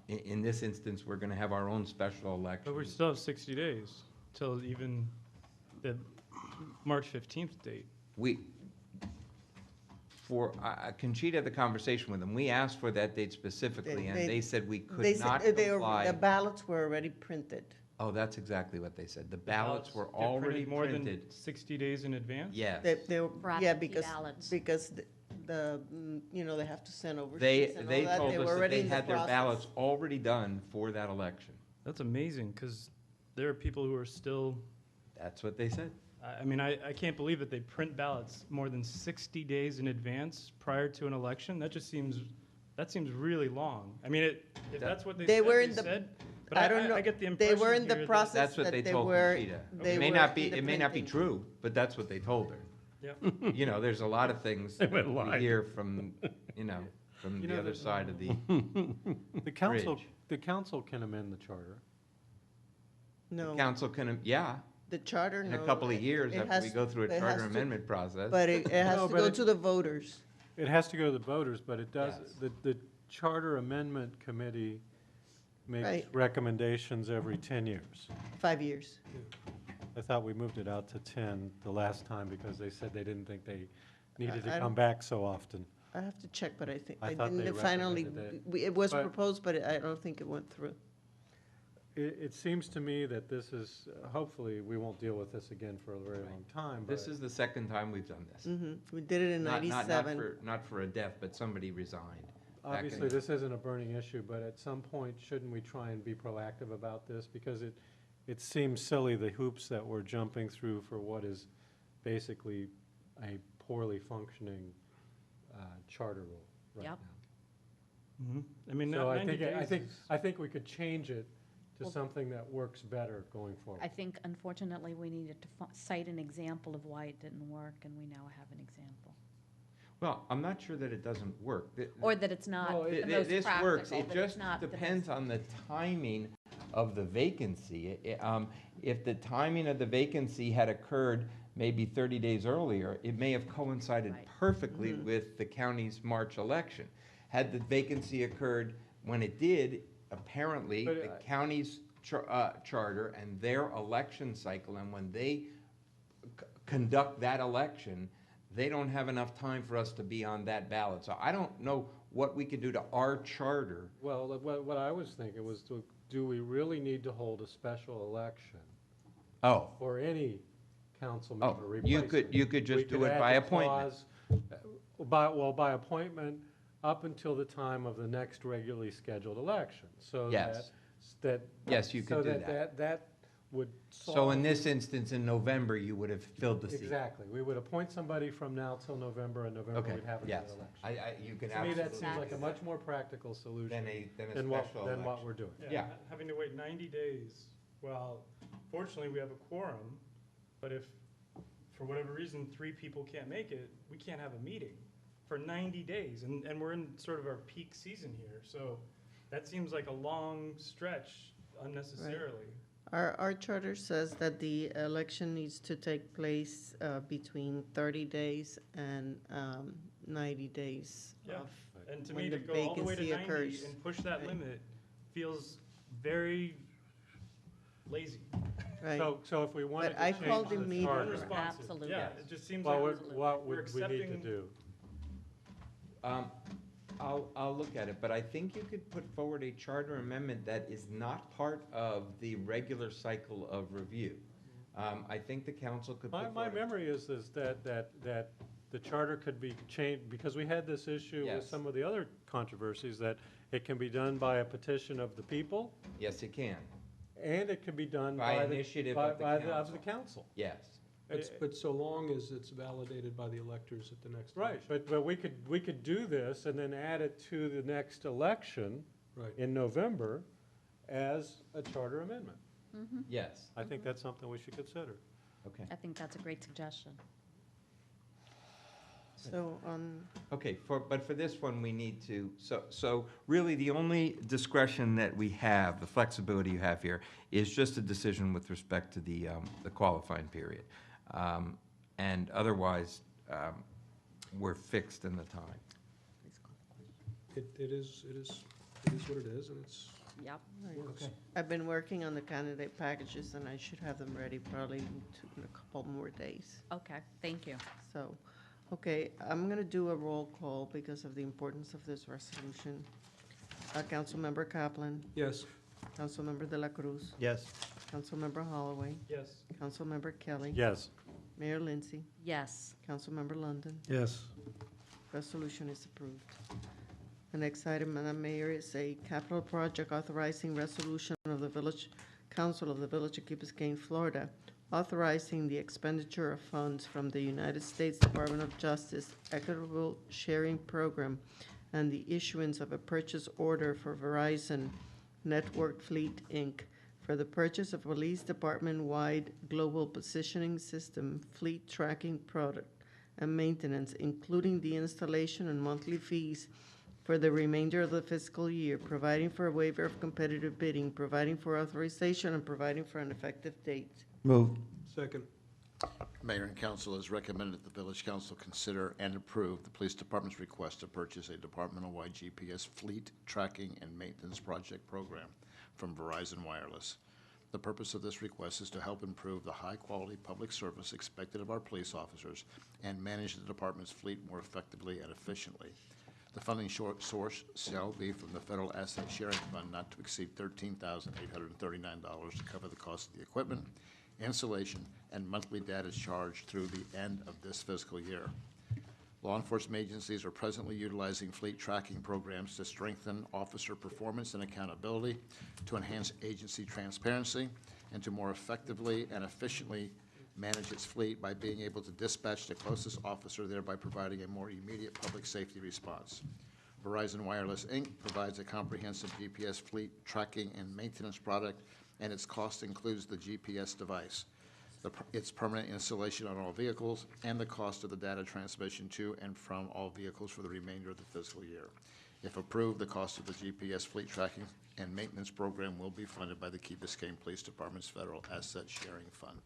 In this instance, we're gonna have our own special election. But we still have 60 days till even the March 15th date. Conchita had the conversation with them, we asked for that date specifically, and they said we could They not said comply. the ballots were already printed. Oh, that's exactly what they said, the ballots were get already printed more than printed. 60 days in advance? Yes. They were, For yeah, absentee because ballots. they have to send over They sheets and all they that. told They us were that already they in the had their process. ballots already done for that election. That's amazing, because there are people who are still, That's what they said. I mean, I can't believe that they print ballots more than 60 days in advance prior to an election. That seems really long. I mean, if that's what They were in the- said, but I don't know. I get the They impression were in the here that- process That's what that they they told were- Conchita. they It may were not be, in the it may not be printing. true, but that's what they told her. Yeah. There's a lot of things They that went we live. hear from the other side of the The council, bridge. the council can amend the charter. No, Council can, yeah, the charter, in no. a couple of years It after has we go through a it has charter to- amendment process. But it has No, to but go it- to the voters. It has to go to the voters, but it does, Yes. the Charter Amendment Committee makes Right. recommendations every 10 years. 5 years. I thought we moved it out to 10 the last time because they said they didn't think they needed I to come don't- back so often. I have to check, but I think, I I thought they didn't finally, recommended it. it was But- proposed, but I don't think it went through. It seems to me that this is, hopefully, we won't deal with this again for a very long time, but. This is the second time we've done this. We did it in Not 97. not for a death, but somebody resigned. back in Obviously, the- this isn't a burning issue, but at some point, shouldn't we try and be proactive about this? Because it seems silly, the hoops that we're jumping through for what is basically a poorly functioning charter rule right Yep. now. I mean, So 90 days is- I think we could change it to Well- something that works better going forward. I think unfortunately, we needed to cite an example of why it didn't work, and we now have an example. Well, I'm not sure that it doesn't work. Or that it's not Well, the Th- most This practical, works, that it it's just not the depends most- on the timing of the vacancy. If the timing of the vacancy had occurred maybe 30 days earlier, it may have coincided Right. perfectly with the county's March election. Had the vacancy occurred when it did, apparently, But, the county's charter and their election cycle, and when they conduct that election, they don't have enough time for us to be on that ballot. So I don't know what we could do to our charter. Well, what I was thinking was, do we really need to hold a special election Oh, for any council Oh, member you replacement? could just We do could it add by the appointment. clause, by appointment up until the time of the next regularly scheduled election, so Yes. that. Yes, you could do that. That would solve. So in this instance, in November, you would have filled the seat? Exactly. We would appoint somebody from now till November, and November Okay, we'd have yes. another election. You can To me, that absolutely seems like a do much that. more practical solution Than a than special what election. we're doing. Yeah. Having to wait 90 days, well, fortunately, we have a quorum, but if, for whatever reason, 3 people can't make it, we can't have a meeting for 90 days, and we're in sort of our peak season here, so that seems like a long stretch unnecessarily. Our charter says that the election needs to take place between 30 days and 90 days Yeah, of and to when me, the to go all the way to vacancy 90 occurs. and push that Right. limit feels very lazy. Right. So if we wanted But to I change called the the meeting. charter, Unresponsive. Absolutely. Yeah, it just seems Well, like what we're would we need to accepting. do? I'll look at it, but I think you could put forward a charter amendment that is not part of the regular cycle of review. I think the council could put My forward. memory is that the charter could be changed, because we had this issue with Yes. some of the other controversies, that it can be done by a petition of the people, Yes, it can. and it can be done By by the. initiative by- of the by council. the council. Yes. But so long as it's validated by the electors at the next Right, election. but we could do this and then add it to the next election Right. in November as a charter amendment. Yes. I think that's something we should consider. Okay. I think that's a great suggestion. So Okay, but for this one, we need to, so really, the only discretion that we have, the flexibility you have here, is just a decision with respect to the qualifying period. And otherwise, we're fixed in the time. It is what it is, and it's. Yep. works. I've been working on the candidate packages, and I should have them ready probably in a couple more days. Okay, thank you. So, okay, I'm gonna do a roll call because of the importance of this resolution. Councilmember Kaplan, Yes. Councilmember De La Cruz, Yes. Councilmember Holloway, Yes. Councilmember Kelly. Yes. Mayor Lindsay, Yes. Councilmember London. Yes. Resolution is approved. The next item, Madam Mayor, is a capital project authorizing resolution of the Village Council of the Village of Key Biscayne, Florida, authorizing the expenditure of funds from the United States Department of Justice Equitable Sharing Program and the issuance of a purchase order for Verizon Network Fleet, Inc. for the purchase of Police Department-wide Global Positioning System Fleet Tracking Product and maintenance, including the installation and monthly fees for the remainder of the fiscal year, providing for a waiver of competitive bidding, providing for authorization, and providing for an effective date. Move. Second. Mayor and council has recommended that the village council consider and approve the police department's request to purchase a departmental-wide GPS fleet tracking and maintenance project program from Verizon Wireless. The purpose of this request is to help improve the high-quality public service expected of our police officers and manage the department's fleet more effectively and efficiently. The funding source shall be from the Federal Asset Sharing Fund not to exceed $13,839 to cover the cost of the equipment, installation, and monthly data charged through the end of this fiscal year. Law enforcement agencies are presently utilizing fleet tracking programs to strengthen officer performance and accountability, to enhance agency transparency, and to more effectively and efficiently manage its fleet by being able to dispatch the closest officer, thereby providing a more immediate public safety response. Verizon Wireless, Inc. provides a comprehensive GPS fleet tracking and maintenance product, and its cost includes the GPS device, its permanent installation on all vehicles, and the cost of the data transmission to and from all vehicles for the remainder of the fiscal year. If approved, the cost of the GPS fleet tracking and maintenance program will be funded by the Key Biscayne Police Department's Federal Asset Sharing Fund.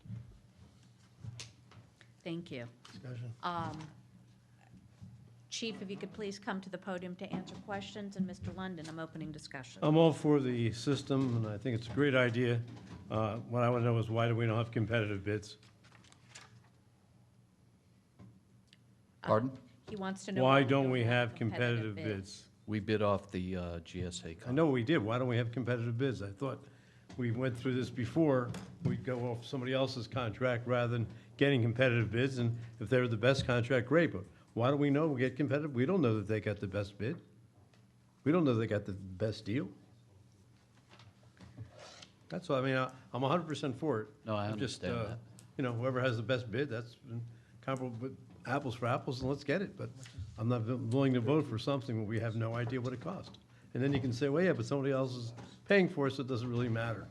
Thank you. Discussion. Chief, if you could please come to the podium to answer questions, and Mr. London, I'm opening discussion. I'm all for the system, and I think it's a great idea. What I want to know is, why do we not have competitive bids? Pardon? He wants to know. Why don't we have competitive bids? We bid off the GSA contract. I know we did. Why don't we have competitive bids? I thought we went through this before. We'd go off somebody else's contract rather than getting competitive bids, and if they're the best contract, great, but why do we know we get competitive? We don't know that they got the best bid. We don't know they got the best deal. That's why, I mean, I'm 100% for it. No, I I'm just, understand that. You know, whoever has the best bid, that's comparable with apples for apples, and let's get it. But I'm not willing to vote for something where we have no idea what it cost. And then you can say, well, yeah, but somebody else is paying for it, so it doesn't really matter.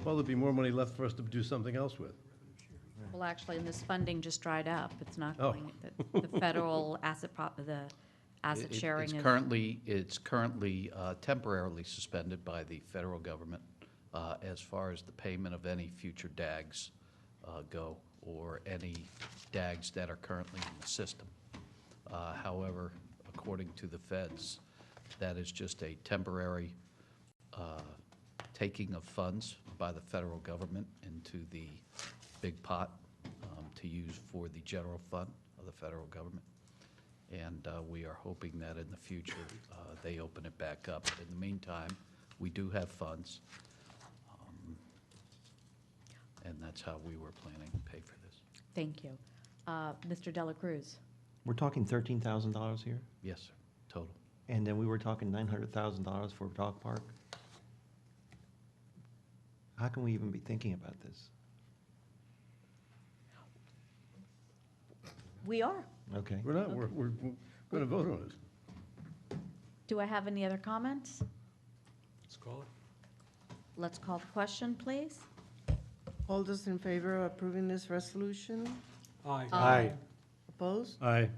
Well, there'd be more money left for us to do something else with. Well, actually, and this funding just dried up. It's not Oh. going, the federal the asset sharing is. It's currently temporarily suspended by the federal government as far as the payment of any future DAGs go, or any DAGs that are currently in the system. However, according to the feds, that is just a temporary taking of funds by the federal government into the big pot to use for the general fund of the federal government. And we are hoping that in the future, they open it back up. But in the meantime, we do have funds, and that's how we were planning to pay for this. Thank you. Mr. Dela Cruz? We're talking $13,000 here? Yes, sir, total. And then we were talking $900,000 for a dog park? How can we even be thinking about this? We are. Okay. We're not, we're going to vote on it. Do I have any other comments? Let's call it. Let's call the question, please. All those in favor of approving this resolution? Aye. Aye. Opposed? Aye.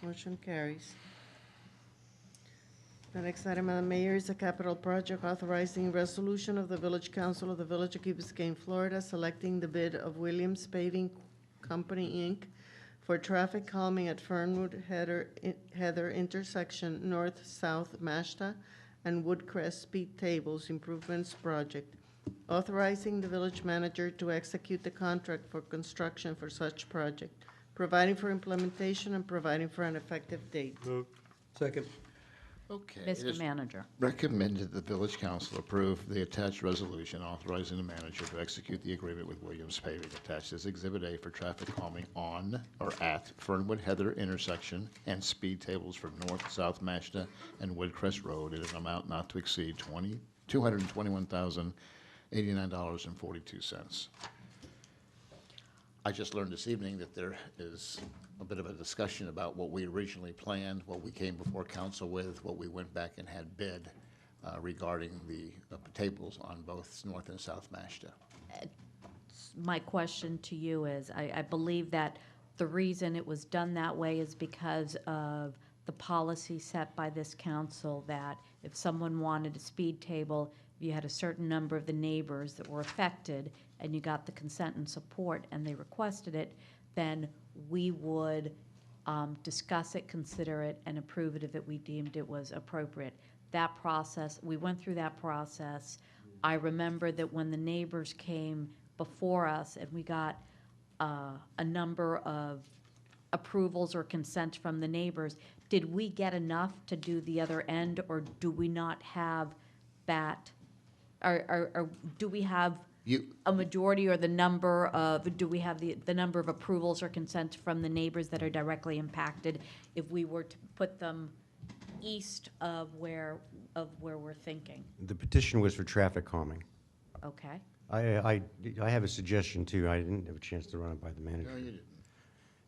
Motion carries. The next item, Madam Mayor, is a capital project authorizing resolution of the Village Council of the Village of Key Biscayne, Florida, selecting the bid of Williams Paving Company, Inc. for traffic calming at Fernwood Heather intersection north-south Mashta and Woodcrest Speed Tables Improvements Project, authorizing the village manager to execute the contract for construction for such project, providing for implementation and providing for an effective date. Move. Second. Okay. it Mr. is Manager? recommended the village council approve the attached resolution authorizing the manager to execute the agreement with Williams Paving attached as Exhibit A for traffic calming on or at Fernwood Heather intersection and speed tables for north-south Mashta and Woodcrest Road at an amount not to exceed $221,089.42. I just learned this evening that there is a bit of a discussion about what we originally planned, what we came before council with, what we went back and had bid regarding the tables on both North and South Mashta. My question to you is, I believe that the reason it was done that way is because of the policy set by this council that if someone wanted a speed table, if you had a certain number of the neighbors that were affected and you got the consent and support and they requested it, then we would discuss it, consider it, and approve it if we deemed it was appropriate. That process, we went through that process. I remember that when the neighbors came before us and we got a number of approvals or consent from the neighbors, did we get enough to do the other end, or do we not have that? Or do we have a majority or the number of, do we have the number of approvals or consent from the neighbors that are directly impacted if we were to put them east of where we're thinking? The petition was for traffic calming. Okay. I have a suggestion too. I didn't have a chance to run it by the manager. No, you didn't.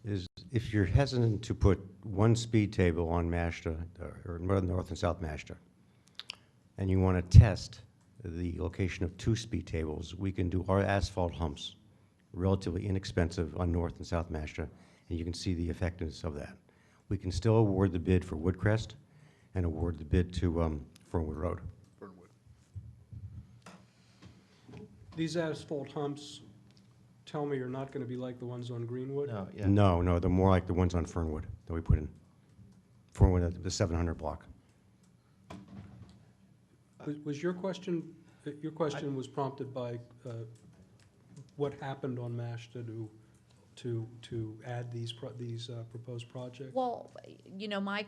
Is if you're hesitant to put one speed table on Mashta, or north and south Mashta, and you want to test the location of two speed tables, we can do our asphalt humps, relatively inexpensive on north and south Mashta, and you can see the effectiveness of that. We can still award the bid for Woodcrest and award the bid to Fernwood Road. Fernwood. These asphalt humps, tell me, are not going to be like the ones on Greenwood? No, yeah. No, they're more like the ones on Fernwood that we put in. Fernwood, the 700 block. Was your question was prompted by what happened on Mashta to add these proposed projects? Well, you know, my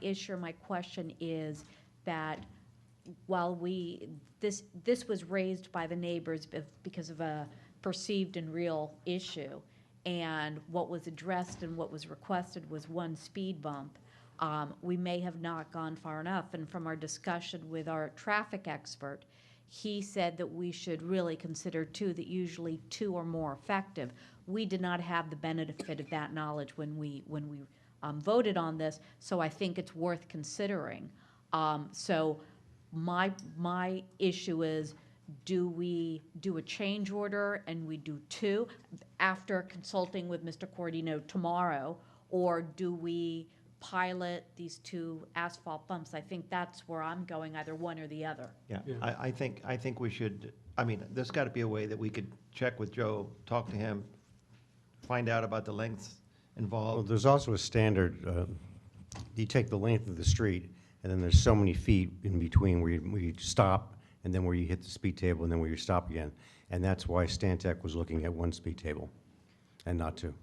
issue, my question is that while this was raised by the neighbors because of a perceived and real issue, and what was addressed and what was requested was one speed bump, we may have not gone far enough. And from our discussion with our traffic expert, he said that we should really consider two, that usually two are more effective. We did not have the benefit of that knowledge when we voted on this, so I think it's worth considering. So my issue is, do we do a change order and we do two after consulting with Mr. Cordino tomorrow, or do we pilot these two asphalt bumps? I think that's where I'm going, either one or the other. Yeah, I think we should, I mean, there's got to be a way that we could check with Joe, talk to him, find out about the lengths Well, involved. there's also a standard, you take the length of the street, and then there's so many feet in between where you stop, and then where you hit the speed table, and then where you stop again. And that's why Stantec was looking at one speed table and not two.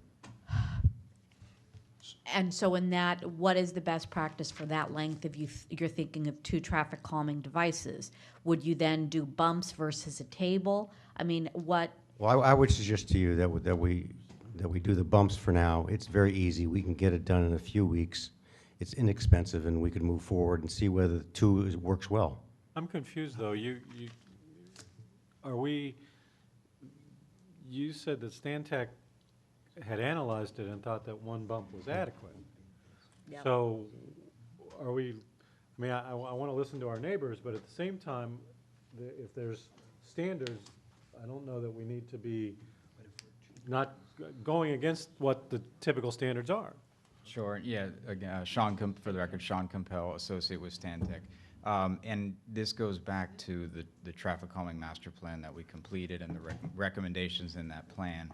And so in that, what is the best practice for that length if you're thinking of two traffic calming devices? Would you then do bumps versus a table? I mean, what? Well, I would suggest to you that we do the bumps for now. It's very easy. We can get it done in a few weeks. It's inexpensive, and we can move forward and see whether the two works well. I'm confused, though. You said that Stantec had analyzed it and thought that one bump was adequate. Yep. So are we, I mean, I want to listen to our neighbors, but at the same time, if there's standards, I don't know that we need to be not going against what the typical standards are. Sure, yeah, again, for the record, Sean Campbell, associate with Stantec. And this goes back to the traffic calming master plan that we completed and the recommendations in that plan.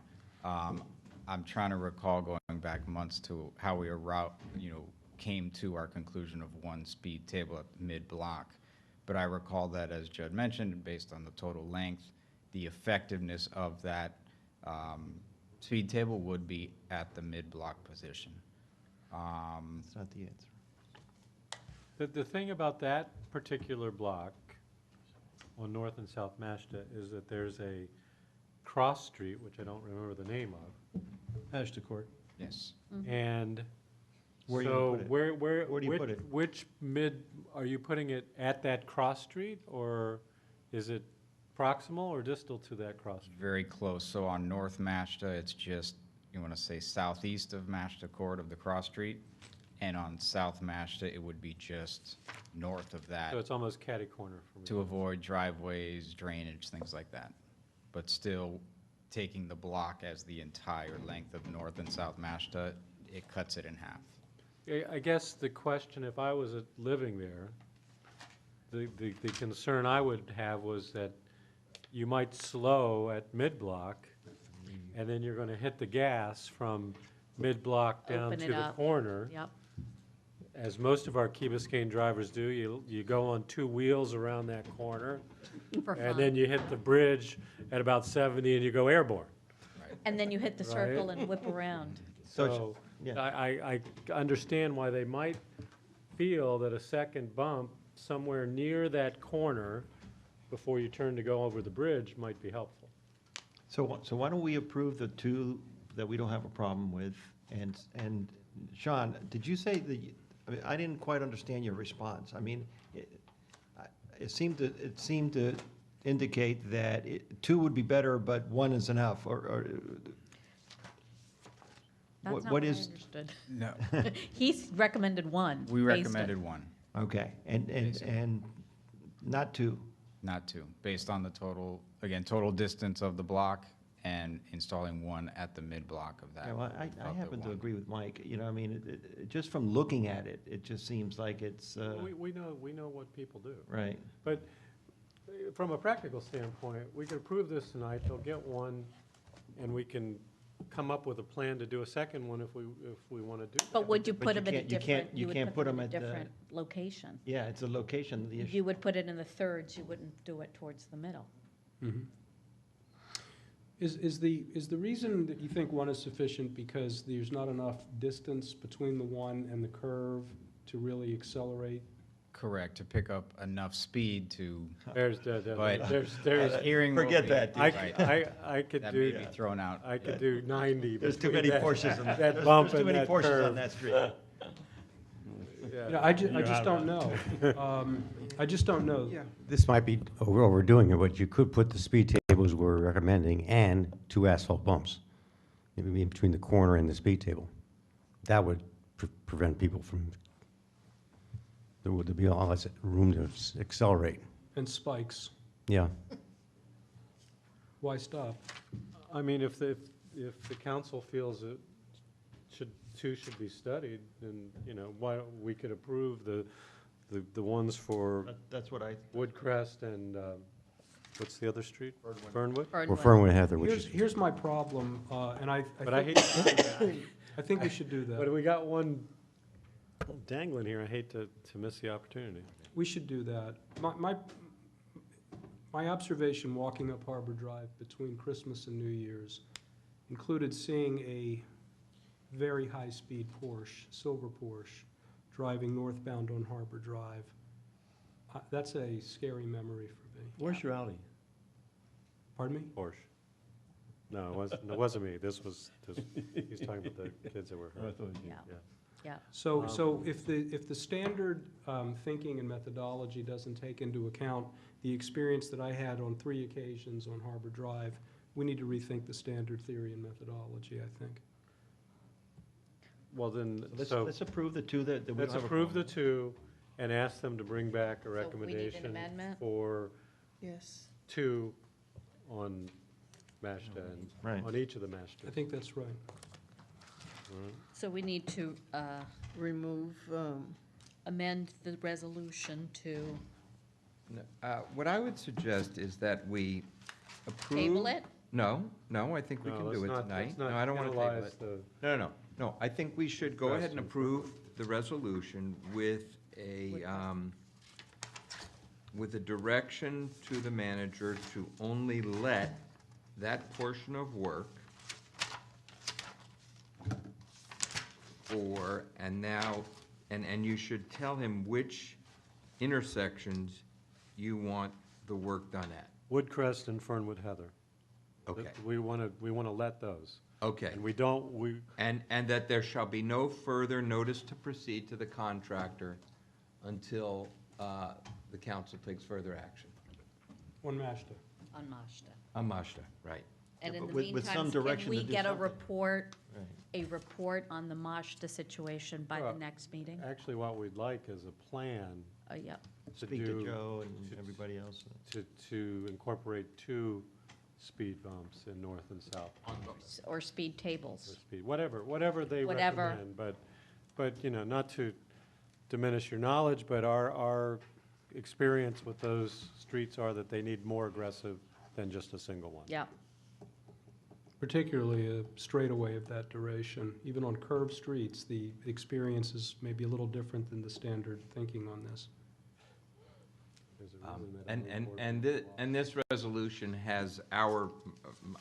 I'm trying to recall going back months to how we came to our conclusion of one speed table at mid-block. But I recall that, as Judd mentioned, based on the total length, the effectiveness of that speed table would be at the mid-block position. That's not the answer. The thing about that particular block on North and South Mashta is that there's a cross street, which I don't remember the name of. Mashta Court. Yes. And Where do you so put it? where Where do you put it? which are you putting it at that cross street, or is it proximal or distal to that cross street? Very close. So on North Mashta, it's just, you want to say southeast of Mashta Court of the cross street. And on South Mashta, it would be just north of that. So it's almost catty corner for me. To avoid driveways, drainage, things like that. But still taking the block as the entire length of North and South Mashta, it cuts it in half. I guess the question, if I was living there, the concern I would have was that you might slow at mid-block, and then you're going to hit the gas from mid-block down Open to it the up. corner. Yep. As most of our Key Biscayne drivers do, you go on two wheels around that corner, For and fun. then you hit the bridge at about 70 and you go airborne. And then you hit the circle Right. and whip around. So yeah. I understand why they might feel that a second bump somewhere near that corner before you turn to go over the bridge might be helpful. So why don't we approve the two that we don't have a problem with? And Sean, did you say I mean, I didn't quite understand your response. I mean, it seemed to indicate that two would be better, but one is enough, or That's not what what I is? understood. No. He's recommended one. We based recommended on- one, Okay, and not two. not two, based on the total distance of the block and installing one at the mid-block of that. Yeah, well, I of the happen to one. agree with Mike. You know, I mean, just from looking at it, it just seems like it's, We know what people do. right. But from a practical standpoint, we can approve this tonight, they'll get one, and we can come up with a plan to do a second one if we want to do that. But would you But put you them at a can't- you different, can't- you would can't put them them in a at the- different location? Yeah, it's a location, the issue. You would put it in the thirds, you wouldn't do it towards the middle. Is the reason that you think one is sufficient because there's not enough distance between the one and the curve to really accelerate? Correct, to pick up enough speed to. There's Hearing. Forget that, dude. I could That do. may be thrown out. I could do 90. There's too between many that- Porsches on that there's bump too and many that Porsches curve. on that street. You know, I just don't know. I just don't know. This might be overdoing it, but you could put the speed tables we're recommending and 2 asphalt bumps, maybe in between the corner and the speed table. That would prevent people from, there would be all this room to accelerate. And spikes. Yeah. Why stop? I mean, if the council feels it two should be studied, then, why don't we could approve the ones for That's what I. Woodcrest and, what's the other street? Fernwood? Or Fernwood Heather, which is. Here's my problem, and I But I think, hate to do that. I think we should do But that. we got one dangling here. I hate to miss the opportunity. We should do that. My observation walking up Harbor Drive between Christmas and New Year's included seeing a very high-speed Porsche, silver Porsche, driving northbound on Harbor Drive. That's a scary memory for me. Where's your alley? Pardon me? Porsche. No, it wasn't me. He's talking about the kids that were Oh, I hurt. thought it was you. Yeah. Yeah. So if the standard thinking and methodology doesn't take into account the experience that I had on 3 occasions on Harbor Drive, we need to rethink the standard theory and methodology, I think. Well, then, Let's approve the 2 that we don't let's have a approve the problem 2 and ask them to bring back a So we need an recommendation amendment? for Yes. 2 on Mashta and Right. on each of the Mashtas. I think that's right. So we need to Remove, amend the resolution to What I would suggest is that we approve. table it? No, I think we No, can let's do it not- tonight. let's No, not I don't want to table penalize it. the- No, I think we should go ahead and Question. approve the resolution with with a direction to the manager to only let that portion of work and you should tell him which intersections you want the work done at. Woodcrest and Fernwood Heather. Okay. We want to let those. Okay. And we don't, And that there shall be no further notice to proceed to the contractor until the council takes further action. On Mashta. On Mashta. On Mashta, right. And in the with some meantime, can direction we to do get a something. report, Right. a report on the Mashta situation by the Well, next meeting? actually, what we'd like is a plan Yeah. to Speak to do, Joe and everybody else. to incorporate 2 speed bumps in north and south. Or speed Or tables. speed, whatever they Whatever. recommend. But, not to diminish your knowledge, but our experience with those streets are that they need more aggressive than just a single one. Yeah. Particularly a straightaway of that duration. Even on curved streets, the experience is maybe a little different than the standard thinking on this. There's a reason that I'm And this resolution has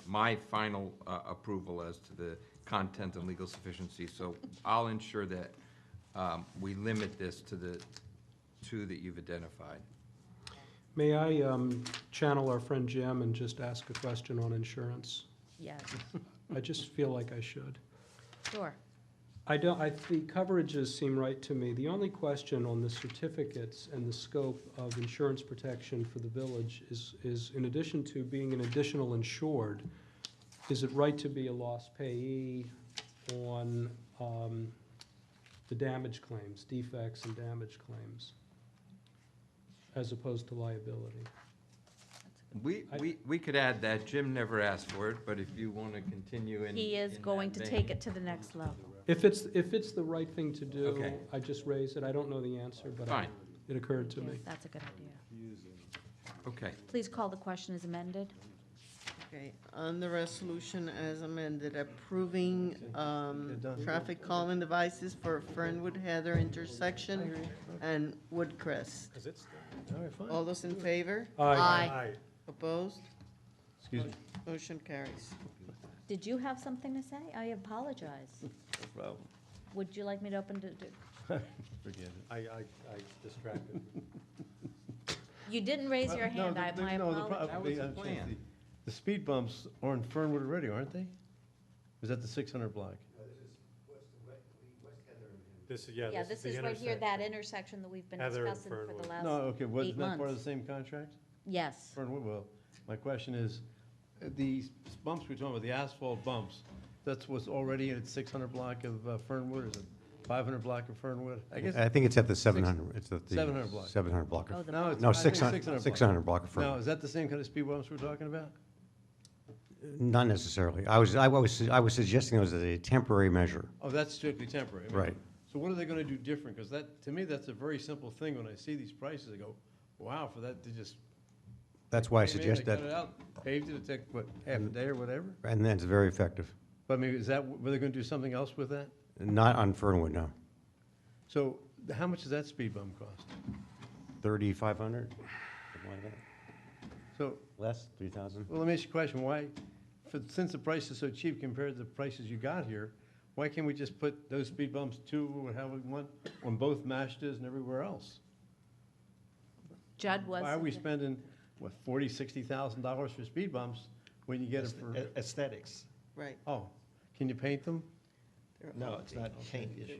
my final approval as to the content and legal sufficiency, so I'll ensure that we limit this to the 2 that you've identified. May I channel our friend Jim and just ask a question on insurance? Yes. I just feel like I should. Sure. The coverages seem right to me. The only question on the certificates and the scope of insurance protection for the village is in addition to being an additional insured, is it right to be a loss payee on the damage claims, defects and damage claims, as opposed to liability? We could add that. Jim never asked for it, but if you want to continue in. He is in going that to vein. take it to the next level. If it's the right thing to do, Okay. I just raise it. I don't know the answer, but Fine. it occurred to Yeah, me. that's a good idea. Okay. Please call the question as amended. okay, on the resolution as amended, approving traffic calming devices for Fernwood Heather intersection and Woodcrest. All right, fine. All those in favor? Aye. Opposed? Excuse me. Motion carries. Did you have something to say? I apologize. No problem. Would you like me to open to, Forget it. I distracted. you didn't raise your hand, my apologies. That was the plan. The speed bumps are in Fernwood already, aren't they? Is that the 600 block? This is, Yeah, this the is right here, that intersection. intersection that we've been Heather and discussing for the Fernwood. last No, okay, 8 wasn't that part of months. the same contract? Yes. Fernwood, well, my question is, these bumps we're talking about, the asphalt bumps, that's what's already in its 600 block of Fernwood, or is it 500 block of Fernwood? I guess. I think it's at the 700, it's at the 700 block. 700 block. Oh, the No, it's, No, I think 600 block. 600 block of Now, Fernwood. is that the same kind of speed bumps we're talking about? Not necessarily. I was suggesting it was a temporary measure. Oh, that's strictly temporary. I mean, Right. So what are they gonna do different? Because that, to me, that's a very simple thing. When I see these prices, I go, wow, for that, to just. That's why I came in, suggest they cut that, it out, paved it, it took, what, half a day or whatever? and then it's very effective. But I mean, is that, were they gonna do something else with that? Not on Fernwood, no. So how much does that speed bump cost? 3,500, something like that. So, Less, 3,000. well, let me ask you a question. Why, since the price is so cheap compared to the prices you got here, why can't we just put those speed bumps or how we want on both Mashtas and everywhere else? Judd was. Why are we spending, what, $40,000-$60,000 for speed bumps when you get it for, Aesthetics. Right. oh, can you paint them? No, it's not paint issue.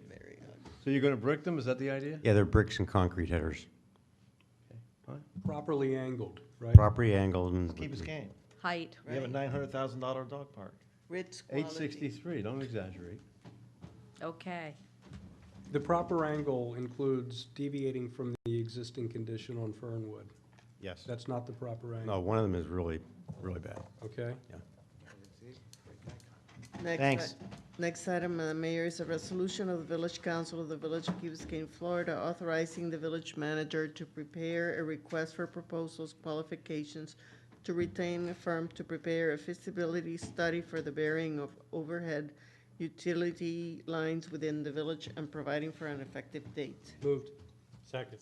So you're gonna brick them? Is that the idea? Yeah, they're bricks and concrete headers, Properly angled, right? properly angled and. Key Biscayne. Height, We have a right? $900,000 dog park. Ritz quality. 863, don't exaggerate. Okay. The proper angle includes deviating from the existing condition on Fernwood. Yes. That's not the proper angle. No, one of them is really, really bad. Okay? Thanks. Next item, Madam Mayor, is a resolution of the Village Council of the Village of Key Biscayne, Florida, authorizing the village manager to prepare a request for proposals, qualifications to retain a firm to prepare a feasibility study for the burying of overhead utility lines within the village and providing for an effective date. Moved. Second.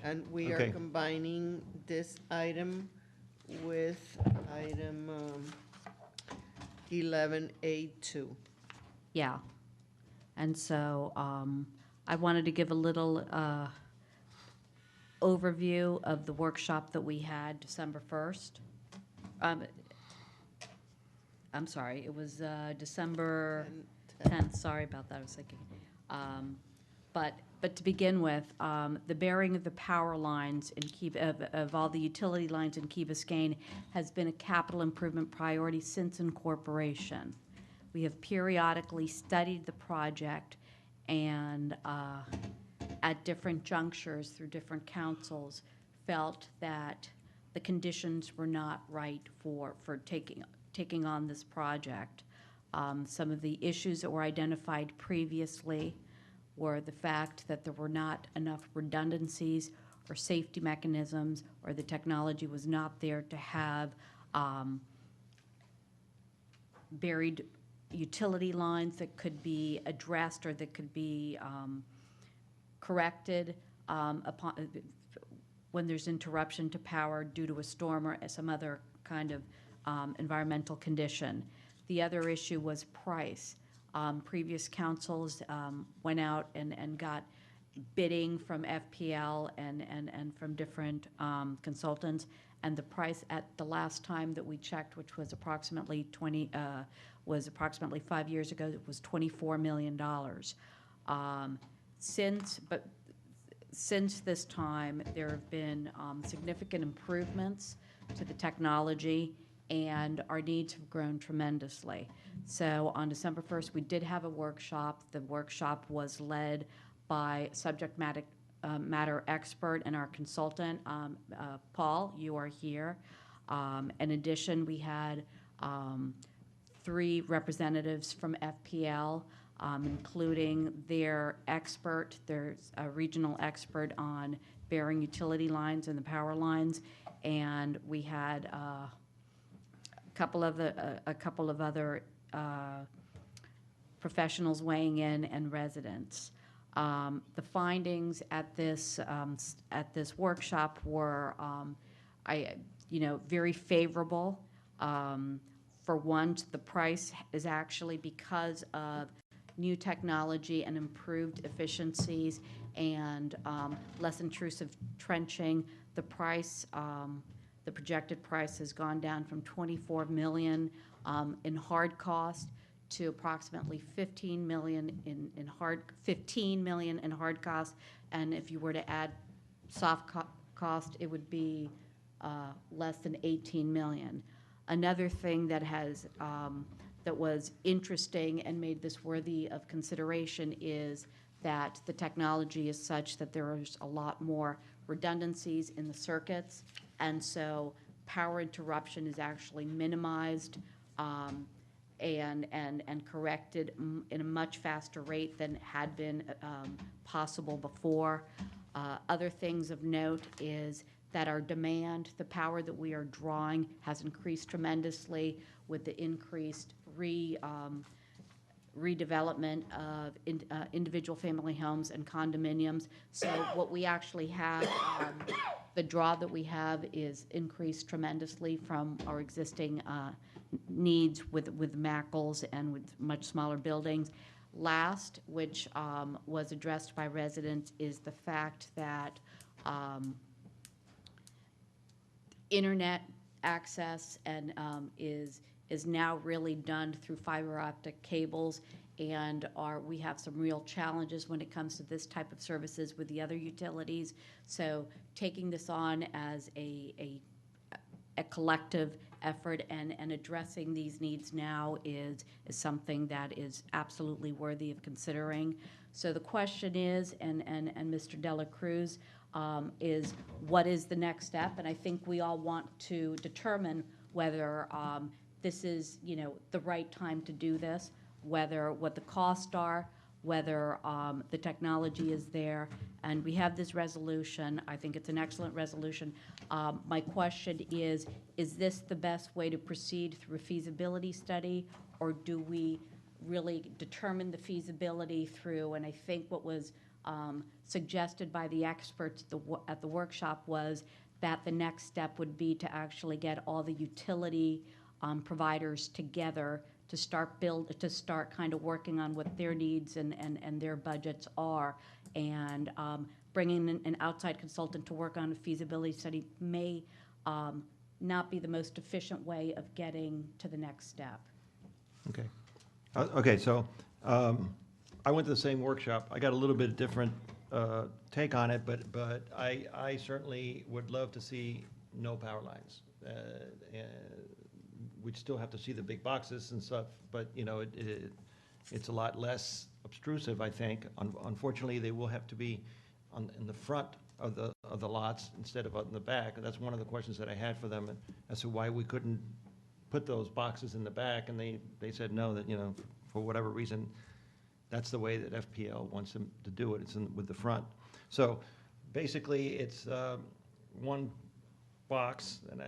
And we are Okay. combining this item with item 11A2. Yeah. And so I wanted to give a little overview of the workshop that we had December 1st. I'm sorry, it was December 10th, sorry about that, I was thinking. But to begin with, the burying of the power lines in of all the utility lines in Key Biscayne has been a capital improvement priority since incorporation. We have periodically studied the project and at different junctures through different councils felt that the conditions were not right for taking on this project. Some of the issues that were identified previously were the fact that there were not enough redundancies or safety mechanisms, or the technology was not there to have buried utility lines that could be addressed or that could be corrected upon when there's interruption to power due to a storm or some other kind of environmental condition. The other issue was price. Previous councils went out and got bidding from FPL and from different consultants, and the price at the last time that we checked, which was approximately 5 years ago, it was $24 million. Since this time, there have been significant improvements to the technology, and our needs have grown tremendously. So on December 1st, we did have a workshop. The workshop was led by subject matter expert and our consultant, Paul, you are here. In addition, we had 3 representatives from FPL, including their expert. There's a regional expert on burying utility lines and the power lines, and we had a couple of other professionals weighing in and residents. The findings at this workshop were, very favorable. For one, the price is actually because of new technology and improved efficiencies and less intrusive trenching. The price, the projected price has gone down from $24 million in hard cost to approximately 15 million in hard costs, and if you were to add soft cost, it would be less than 18 million. Another thing that has that was interesting and made this worthy of consideration is that the technology is such that there's a lot more redundancies in the circuits, and so power interruption is actually minimized and corrected in a much faster rate than had been possible before. Other things of note is that our demand, the power that we are drawing, has increased tremendously with the increased redevelopment of individual family homes and condominiums. So what we actually have, the draw that we have is increased tremendously from our existing needs with Mackles and with much smaller buildings. Last, which was addressed by residents, is the fact that internet access and is now really done through fiber optic cables, and we have some real challenges when it comes to this type of services with the other utilities. So taking this on as a collective effort and addressing these needs now is something that is absolutely worthy of considering. So the question is, and Mr. Dela Cruz, is what is the next step? And I think we all want to determine whether this is, the right time to do this, what the costs are, whether the technology is there. And we have this resolution. I think it's an excellent resolution. My question is this the best way to proceed through a feasibility study, or do we really determine the feasibility through, and I think what was suggested by the experts at the workshop was that the next step would be to actually get all the utility providers together to start kind of working on what their needs and their budgets are, and bringing in an outside consultant to work on a feasibility study may not be the most efficient way of getting to the next step. Okay. Okay, so I went to the same workshop. I got a little bit different take on it, but I certainly would love to see no power lines. We'd still have to see the big boxes and stuff, but it's a lot less obtrusive, I think. Unfortunately, they will have to be in the front of the lots instead of out in the back. And that's one of the questions that I had for them as to why we couldn't put those boxes in the back, and they said no, that for whatever reason, that's the way that FPL wants them to do it. It's with the front. So basically, it's one box, and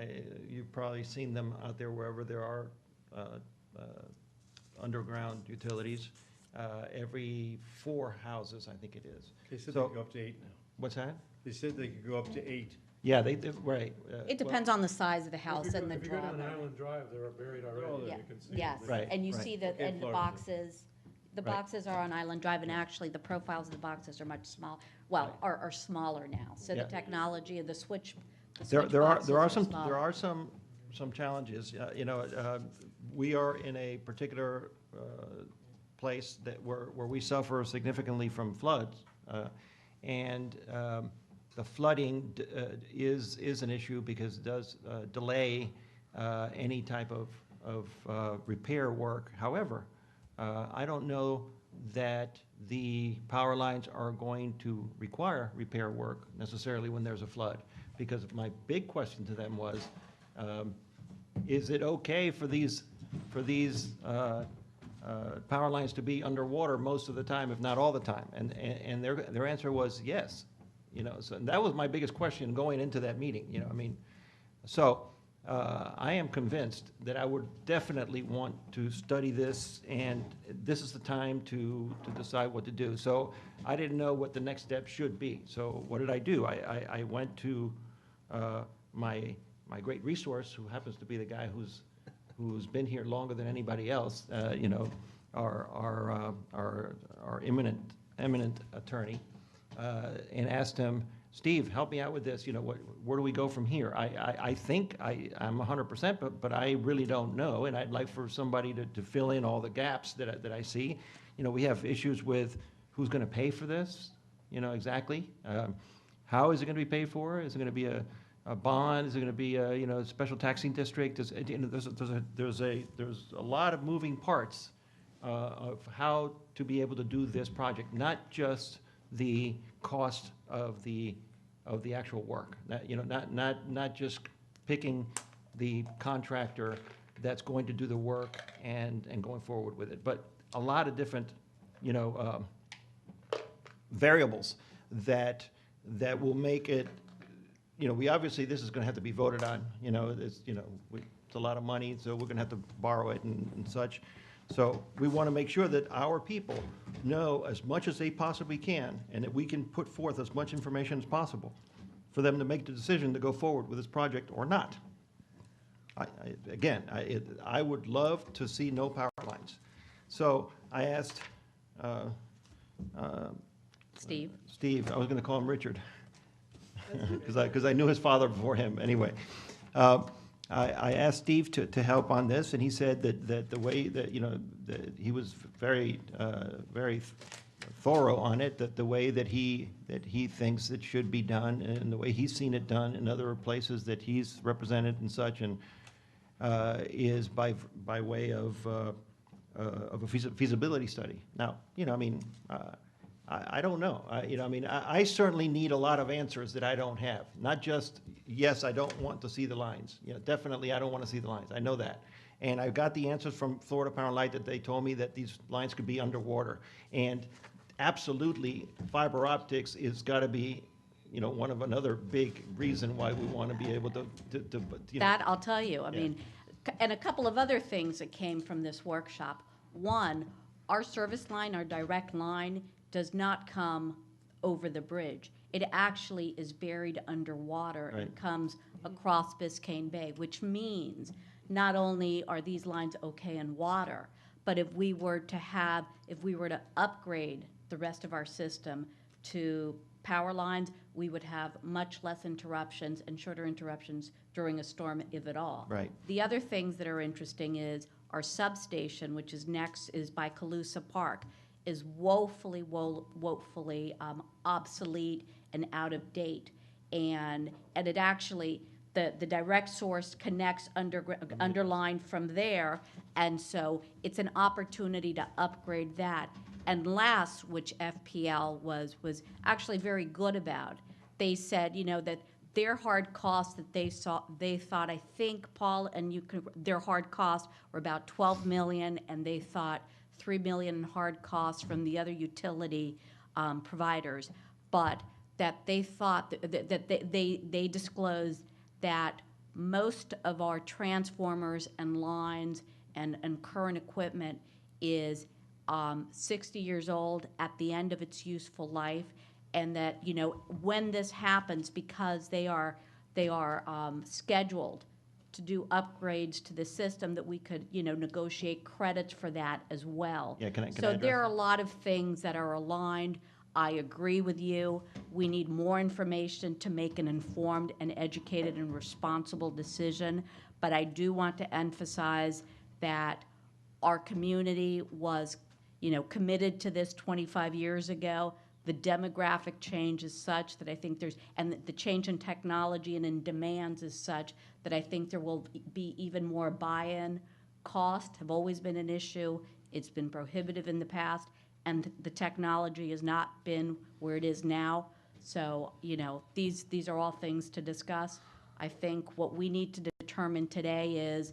you've probably seen them out there wherever there are underground utilities. Every 4 houses, I think it is. They said So- they could go up to 8 now. What's that? They said they could go up to 8. Yeah, right. It depends on the size of the house and the If you go draw. down Island Drive, they're buried already. Yeah, You can see yes, them. Right, and you right. see that, Okay, and the Florida. boxes, the Right. boxes are on Island Drive, and actually, the profiles of the boxes are much small, well, are smaller now. So the Yeah. technology of the switch There boxes are some smaller. challenges. We are in a particular place where we suffer significantly from floods, and the flooding is an issue because it does delay any type of repair work. However, I don't know that the power lines are going to require repair work necessarily when there's a flood, because my big question to them was, is it okay for these power lines to be underwater most of the time, if not all the time? And their answer was yes. So that was my biggest question going into that meeting. So I am convinced that I would definitely want to study this, and this is the time to decide what to do. So I didn't know what the next step should be. So what did I do? I went to my great resource, who happens to be the guy who's been here longer than anybody else, our eminent attorney, and asked him, Steve, help me out with this, where do we go from here? I think I'm 100%, but I really don't know, and I'd like for somebody to fill in all the gaps that I see. We have issues with who's going to pay for this, exactly. How is it going to be paid for? Is it going to be a bond? Is it going to be a special taxing district? There's a lot of moving parts of how to be able to do this project, not just the cost of the actual work. Not just picking the contractor that's going to do the work and going forward with it, but a lot of different variables that will make it. We obviously, this is going to have to be voted on. It's a lot of money, so we're going to have to borrow it and such. So we want to make sure that our people know as much as they possibly can, and that we can put forth as much information as possible for them to make the decision to go forward with this project or not. I would love to see no power lines. So I asked Steve? Steve, I was going to call him Richard, because I knew his father before him. Anyway, I asked Steve to help on this, and he said that the way that, that he was very thorough on it, that the way that he thinks it should be done, and the way he's seen it done in other places that he's represented and such, and is by way of a feasibility study. Now, I don't know. I certainly need a lot of answers that I don't have. Not just, yes, I don't want to see the lines. Definitely I don't want to see the lines. I know that. And I got the answers from Florida Power and Light that they told me that these lines could be underwater. And absolutely, fiber optics is got to be, one of another big reason why we want to be able to That I'll tell you. I mean, and a couple of other things that came from this workshop. One, our service line, our direct line, does not come over the bridge. It actually is buried underwater and comes across Biscayne Bay, which means not only are these lines okay in water, but if we were to upgrade the rest of our system to power lines, we would have much less interruptions and shorter interruptions during a storm, if at all. Right. The other things that are interesting is our substation, which is next, is by Calusa Park, is woefully obsolete and out of date. And it actually, the direct source connects underline from there, and so it's an opportunity to upgrade that. And last, which FPL was actually very good about, they said, that their hard costs that they thought, I think, Paul, and their hard costs were about $12 million, and they thought $3 million in hard costs from the other utility providers, but that they thought that they disclosed that most of our transformers and lines and current equipment is 60 years old at the end of its useful life, and that when this happens, because they are scheduled to do upgrades to the system, that we could negotiate credits for that as well. Yeah, can I so address there are that? a lot of things that are aligned. I agree with you. We need more information to make an informed and educated and responsible decision. But I do want to emphasize that our community was, committed to this 25 years ago. The demographic change is such that I think and the change in technology and in demands is such that I think there will be even more buy-in. Costs have always been an issue. It's been prohibitive in the past, and the technology has not been where it is now. So, these are all things to discuss. I think what we need to determine today is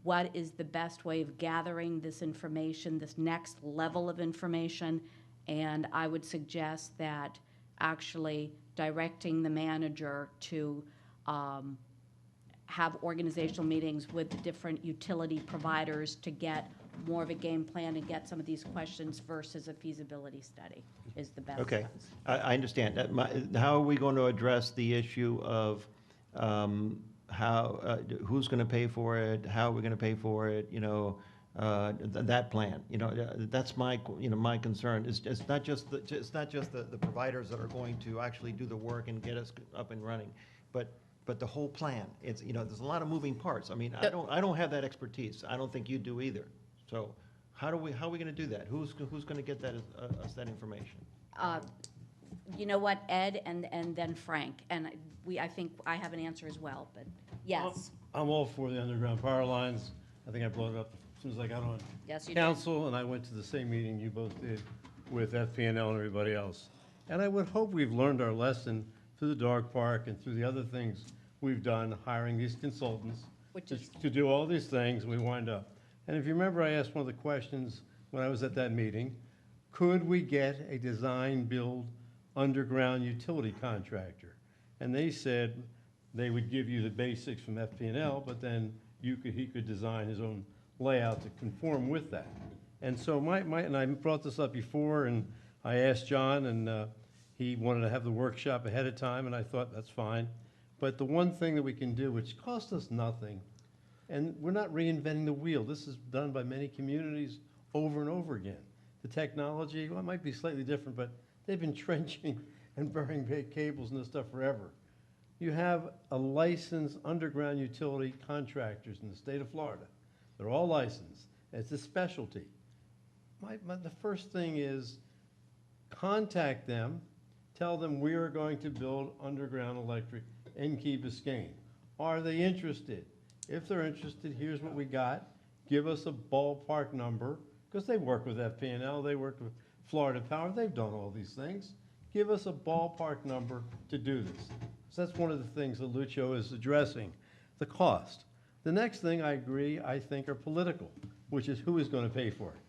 what is the best way of gathering this information, this next level of information, and I would suggest that actually directing the manager to have organizational meetings with the different utility providers to get more of a game plan and get some of these questions versus a feasibility study is the best. Okay, I understand. How are we going to address the issue of who's going to pay for it? How are we going to pay for it? that plan. That's my, my concern. It's not just the providers that are going to actually do the work and get us up and running, but the whole plan. It's, there's a lot of moving parts. I mean, I don't have that expertise. I don't think you do either. So how are we going to do that? Who's going to get that us that information? You know what, Ed and then Frank, and I think I have an answer as well, but yes. I'm all for the underground power lines. I think I brought it up as soon as I got on Yes, you did. council, and I went to the same meeting you both did with FPNL and everybody else. And I would hope we've learned our lesson through the dog park and through the other things we've done, hiring these consultants to do all these things, we wind up. And if you remember, I asked one of the questions when I was at that meeting, could we get a design build underground utility contractor? And they said they would give you the basics from FPNL, but then he could design his own layout to conform with that. And so and I brought this up before, and I asked John, and he wanted to have the workshop ahead of time, and I thought that's fine. But the one thing that we can do, which costs us nothing, and we're not reinventing the wheel. This is done by many communities over and over again. The technology, well, it might be slightly different, but they've been trenching and burying cables and this stuff forever. You have a licensed underground utility contractors in the state of Florida. They're all licensed. It's a specialty. The first thing is contact them, tell them we are going to build underground electric in Key Biscayne. Are they interested? If they're interested, here's what we got. Give us a ballpark number, because they work with FPNL, they work with Florida Power, they've done all these things. Give us a ballpark number to do this. So that's one of the things that Lucio is addressing, the cost. The next thing I agree, I think, are political, which is who is going to pay for it.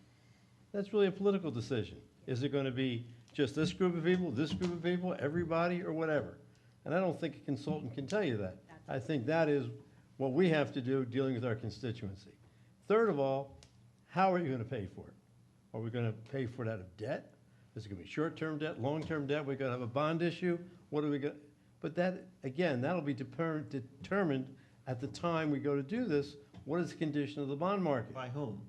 That's really a political decision. Is it going to be just this group of people, everybody, or whatever? And I don't think a consultant can tell you that. I think that is what we have to do dealing with our constituency. Third of all, how are you going to pay for it? Are we going to pay for it out of debt? Is it going to be short-term debt, long-term debt? We're going to have a bond issue? What are we going to? But that, again, that'll be determined at the time we go to do this. What is the condition of the bond market? By whom?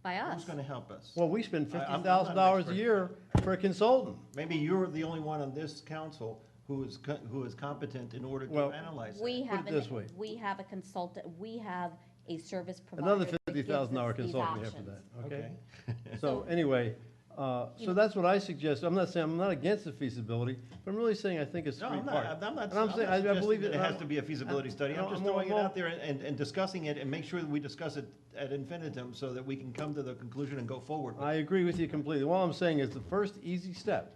By us. Who's going to help us? Well, we spend I'm not an $50,000 a expert. year for a consultant. Maybe you're the only one on this council who is competent in order to analyze that. We have Put it this way. we have a consultant, we have a service provider. Another that gives us $50,000 these consultant after options. that, okay? So anyway, so that's what I suggest. I'm not saying, I'm not against the feasibility, but I'm really saying I think it's No, three I'm parts. not, I'm not, And I'm saying, not I believe suggesting that it has I'm- to be a feasibility study. I'm no, just I'm throwing it all- out there and discussing it and make sure that we discuss it ad infinitum so that we can come to the conclusion and go forward. I agree with you completely. All I'm saying is the first easy step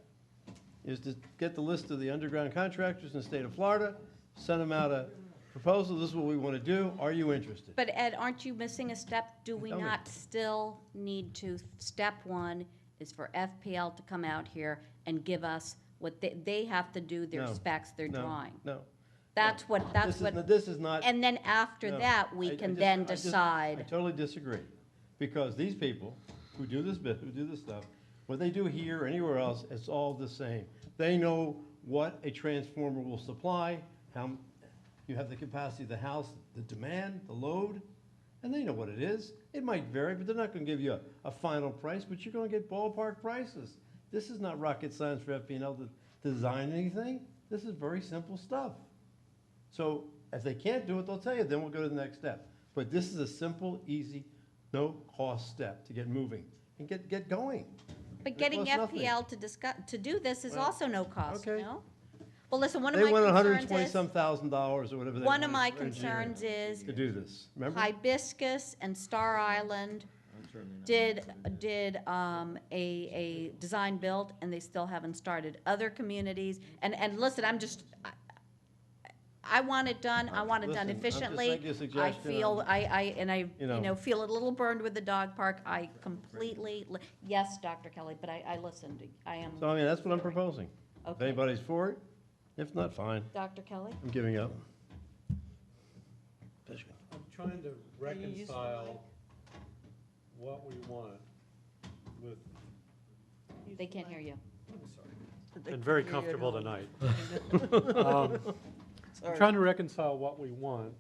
is to get the list of the underground contractors in the state of Florida, send them out a proposal, this is what we want to do, are you interested? But Ed, aren't you missing a step? Do we Tell me. not still need to, step one is for FPL to come out here and give us what they have to do, their No, specs, their no, drawing? No. That's what, This is not. and then after no. that, we I can just- then I just- decide. I totally disagree, because these people who do this bit, who do this stuff, what they do here or anywhere else, it's all the same. They know what a transformer will supply, how you have the capacity of the house, the demand, the load, and they know what it is. It might vary, but they're not gonna give you a final price, but you're gonna get ballpark prices. This is not rocket science for FPNL to design anything. This is very simple stuff. So if they can't do it, they'll tell you, then we'll go to the next step. But this is a simple, easy, no-cost step to get moving and get going. But It getting costs nothing. FPL to do this is Well, also no cost, okay. no? Well, listen, one of They my went concerns $120-some is, thousand or whatever they one of wanted my for engineering concerns is to do this, remember? Hibiscus and Star Island did a design build, and they still haven't started. Other communities, and listen, I want it done, I want it done Listen, I'm just efficiently. making a I suggestion. feel, You know. feel a little burned with the dog park. I completely, yes, Dr. Kelly, but I listened, I am. So, I mean, that's what I'm proposing. If Okay. anybody's for it, if not, fine. Dr. Kelly? I'm giving up. I'm trying to reconcile what we want with. They can't hear you. Been very comfortable tonight. I'm trying to reconcile what we want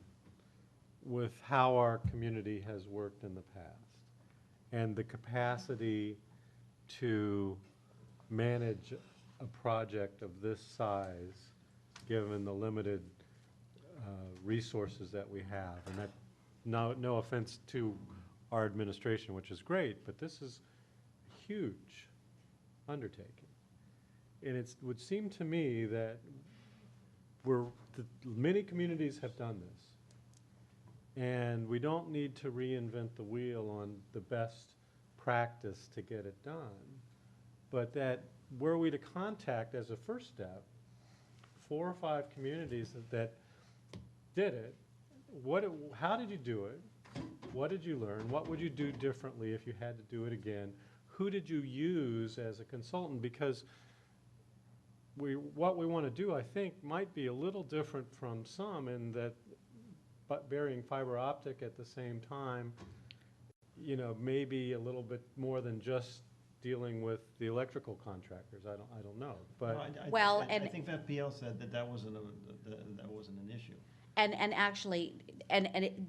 with how our community has worked in the past. and the capacity to manage a project of this size, given the limited resources that we have. And that, no offense to our administration, which is great, but this is a huge undertaking. And it would seem to me that many communities have done this. And we don't need to reinvent the wheel on the best practice to get it done. But that were we to contact as a first step 4 or 5 communities that did it, how did you do it? What did you learn? What would you do differently if you had to do it again? Who did you use as a consultant? Because what we want to do, I think, might be a little different from some in that, but burying fiber optic at the same time, you know, maybe a little bit more than just dealing with the electrical contractors. I don't know, but I think FPL said that wasn't an issue. And actually,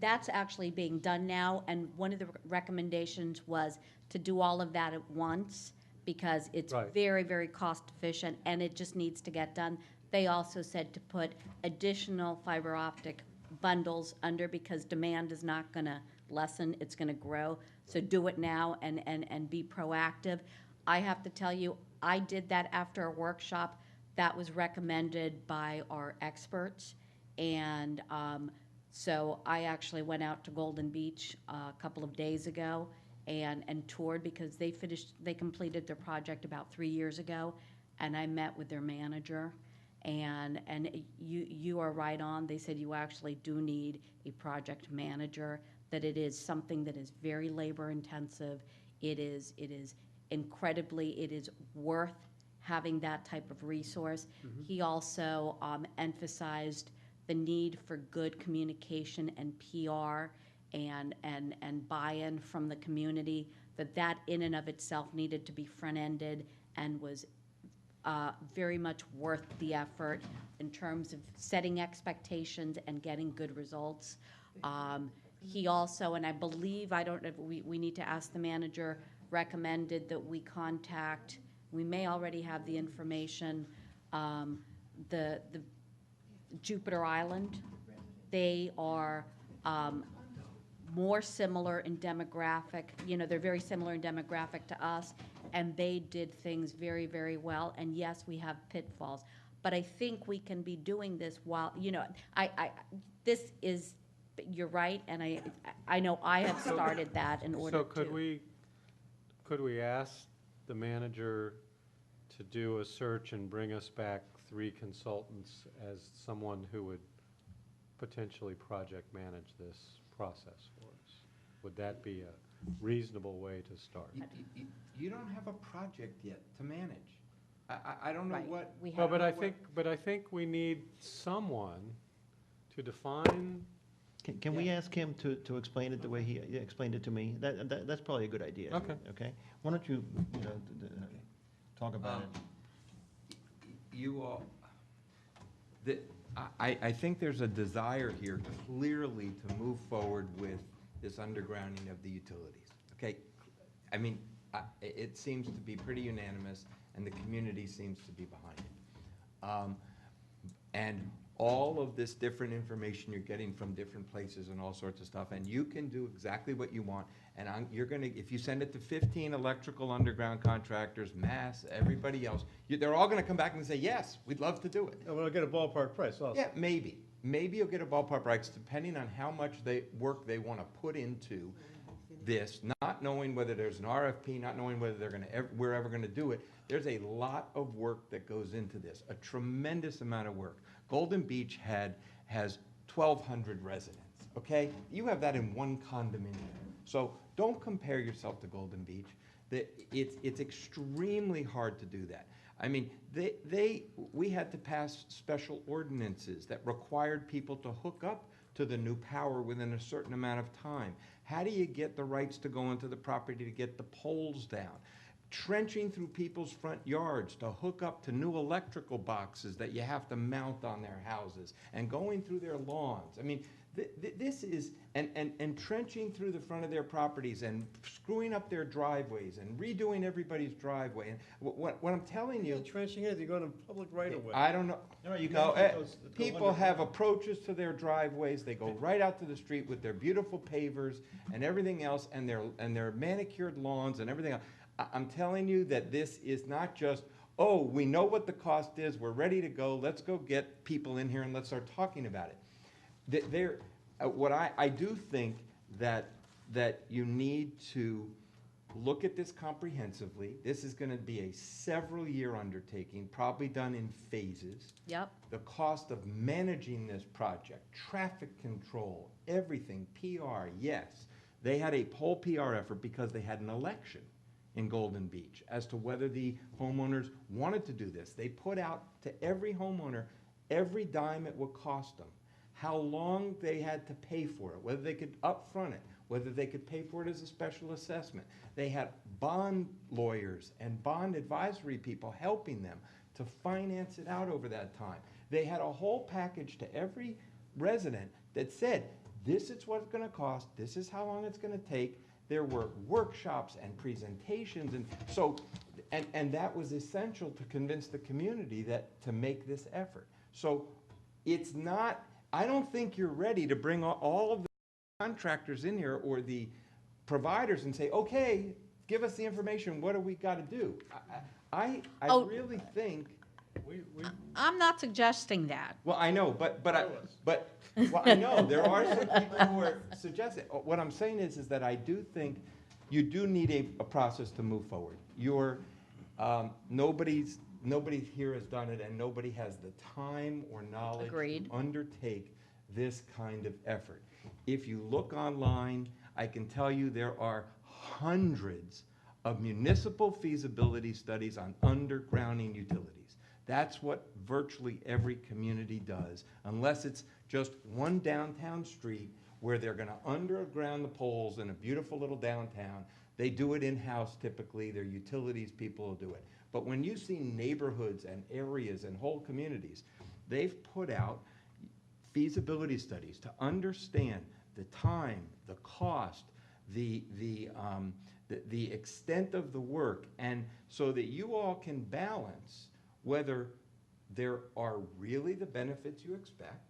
that's actually being done now, and one of the recommendations was to do all of that at once, because it's very, very cost efficient, and it just needs to get done. They also said to put additional fiber optic bundles under, because demand is not gonna lessen, it's gonna grow. So do it now and be proactive. I have to tell you, I did that after a workshop that was recommended by our experts. And so I actually went out to Golden Beach a couple of days ago and toured, because they completed their project about 3 years ago, and I met with their manager. And you are right on. They said you actually do need a project manager, that it is something that is very labor intensive. It is incredibly, it is worth having that type of resource. Mm-hmm. He also emphasized the need for good communication and PR and buy-in from the community, that in and of itself needed to be front-ended and was very much worth the effort in terms of setting expectations and getting good results. He also, and I believe, I don't know, we need to ask the manager, recommended that we contact, we may already have the information, the Jupiter Island. They are more similar in demographic, you know, they're very similar in demographic to us, and they did things very, very well. And yes, we have pitfalls, but I think we can be doing this while, you know, this is, you're right, and I know I have started that in order to. So could we ask the manager to do a search and bring us back 3 consultants as someone who would potentially project manage this process for us? Would that be a reasonable way to start? You don't have a project yet to manage. I don't know what. No, but I think we need someone to define. Can we ask him to explain it the way he explained it to me? That's probably a good idea. Okay. Okay? Why don't you talk about it? You all, I think there's a desire here clearly to move forward with this undergrounding of the utilities. Okay? I mean, it seems to be pretty unanimous, and the community seems to be behind it. And all of this different information you're getting from different places and all sorts of stuff, and you can do exactly what you want. And you're gonna, if you send it to 15 electrical underground contractors, Mass, everybody else, they're all gonna come back and say, yes, we'd love to do it. And we'll get a ballpark price also. Yeah, maybe. Maybe you'll get a ballpark price, depending on how much work they wanna put into this, not knowing whether there's an RFP, not knowing whether we're ever gonna do it. There's a lot of work that goes into this, a tremendous amount of work. Golden Beach has 1,200 residents, okay? You have that in one condominium. So don't compare yourself to Golden Beach. It's extremely hard to do that. I mean, we had to pass special ordinances that required people to hook up to the new power within a certain amount of time. How do you get the rights to go into the property to get the poles down? Trenching through people's front yards to hook up to new electrical boxes that you have to mount on their houses, and going through their lawns. I mean, This is, and trenching through the front of their properties and screwing up their driveways and redoing everybody's driveway. And what I'm telling you. Trenching it, you're going to public right away. I don't know. No, you No, can't. It goes people have approaches to their driveways. They go right out to the street with their beautiful pavers and everything else, and their manicured lawns and everything else. I'm telling you that this is not just, oh, we know what the cost is, we're ready to go, let's go get people in here and let's start talking about it. I do think that you need to look at this comprehensively. This is going to be a several-year undertaking, probably done in phases. Yep. The cost of managing this project, traffic control, everything, PR, yes. They had a whole PR effort because they had an election in Golden Beach as to whether the homeowners wanted to do this. They put out to every homeowner every dime it would cost them, how long they had to pay for it, whether they could upfront it, whether they could pay for it as a special assessment. They had bond lawyers and bond advisory people helping them to finance it out over that time. They had a whole package to every resident that said, this is what it's going to cost, this is how long it's going to take. There were workshops and presentations, and so, and that was essential to convince the community to make this effort. So it's not, I don't think you're ready to bring all of the contractors in here or the providers and say, okay, give us the information, what do we got to do? I really think. I'm not suggesting that. Well, I know, but well, I know there are some people who are suggesting. What I'm saying is that I do think you do need a process to move forward. Nobody here has done it, and nobody has the time or knowledge Agreed. to undertake this kind of effort. If you look online, I can tell you there are hundreds of municipal feasibility studies on undergrounding utilities. That's what virtually every community does, unless it's just one downtown street where they're going to underground the poles in a beautiful little downtown. They do it in-house typically. Their utilities people will do it. But when you see neighborhoods and areas and whole communities, they've put out feasibility studies to understand the time, the cost, the extent of the work, and so that you all can balance whether there are really the benefits you expect.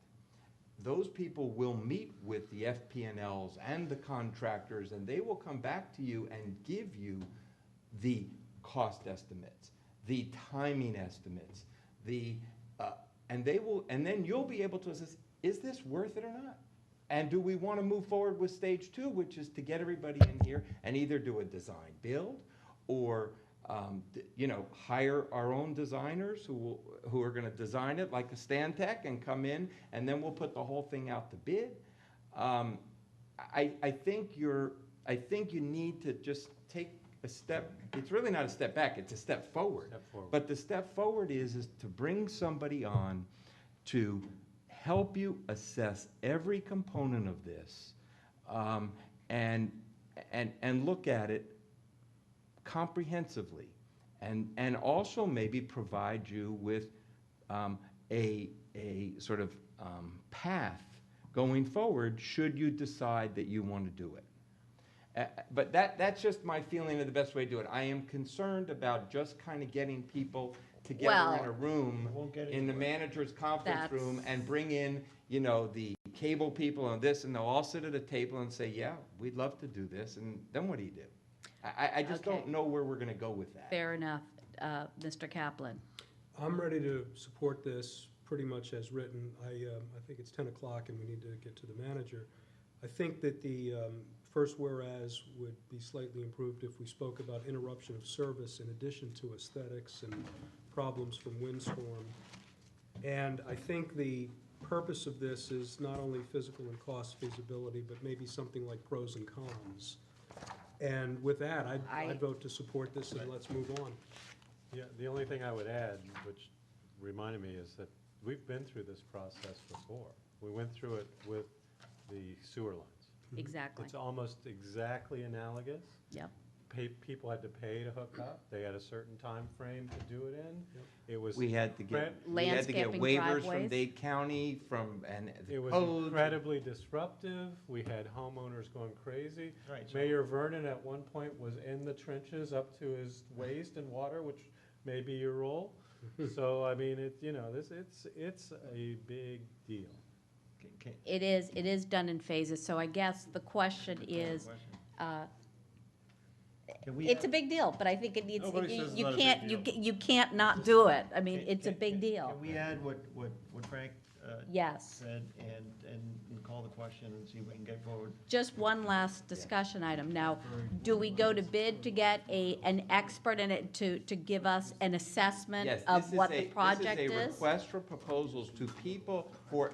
Those people will meet with the FP&Ls and the contractors, and they will come back to you and give you the cost estimates, the timing estimates, and then you'll be able to assess, is this worth it or not? And do we want to move forward with stage 2, which is to get everybody in here and either do a design build or hire our own designers who are going to design it like a Stantec and come in, and then we'll put the whole thing out to bid. I think you need to just take a step. It's really not a step back; it's a step forward. But the step forward is to bring somebody on to help you assess every component of this, and look at it comprehensively, and also maybe provide you with a sort of path going forward should you decide that you want to do it. But that's just my feeling of the best way to do it. I am concerned about just kind of getting people together in a room in the manager's conference room and bring in, the cable people and this, and they'll all sit at a table and say, yeah, we'd love to do this, and then what do you do? I just don't know where we're going to go with that. Fair enough. Mr. Kaplan. I'm ready to support this pretty much as written. I think it's 10 o'clock and we need to get to the manager. I think that the first whereas would be slightly improved if we spoke about interruption of service in addition to aesthetics and problems from windstorm. And I think the purpose of this is not only physical and cost feasibility, but maybe something like pros and cons. And with that, I'd vote to support this, and let's move on. Yeah, the only thing I would add, which reminded me, is that we've been through this process before. We went through it with the sewer lines. Exactly. It's almost exactly analogous. Yep. people had to pay to hook up. They had a certain time frame to do it in. It was. We had to get Landscaping waivers from driveways. Dade County, and the It was code. incredibly disruptive. We had homeowners going crazy. Right, so- Mayor Vernon at one point was in the trenches up to his waist in water, which may be your role. So, I mean, it's a big deal. It is done in phases, so I guess the question is, it's a big deal, but I think it needs, Nobody says it's you not a can't, big deal. you can't not do it. I mean, it's a big deal. Can we add what Frank Yes. said and call the question and see if we can get forward? Just one last discussion item. Now, do we go to bid to get an expert in it to give us an assessment Yes, of this is what the project This is a is? request for proposals to people for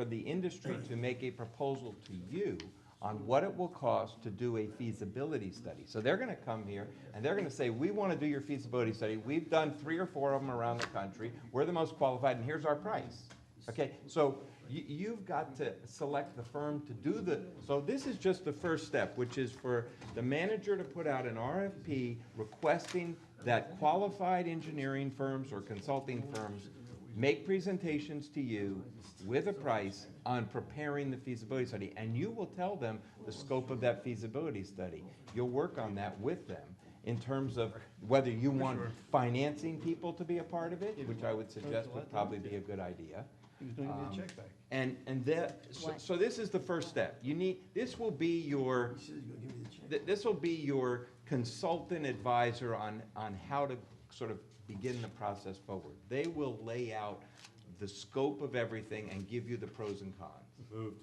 the industry to make a proposal to you on what it will cost to do a feasibility study. So they're gonna come here and they're gonna say, we wanna do your feasibility study. We've done 3 or 4 of them around the country. We're the most qualified and here's our price. Okay, so you've got to select the firm to do so this is just the first step, which is for the manager to put out an RFP requesting that qualified engineering firms or consulting firms make presentations to you with a price on preparing the feasibility study. And you will tell them the scope of that feasibility study. You'll work on that with them in terms of whether you want financing people to be a part of it, which I would suggest would probably be a good idea. He was going to get a check back. And so this is the first step. This will be your consultant advisor on how to sort of begin the process forward. They will lay out the scope of everything and give you the pros and cons. Moved.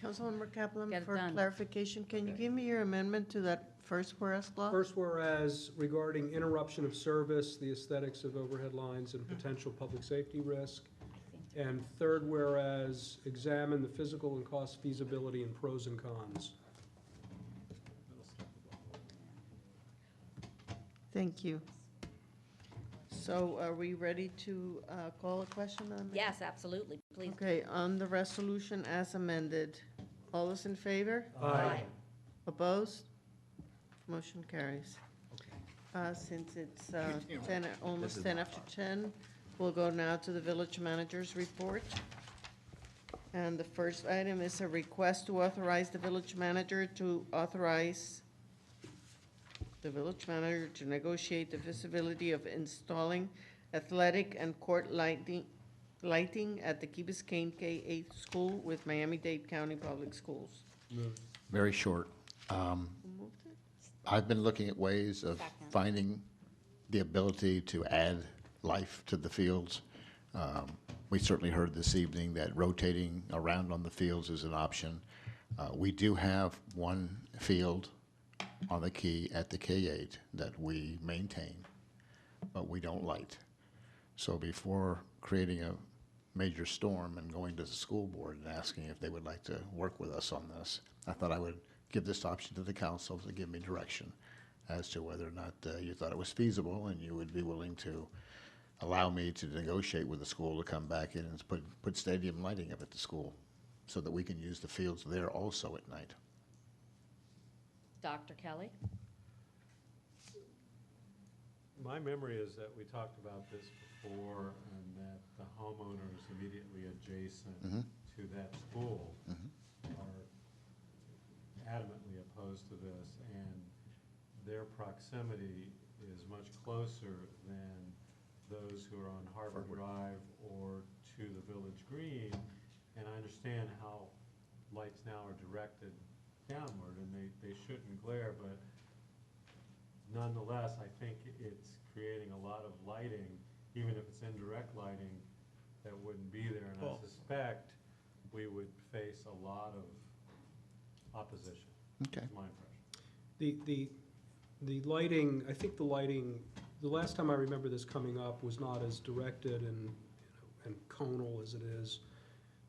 Councilmember Kaplan, Get it for done. clarification, can you give me your amendment to that first whereas clause? First whereas regarding interruption of service, the aesthetics of overhead lines and potential public safety risk. And third whereas, examine the physical and cost feasibility and pros and cons. Thank you. So are we ready to call a question on that? Yes, absolutely, please. Okay, on the resolution as amended, all those in favor? Aye. Opposed? Motion carries. Since it's 10, almost 10 after 10, we'll go now to the village manager's report. And the first item is a request to authorize the village manager to negotiate the feasibility of installing athletic and court lighting at the Key Biscayne K-8 school with Miami-Dade County Public Schools. Very short. I've been looking at ways of finding the ability to add life to the fields. We certainly heard this evening that rotating around on the fields is an option. We do have one field on the key at the K-8 that we maintain, but we don't light. So before creating a major storm and going to the school board and asking if they would like to work with us on this, I thought I would give this option to the council to give me direction as to whether or not you thought it was feasible and you would be willing to allow me to negotiate with the school to come back in and put stadium lighting up at the school so that we can use the fields there also at night. Dr. Kelly? My memory is that we talked about this before and that the homeowners immediately adjacent to that school are adamantly opposed to this, and their proximity is much closer than those who are on Harbor Drive or to the Village Green. And I understand how lights now are directed downward and they shouldn't glare, but nonetheless, I think it's creating a lot of lighting, even if it's indirect lighting, that wouldn't be there. And I suspect we would face a lot of opposition. Okay. That's my impression. The lighting, I think the lighting, the last time I remember this coming up was not as directed and conal as it is,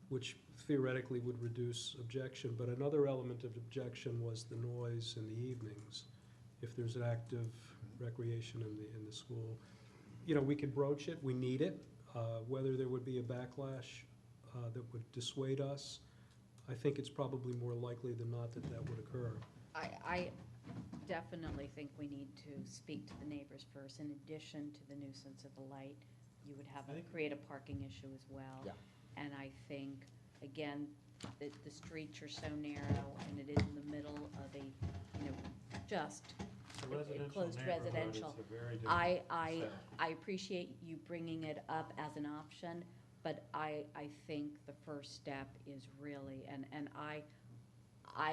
which theoretically would reduce objection. But another element of objection was the noise in the evenings, if there's an active recreation in the school. You know, we could broach it, we need it. Whether there would be a backlash that would dissuade us, I think it's probably more likely than not that that would occur. I definitely think we need to speak to the neighbors first. In addition to the nuisance of the light, you would have, create a parking issue as well. Yeah. And I think, again, the streets are so narrow, and it is in the middle of a, just It's a residential enclosed neighborhood. residential. It's a very different setting. I appreciate you bringing it up as an option, but I think the first step is really, and I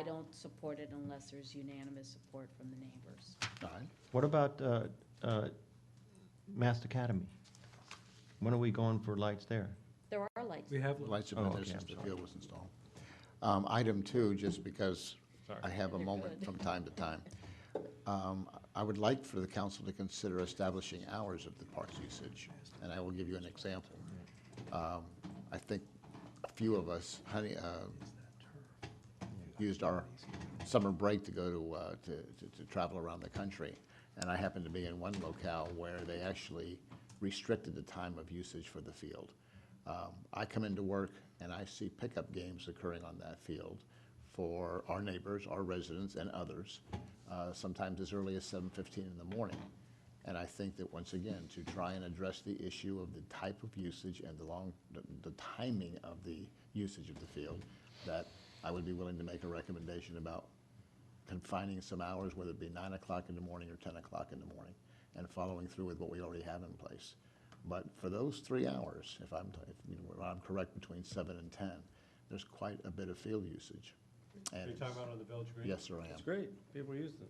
don't support it unless there's unanimous support from the neighbors. All right. What about Mass Academy? When are we going for lights there? There are lights. We have Lights have Oh, been there okay, since I'm the sorry. field was installed. Item 2, just because I have a They're moment good. from time to time. I would like for the council to consider establishing hours of the park's usage, and I will give you an example. I think a few of us used our summer break to go to travel around the country, and I happened to be in one locale where they actually restricted the time of usage for the field. I come into work and I see pickup games occurring on that field for our neighbors, our residents, and others, sometimes as early as 7:15 in the morning. And I think that, once again, to try and address the issue of the type of usage and the timing of the usage of the field, that I would be willing to make a recommendation about confining some hours, whether it be 9 o'clock in the morning or 10 o'clock in the morning, and following through with what we already have in place. But for those 3 hours, if I'm correct, between 7 and 10, there's quite a bit of field usage. And You're talking about on the Village Green? yes, sir, I am. It's great, people used it.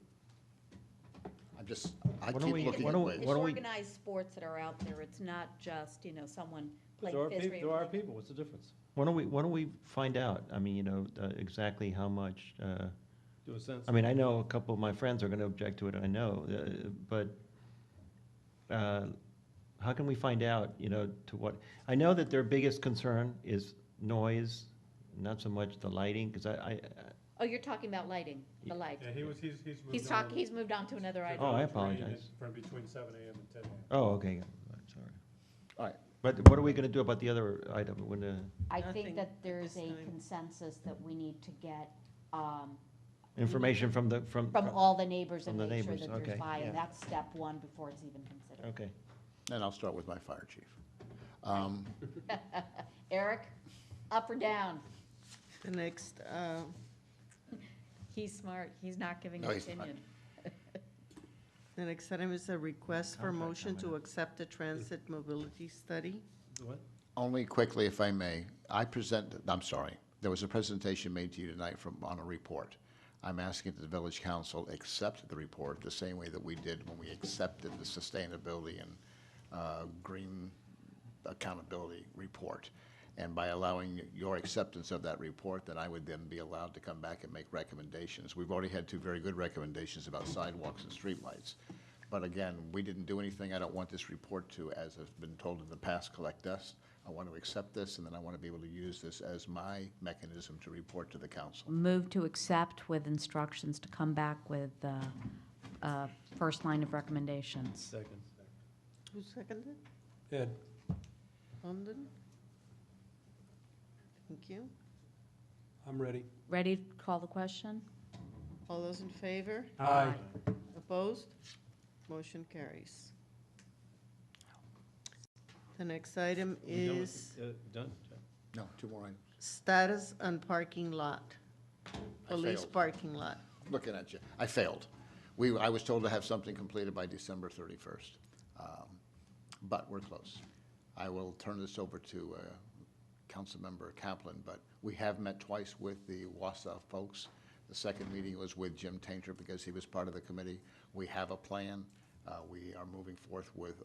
I Why keep don't we- looking why at don't- ways. It's What do we- organized sports that are out there. It's not just, someone playing There are fizz. people, there are people, what's the difference? Why don't we find out? I mean, exactly how much, Do a census. I mean, I know a couple of my friends are gonna object to it, I know, but how can we find out, to what? I know that their biggest concern is noise, not so much the lighting, because Oh, you're talking about lighting, the light. Yeah, he's moved on. He's moved on to another item. Oh, I Village Green apologize. From between 7 a.m. and 10 a.m. Oh, okay, I'm sorry. All right. But what are we gonna do about the other item when, I Nothing think that there's this a time. consensus that we need to get, information from from all the neighbors and from the make sure neighbors, that okay, there's buy-in. yeah. That's step one before it's even considered. Okay. And I'll start with my fire chief. Eric, up or down? The next, He's smart. He's not giving No, an he's not. opinion. the next item is a request for motion to accept the transit mobility study. What? Only quickly, if I may, there was a presentation made to you tonight on a report. I'm asking that the village council accept the report the same way that we did when we accepted the sustainability and green accountability report. And by allowing your acceptance of that report, then I would then be allowed to come back and make recommendations. We've already had 2 very good recommendations about sidewalks and streetlights. But again, we didn't do anything. I don't want this report to, as I've been told in the past, collect dust. I want to accept this, and then I want to be able to use this as my mechanism to report to the council. Move to accept with instructions to come back with first line of recommendations. Second. Who seconded? Ed, London? Thank you. I'm ready. Ready to call the question? All those in favor? Aye. Opposed? Motion carries. The next item is Done? No, 2 more items. status on parking lot, I police failed. parking lot. Looking at you. I failed. I was told to have something completed by December 31st, but we're close. I will turn this over to Councilmember Kaplan, but we have met twice with the Wausau folks. The second meeting was with Jim Tainter because he was part of the committee. We have a plan. We are moving forth with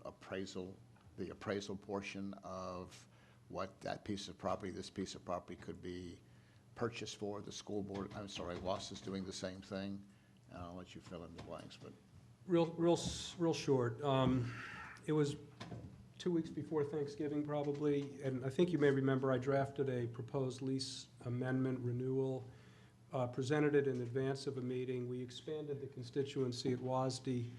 the appraisal portion of what that piece of property, this piece of property could be purchased for. The school board, WAS is doing the same thing. And I'll let you fill in the blanks, but Real short. It was 2 weeks before Thanksgiving, probably, and I think you may remember I drafted a proposed lease amendment renewal, presented it in advance of a meeting. We expanded the constituency at WASD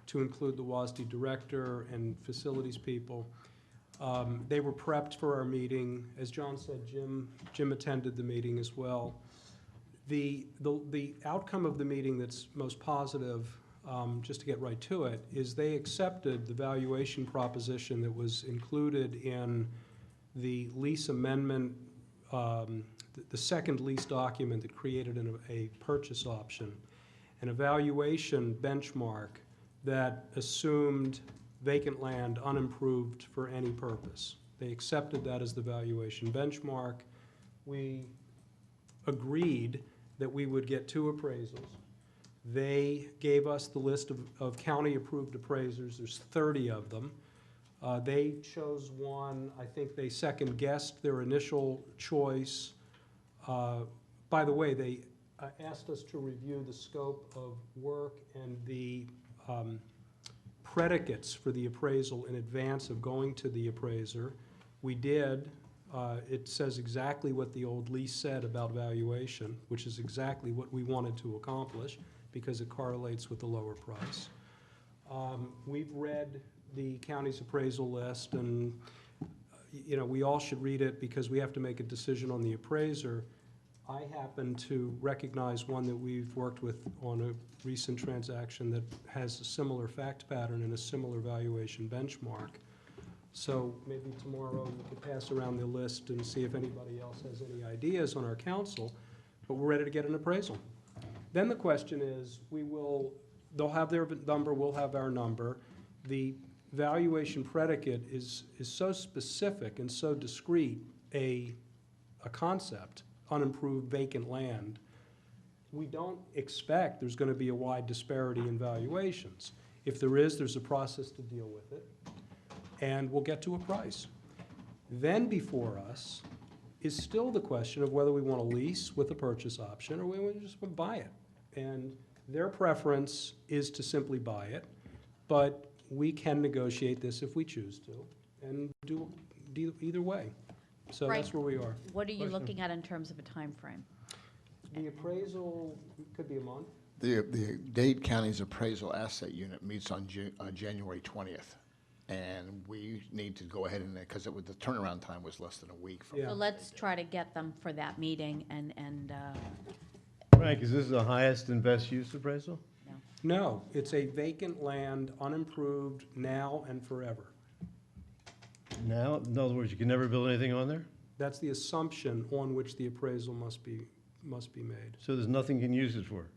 to include the WASD director and facilities people. They were prepped for our meeting. As John said, Jim attended the meeting as well. The outcome of the meeting that's most positive, just to get right to it, is they accepted the valuation proposition that was included in the lease amendment, the second lease document that created a purchase option, an evaluation benchmark that assumed vacant land unimproved for any purpose. They accepted that as the valuation benchmark. We agreed that we would get 2 appraisals. They gave us the list of county-approved appraisers. There's 30 of them. They chose one. I think they second-guessed their initial choice. By the way, they asked us to review the scope of work and the predicates for the appraisal in advance of going to the appraiser. We did. It says exactly what the old lease said about valuation, which is exactly what we wanted to accomplish because it correlates with the lower price. We've read the county's appraisal list, and we all should read it because we have to make a decision on the appraiser. I happen to recognize one that we've worked with on a recent transaction that has a similar fact pattern and a similar valuation benchmark. So maybe tomorrow we could pass around the list and see if anybody else has any ideas on our council, but we're ready to get an appraisal. Then the question is, they'll have their number, we'll have our number. The valuation predicate is so specific and so discrete a concept, unimproved vacant land. We don't expect there's going to be a wide disparity in valuations. If there is, there's a process to deal with it, and we'll get to a price. Then before us is still the question of whether we want to lease with a purchase option or we want to just buy it. And their preference is to simply buy it, but we can negotiate this if we choose to and do either way. So Right. that's where we are. What are you looking at in terms of a time frame? The appraisal could be a month. The Dade County's appraisal asset unit meets on January 20th. And we need to go ahead and, because the turnaround time was less than a week. So let's try to get them for that meeting and Frank, is this the highest and best use appraisal? No, it's a vacant land, unimproved, now and forever. Now, in other words, you can never build anything on there? That's the assumption on which the appraisal must be made. So there's nothing you can use it for?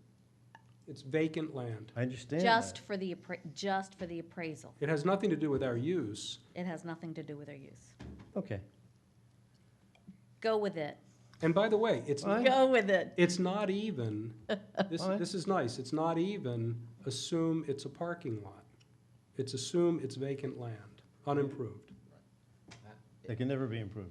It's vacant land. I understand just for the appraisal. It has nothing to do with our use. It has nothing to do with our use. Okay. Go with it. And by the way, it's Go with it. It's not even, this is nice, it's not even assume it's a parking lot. It's assume it's vacant land, unimproved. It can never be improved.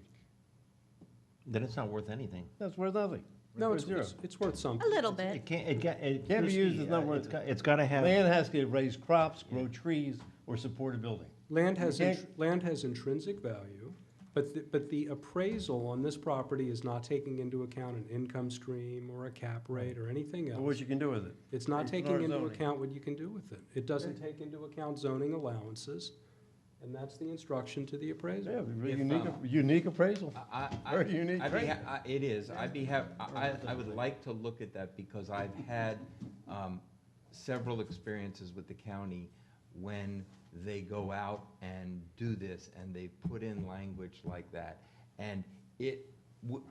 Then it's not worth anything. That's worth nothing. No, Worth zero. it's worth something. A little bit. It can't Can't be used, it's not worth it. It's gotta have. Land has to raise crops, grow trees, or support a building. Land has, You can't- land has intrinsic value, but the appraisal on this property is not taking into account an income stream or a cap rate or anything else. Or what you can do with it. It's not It's taking not into zoning. account what you can do with it. It doesn't take into account zoning allowances, and that's the instruction to the appraiser. Yeah, If, unique appraisal. Very unique. I'd be it is. I would like to look at that because I've had several experiences with the county when they go out and do this and they put in language like that. And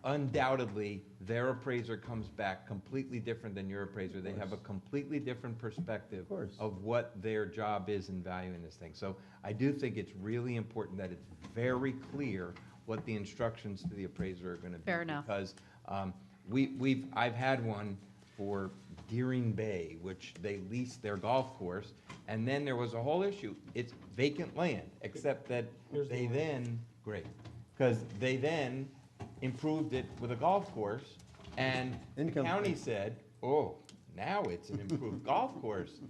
undoubtedly, their appraiser comes back completely different than your appraiser. They have a completely different perspective of what their job is in valuing this thing. So I do think it's really important that it's very clear what the instructions to the appraiser are going to be. Fair enough. Because I've had one for Deering Bay, which they leased their golf course, and then there was a whole issue. It's vacant land, except that they then, because they then improved it with a golf course, and the county said, oh, now it's an improved golf course.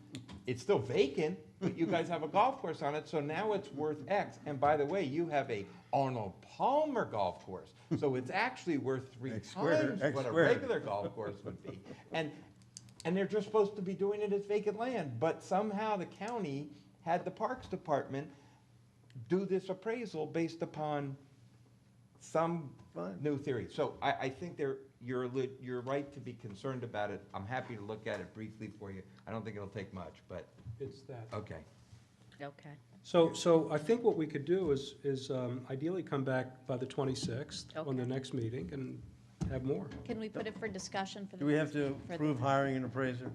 It's still vacant, but you guys have a golf course on it, so now it's worth X. And by the way, you have a Arnold Palmer golf course, so it's actually worth 3 times what a regular golf course would be. And they're just supposed to be doing it as vacant land, but somehow the county had the Parks Department do this appraisal based upon some new theory. So I think you're right to be concerned about it. I'm happy to look at it briefly for you. I don't think it'll take much, but, It's that. okay. Okay. So I think what we could do is ideally come back by the 26th on the Okay. next meeting and have more. Can we put it for discussion for the? Do we have to for the- approve hiring an appraiser?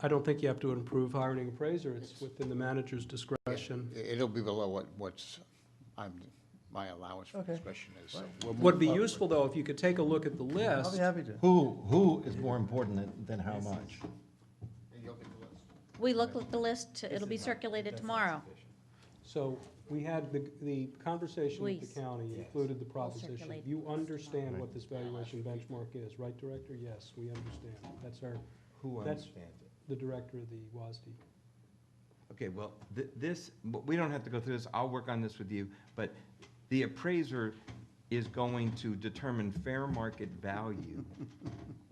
I don't think you have to approve hiring an appraiser. It's within the manager's discretion. It'll be below what's, my allowance for Okay. discretion is. So we'll Would be move forward. useful, though, if you could take a look at the I'll list. be happy to. Who is more important than how much? We look at the list, it'll be circulated tomorrow. So we had the conversation with Please. the county included the proposition. circulate You understand what this valuation benchmark is, right, Director? Yes, we understand. That's our, Who That's- understands it? the director of the WASD. Okay, well, we don't have to go through this, I'll work on this with you, but the appraiser is going to determine fair market value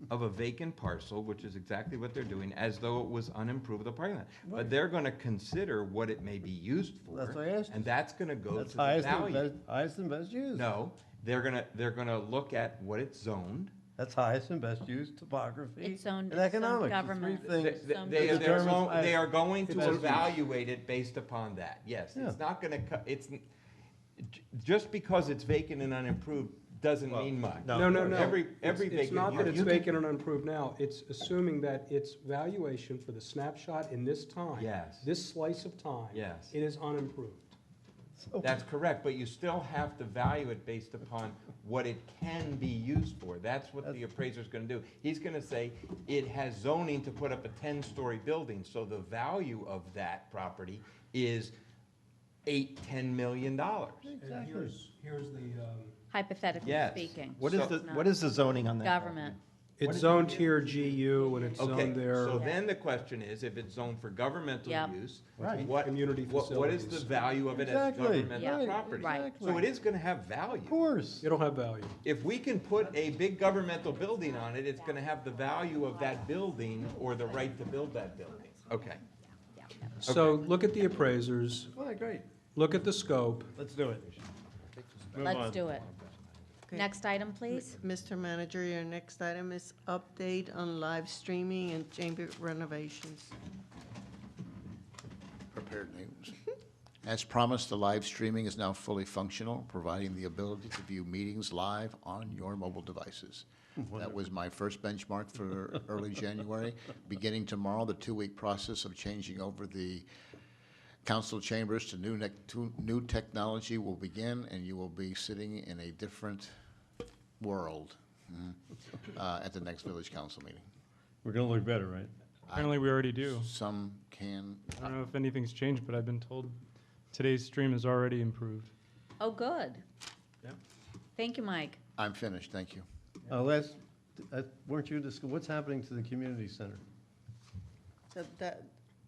of a vacant parcel, which is exactly what they're doing, as though it was unimprovable parking lot. But they're gonna consider what it may be used for. That's what I asked you. And that's gonna go to That's the highest and value. best, highest and best use. No, they're gonna look at what it's zoned. That's highest and best use, topography, It's zoned- and it's zoned economics. The government. three things. Some They determines are going highest to best use. evaluate it based upon that, yes. Yeah. It's not gonna, just because it's vacant and unimproved doesn't mean much. No. Every It's vacant. not that it's you can- vacant and unimproved now, it's assuming that its valuation for the snapshot in this time. Yes. This slice of time. Yes. It is unimproved. That's correct, but you still have to value it based upon what it can be used for. That's what the appraiser's gonna do. He's gonna say, it has zoning to put up a 10-story building, so the value of that property is $8-10 million. And here's the, Hypothetically Yes. speaking. What is what is the zoning on that? Government. it's zoned here GU and it's Okay, zoned there. so then the question is, if it's zoned for governmental Yep. use, Right. what, Community what is the facilities. value of it as Exactly. governmental Yeah. property? Right. So it is gonna have value. Of course. It'll have value. If we can put a big governmental building on it, it's gonna have the value of that building or the right to build that building. Okay. So look at the appraisers, All right, great. look at the scope. Let's do it. Move Let's on. do it. Okay. Next item, please. Mr. Manager, your next item is update on live streaming and chamber renovations. Prepared names. As promised, the live streaming is now fully functional, providing the ability to view meetings live on your mobile devices. That was my first benchmark for early January. Beginning tomorrow, the 2-week process of changing over the council chambers to new technology will begin, and you will be sitting in a different world at the next village council meeting. We're gonna look better, right? Apparently, we already do. Some can, I don't know if anything's changed, but I've been told today's stream is already improved. Oh, good. Yeah. Thank you, Mike. I'm finished, thank you. Weren't you what's happening to the community center?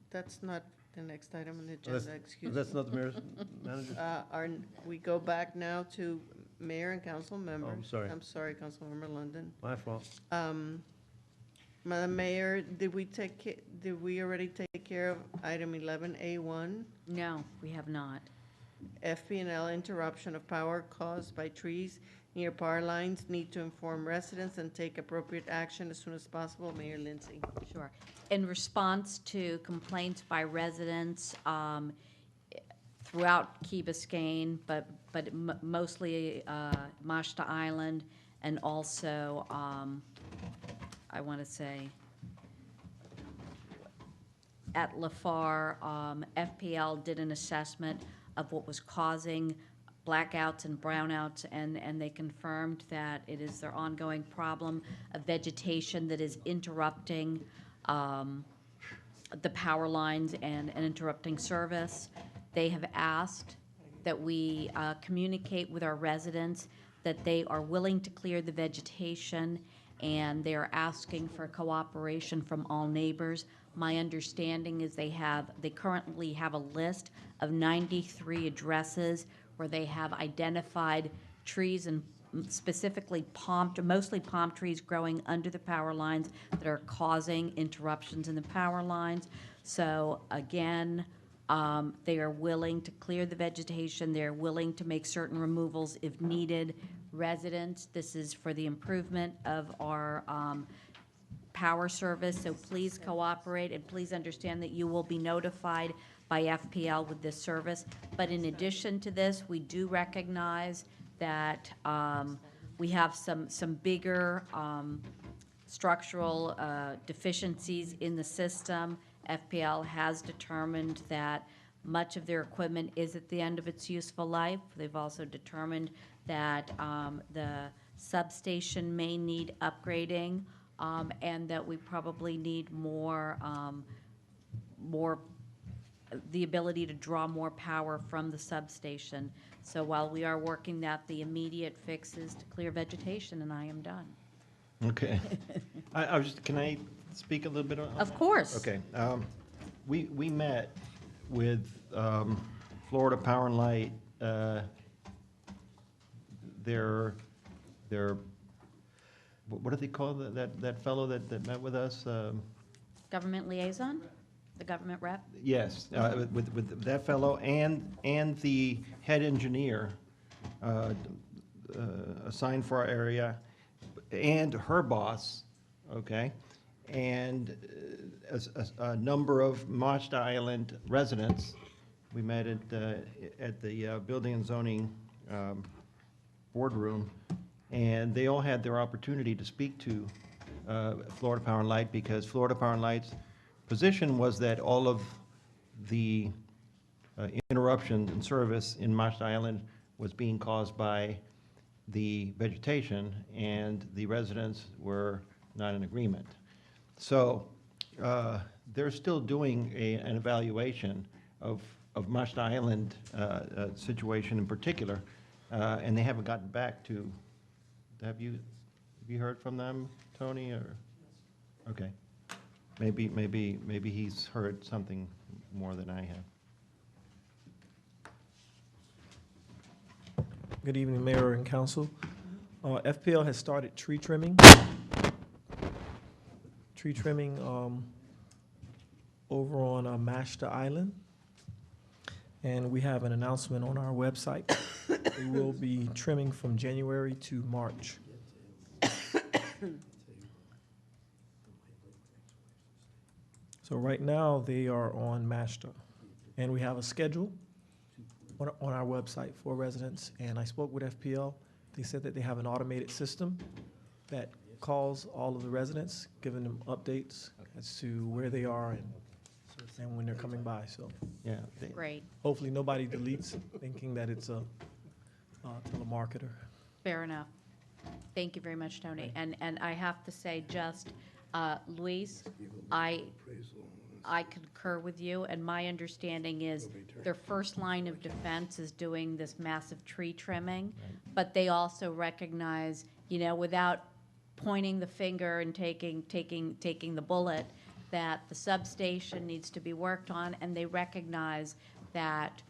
That's not the next item on the That's- agenda, excuse me. That's not the mayor's manager? We go back now to mayor and council members. sorry. I'm sorry, Councilmember London. My fault. Madam Mayor, did we already take care of item 11A1? No, we have not. FP&L interruption of power caused by trees near power lines, need to inform residents and take appropriate action as soon as possible. Mayor Lindsay. Sure. In response to complaints by residents throughout Key Biscayne, but mostly Mashta Island, and also, I want to say, at LaFar, FPL did an assessment of what was causing blackouts and brownouts, and they confirmed that it is their ongoing problem of vegetation that is interrupting the power lines and interrupting service. They have asked that we communicate with our residents that they are willing to clear the vegetation, and they are asking for cooperation from all neighbors. My understanding is they currently have a list of 93 addresses where they have identified trees, and specifically mostly palm trees growing under the power lines that are causing interruptions in the power lines. So again, They are willing to clear the vegetation. They're willing to make certain removals if needed. Residents, this is for the improvement of our power service, so please cooperate, and please understand that you will be notified by FPL with this service. But in addition to this, we do recognize that we have some bigger structural deficiencies in the system. FPL has determined that much of their equipment is at the end of its useful life. They've also determined that the substation may need upgrading, and that we probably need more the ability to draw more power from the substation. So while we are working that, the immediate fix is to clear vegetation, and I am done. Okay. I was, can I speak a little bit on? Of course. Okay. We met with Florida Power and Light, their what do they call that fellow that met with us? Government liaison, the government rep? Yes, with that fellow and the head engineer assigned for our area, and her boss, okay, and a number of Machta Island residents. We met at the Building and Zoning boardroom, and they all had their opportunity to speak to Florida Power and Light, because Florida Power and Light's position was that all of the interruption in service in Machta Island was being caused by the vegetation, and the residents were not in agreement. So they're still doing an evaluation of Machta Island situation in particular, and they haven't gotten back to. Have you heard from them, Tony? Or okay, maybe he's heard something more than I have. Good evening, Mayor and Council. FPL has started tree trimming. Over on Mashta Island. And we have an announcement on our website. We will be trimming from January to March. So right now, they are on Mashta. And we have a schedule on our website for residents, and I spoke with FPL. They said that they have an automated system that calls all of the residents, giving them updates as to where they are and when they're coming by, so. Yeah. Great. Hopefully nobody deletes thinking that it's a telemarketer. Fair enough. Thank you very much, Tony. And I have to say, just, Luis, I concur with you, and my understanding is their first line of defense is doing this massive tree trimming, but they also recognize, without pointing the finger and taking the bullet, that the substation needs to be worked on, and they recognize that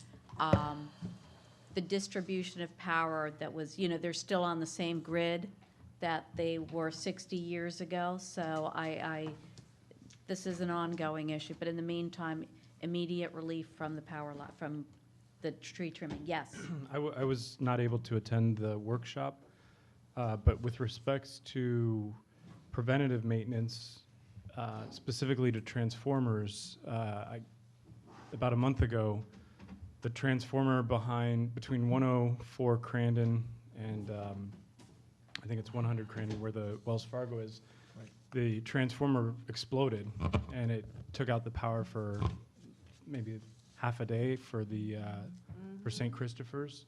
the distribution of power that was, they're still on the same grid that they were 60 years ago, so this is an ongoing issue, but in the meantime, immediate relief from the power lot, from the tree trimming. Yes. I was not able to attend the workshop, but with respects to preventative maintenance, specifically to transformers, about a month ago, the transformer between 104 Crandon and I think it's 100 Crandon, where the Wells Fargo is, the transformer exploded, and it took out the power for maybe half a day for the for St. Christopher's.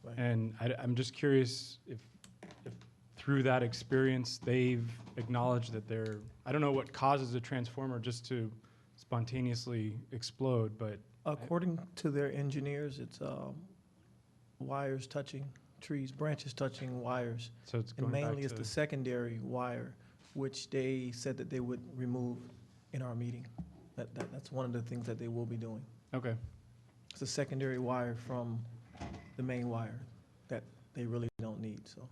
Right. And I'm just curious if through that experience they've acknowledged that I don't know what causes a transformer just to spontaneously explode, but According to their engineers, it's wires touching trees, branches touching wires. So it's and going back mainly it's to- the secondary wire, which they said that they would remove in our meeting. That's one of the things that they will be doing. Okay. It's a secondary wire from the main wire that they really don't need, so.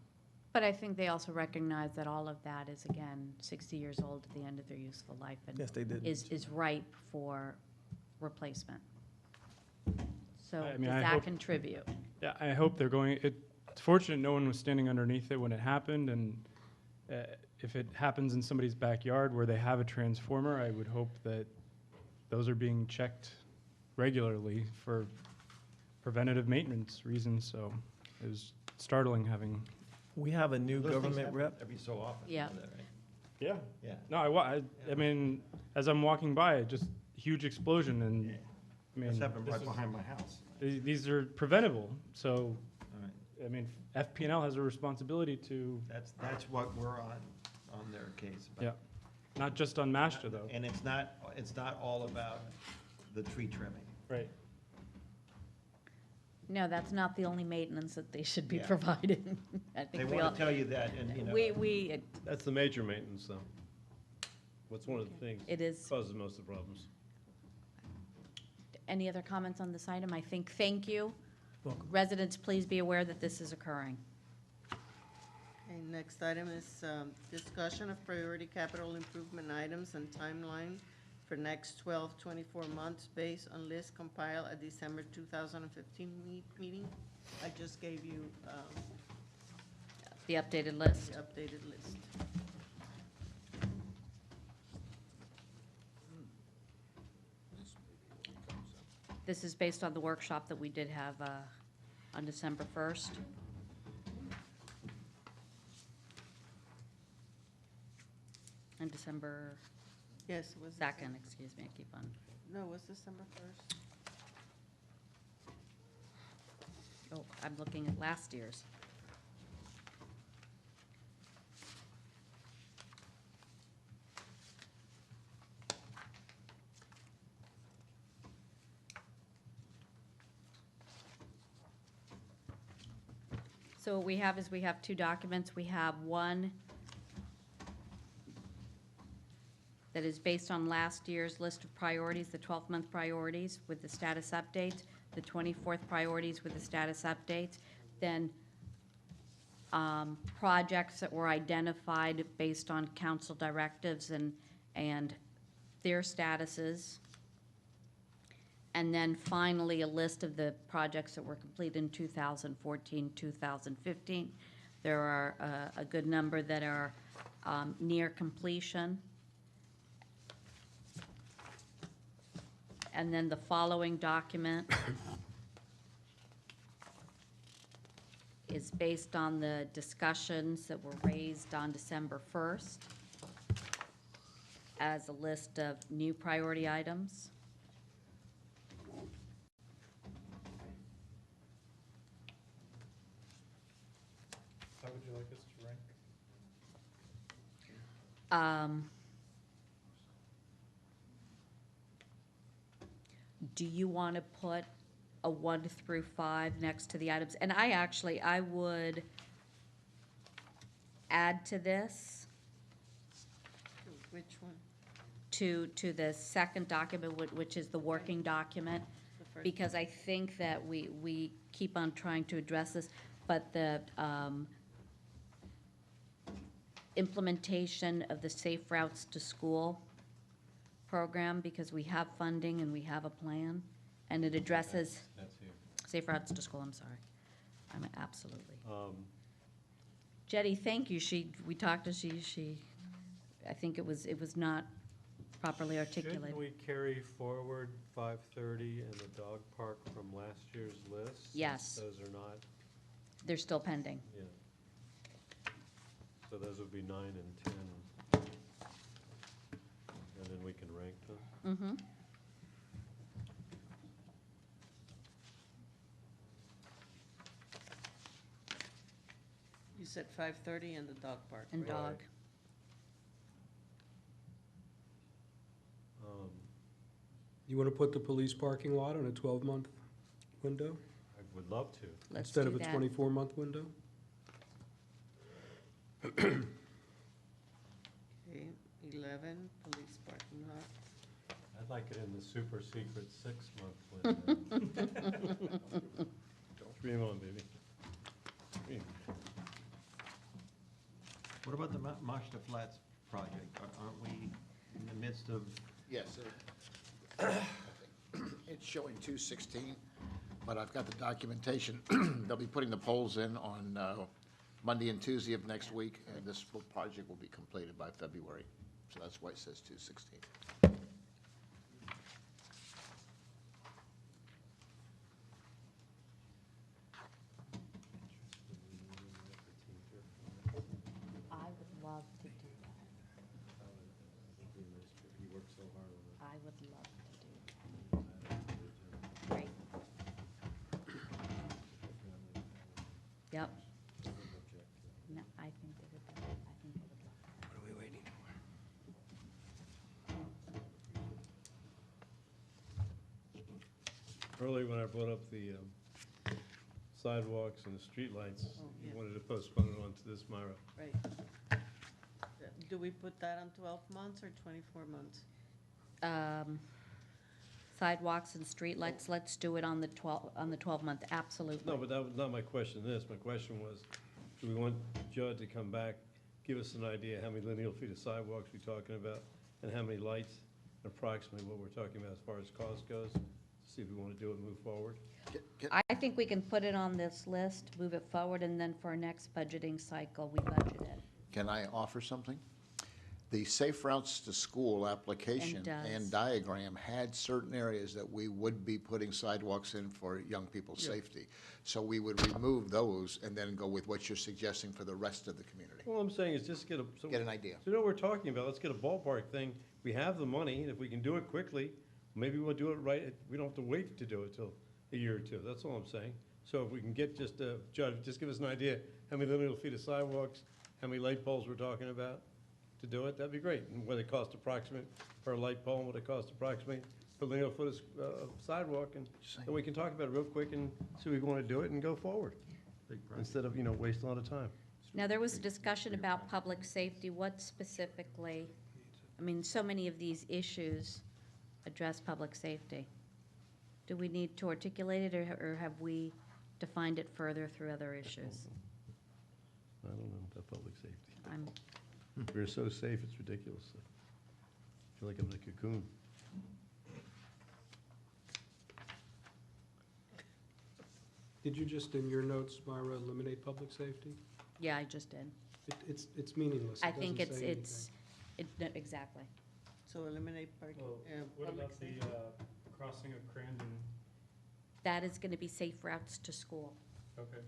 But I think they also recognize that all of that is, again, 60 years old at the end of their useful life, and Yes, they did. is ripe for replacement. So I does mean, I that hope- contribute? Yeah, I hope they're going, it's fortunate no one was standing underneath it when it happened, and if it happens in somebody's backyard where they have a transformer, I would hope that those are being checked regularly for preventative maintenance reasons, so it was startling having. We have a new Those things government happen rep. every so often. Yeah. you know that, right? Yeah. Yeah. No, I mean, as I'm walking by, just huge explosion, and, Yeah. I mean. That's happened this right is- behind my house. These are preventable, so, All right. I mean, FP&L has a responsibility to, That's what we're on their case about. yeah, not just on Mashta, though. And it's not all about the tree trimming. Right. No, that's not the only maintenance that they should be Yeah. providing. I They think we all. want to tell you that, and, you know. We, That's the major maintenance, though. What's one of the things it is. causes most of the problems. Any other comments on this item? I think, thank you. Welcome. Residents, please be aware that this is occurring. Okay, next item is discussion of priority capital improvement items and timeline for next 24 months based on list compiled at December 2015 meeting. I just gave you The updated list. the updated list. This is based on the workshop that we did have on December 1st. And December Yes, it was. 2nd, excuse me, I keep on. No, it was December 1st. Oh, I'm looking at last year's. So what we have is we have two documents. We have one that is based on last year's list of priorities, the 12-month priorities with the status updates, the 24th priorities with the status updates, then projects that were identified based on council directives and their statuses. And then finally, a list of the projects that were completed in 2014, 2015. There are a good number that are near completion. And then the following document is based on the discussions that were raised on December 1st as a list of new priority items. How would you like us to rank? Do you want to put a 1 through 5 next to the items? And I would add to this, Which one? to the second document, which is the working document, The first because I think that we keep on trying to address this, but the implementation of the Safe Routes to School program, because we have funding and we have a plan, and it addresses That's here. Safe Routes to School, I'm sorry. I'm absolutely. Um, Jetty, thank you. We talked to she, I think it was not properly articulated. Shouldn't we carry forward 530 and the dog park from last year's list? Yes. Those are not, They're still pending. yeah. So those would be 9 and 10. And then we can rank them. Mm-hmm. You said 5:30 and the dog park. And right? dog. You want to put the police parking lot on a 12-month window I would love to. Let's instead do of a that. 24-month window? Okay, 11, police parking lot. I'd like it in the super secret 6-month window. Dream on, baby. Dream. What about the Mashta Flats project? Aren't we in the midst of? Yes, it's showing 216. but I've got the documentation. They'll be putting the poles in on Monday and Tuesday of next week, and this project will be completed by February. So that's why it says 2/16. I would love to do that. I would love to do that. Great. Yep. No, I think they would, I think they would love that. What are we waiting for? Earlier, when I brought up the sidewalks and the streetlights, Oh, yeah. you wanted to postpone it onto this, Myra. Right. Do we put that on 12 months or 24 months? Sidewalks and streetlights, let's do it on the 12-month, absolutely. No, but that was not my question this. My question was, do we want Judd to come back, give us an idea how many lineal feet of sidewalks we're talking about, and how many lights, approximately what we're talking about as far as cost goes, see if we want to do it and move forward? I think we can put it on this list, move it forward, and then for our next budgeting cycle, we budget it. Can I offer something? The Safe Routes to School application does. and diagram had certain areas that we would be putting sidewalks in for young people's safety. So we would remove those and then go with what you're suggesting for the rest of the community. All I'm saying is just get Get an idea. So you know what we're talking about, let's get a ballpark thing. We have the money, and if we can do it quickly, maybe we'll do it right. We don't have to wait to do it till a year or two, that's all I'm saying. So if we can get Judd, just give us an idea, how many lineal feet of sidewalks, how many light poles we're talking about to do it, that'd be great. And what it costs approximate per light pole, and what it costs approximately per lineal foot of sidewalk, and then we can talk about it real quick and see if we want to do it and go forward. Instead of, wasting a lot of time. Now, there was a discussion about public safety. What specifically, I mean, so many of these issues address public safety. Do we need to articulate it, or have we defined it further through other issues? I don't know about public safety. I'm, We're so safe, it's ridiculous. I feel like I'm in a cocoon. Did you just, in your notes, Myra, eliminate public safety? yeah, I just did. It's meaningless. It I think doesn't say no, exactly. So eliminate parking. What public about the safety. crossing of Crandon? That is going to be safe routes to school Okay.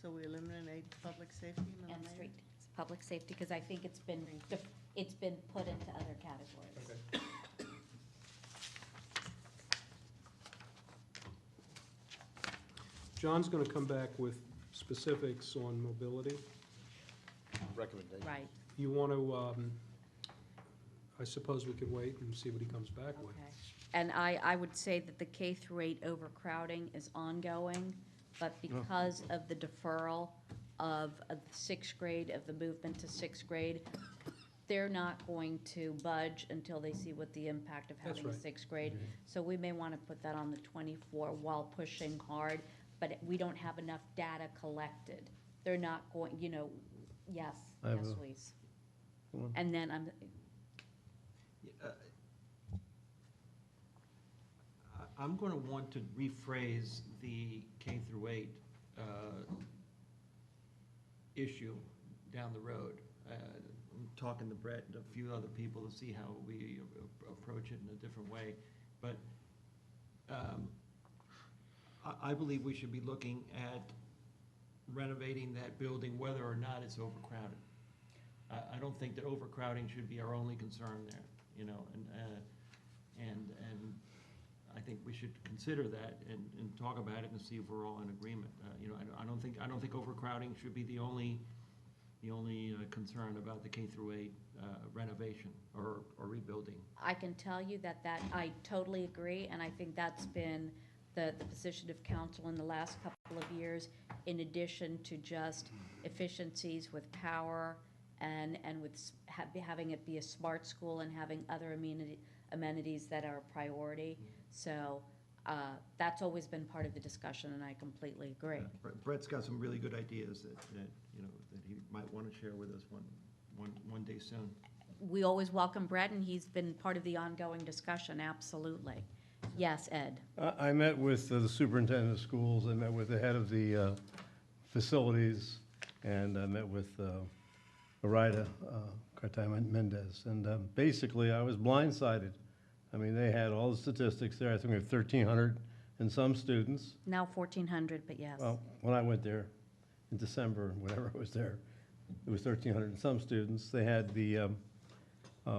So we eliminate public safety, Madam and Mayor? street, public safety, because I think it's been put into other categories. Okay. John's going to come back with specifics on mobility. Recommendation. Right, You want to, I suppose we could wait and see what he comes back with. okay. And I would say that the K through 8 overcrowding is ongoing, but because of the deferral of the sixth grade, of the movement to sixth grade, they're not going to budge until they see what the impact of That's having right. sixth grade. So we may want to put that on the 24 while pushing hard, but we don't have enough data collected. They're not going, yes, I have yes, a- Louise. Go on. And then I'm going to want to rephrase the K through 8 issue down the road. I'm talking to Brett and a few other people to see how we approach it in a different way. But I believe we should be looking at renovating that building whether or not it's overcrowded. I don't think that overcrowding should be our only concern there, and I think we should consider that and talk about it and see if we're all in agreement. I don't think overcrowding should be the only concern about the K through 8 renovation or rebuilding. I can tell you that I totally agree, and I think that's been the position of council in the last couple of years, in addition to just efficiencies with power and with having it be a smart school and having other amenities that are a priority. So that's always been part of the discussion, and I completely agree. Brett's got some really good ideas that he might want to share with us one day soon. We always welcome Brett, and he's been part of the ongoing discussion, absolutely. Yes, Ed. I met with the superintendent of schools, I met with the head of the facilities, and I met with Arida Cartay-Mendez. And basically, I was blindsided. I mean, they had all the statistics there. I think we have 1,300 and some students. Now 1,400, but yes. Well, when I went there in December, whenever I was there, it was 1,300 and some students. They had the,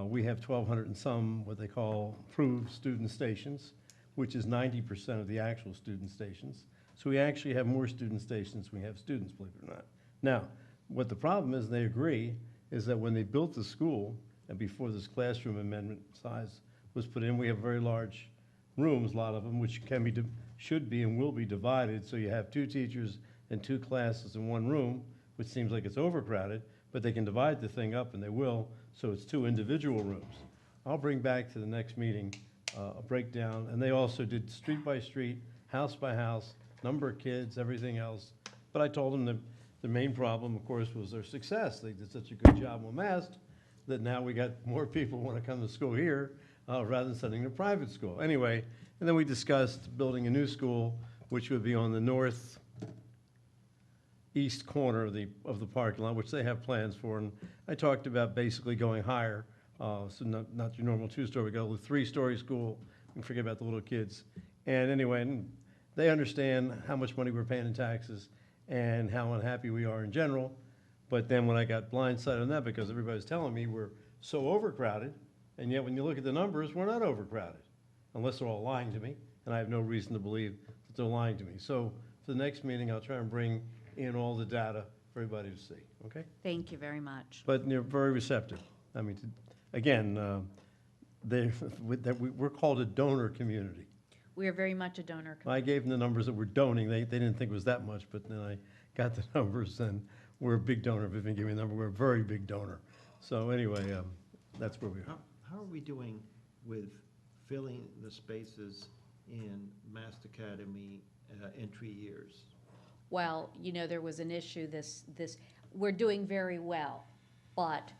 we have 1,200 and some, what they call approved student stations, which is 90% of the actual student stations. So we actually have more student stations than we have students, believe it or not. Now, what the problem is, they agree, is that when they built the school, and before this classroom amendment size was put in, we have very large rooms, a lot of them, which can be, should be and will be divided, so you have 2 teachers and 2 classes in one room, which seems like it's overcrowded, but they can divide the thing up, and they will, so it's 2 individual rooms. I'll bring back to the next meeting a breakdown, and they also did street by street, house by house, number of kids, everything else. But I told them that the main problem, of course, was their success. They did such a good job on Mast that now we got more people want to come to school here rather than sending to private school. Anyway, and then we discussed building a new school, which would be on the northeast corner of the parking lot, which they have plans for. And I talked about basically going higher, so not your normal 2-story, we go to a 3-story school, and forget about the little kids. And anyway, and they understand how much money we're paying in taxes and how unhappy we are in general. But then when I got blindsided on that, because everybody's telling me we're so overcrowded, and yet when you look at the numbers, we're not overcrowded, unless they're all lying to me, and I have no reason to believe that they're lying to me. So for the next meeting, I'll try and bring in all the data for everybody to see, okay? Thank you very much. But they're very receptive. I mean, again, we're called a donor community. We are very much a donor community. I gave them the numbers that we're donating. They didn't think it was that much, but then I got the numbers, and we're a big donor. Vivian gave me a number. We're a very big donor. So anyway, that's where we are. How are we doing with filling the spaces in Mast Academy entry years? Well, you know, there was an issue we're doing very well, but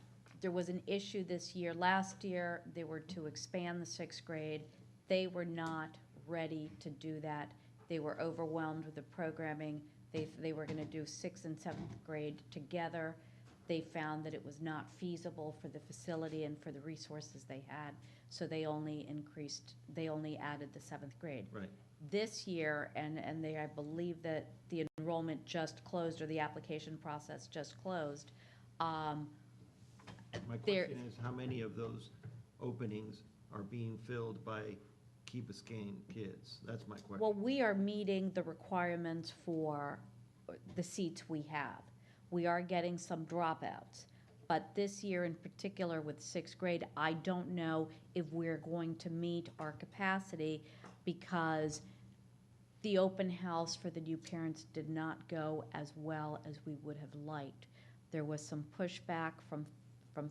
there was an issue this year. Last year, they were to expand the 6th grade. They were not ready to do that. They were overwhelmed with the programming. They were going to do 6th and 7th grade together. They found that it was not feasible for the facility and for the resources they had, so they only added the 7th grade. Right. This year, and I believe that the enrollment just closed, or the application process just closed. My question is, how many of those openings are being filled by Key Biscayne kids? That's my question. Well, we are meeting the requirements for the seats we have. We are getting some dropouts. But this year in particular with 6th grade, I don't know if we're going to meet our capacity, because the open house for the new parents did not go as well as we would have liked. There was some pushback from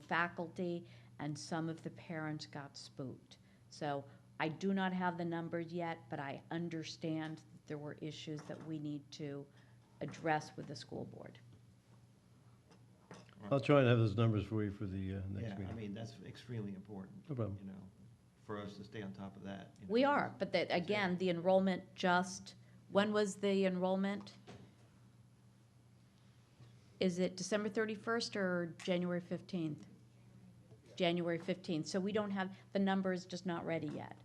faculty, and some of the parents got spooked. So I do not have the numbers yet, but I understand that there were issues that we need to address with the school board. I'll try and have those numbers for you for the next meeting. I mean, that's extremely important. No problem. You know, for us to stay on top of that. You know. We are, but again, the enrollment when was the enrollment? Is it December 31st or January 15th? January 15th. So we don't have, the number is just not ready yet.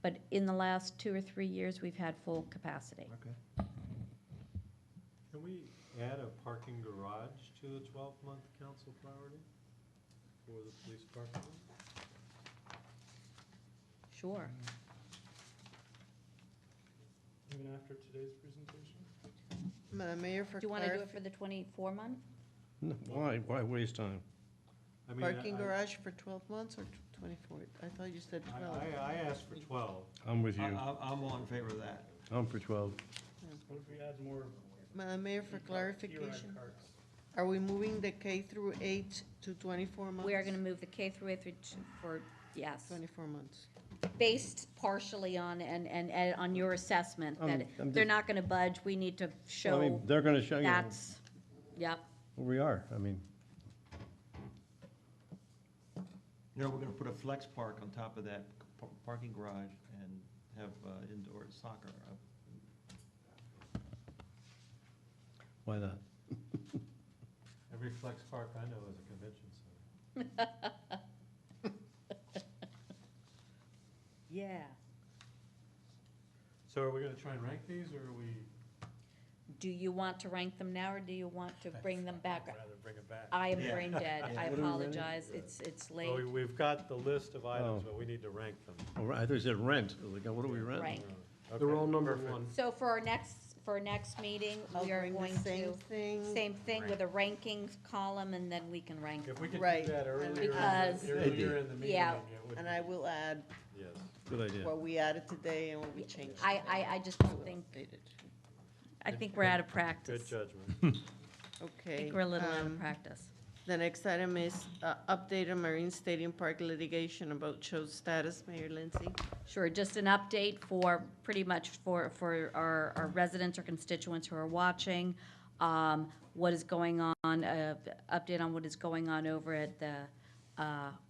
But in the last 2 or 3 years, we've had full capacity. Okay. Can we add a parking garage to the 12-month council priority for the police parking lot? Sure. Even after today's presentation? Madam Mayor, for Do you want to do it for the 24-month? No, why waste time? I mean, parking garage for 12 months or 24? I thought you said 12. I asked for 12. I'm with you. I'm all in favor of that. I'm for 12. What if we add more? Madam Mayor, for fewer red clarification, carts? are we moving the K through 8 to 24 months? We are going to move the K through 8 for, yes, 24 months. based partially on, and on your assessment, that I'm they're just- not going to budge. We need to I show mean, they're going to show you that's, yep. where we are. I mean, You know, we're going to put a flex park on top of that parking garage and have indoor soccer up. Why not? Every flex park I know is a convention center. Yeah. So are we gonna try and rank these, or are we? Do you want to rank them now, or do you want to bring them back? I'd rather bring it back. I am Yeah. brain dead. Yeah. I What are we ranking? apologize. It's late. Well, we've got the list of items, Oh. but we need to rank them. Oh, I thought you said rent. I was like, what do we rent? Rank. They're Okay, all number perfect. one. So for our next meeting, I'll we are bring the going same to, thing. same thing with a rankings column, and then we can rank. If we could Right. do that earlier, Because- earlier in the meeting, Yeah. it would And be- I will add Yes. Good idea. what we added today and what we changed. I just don't think, I think we're out of practice. Good judgment. I Okay. think we're a little out of practice. The next item is update on Marine Stadium Park litigation about show status. Mayor Lindsay. Sure, just an update for, pretty much for our residents or constituents who are watching, what is going on, update on what is going on over at the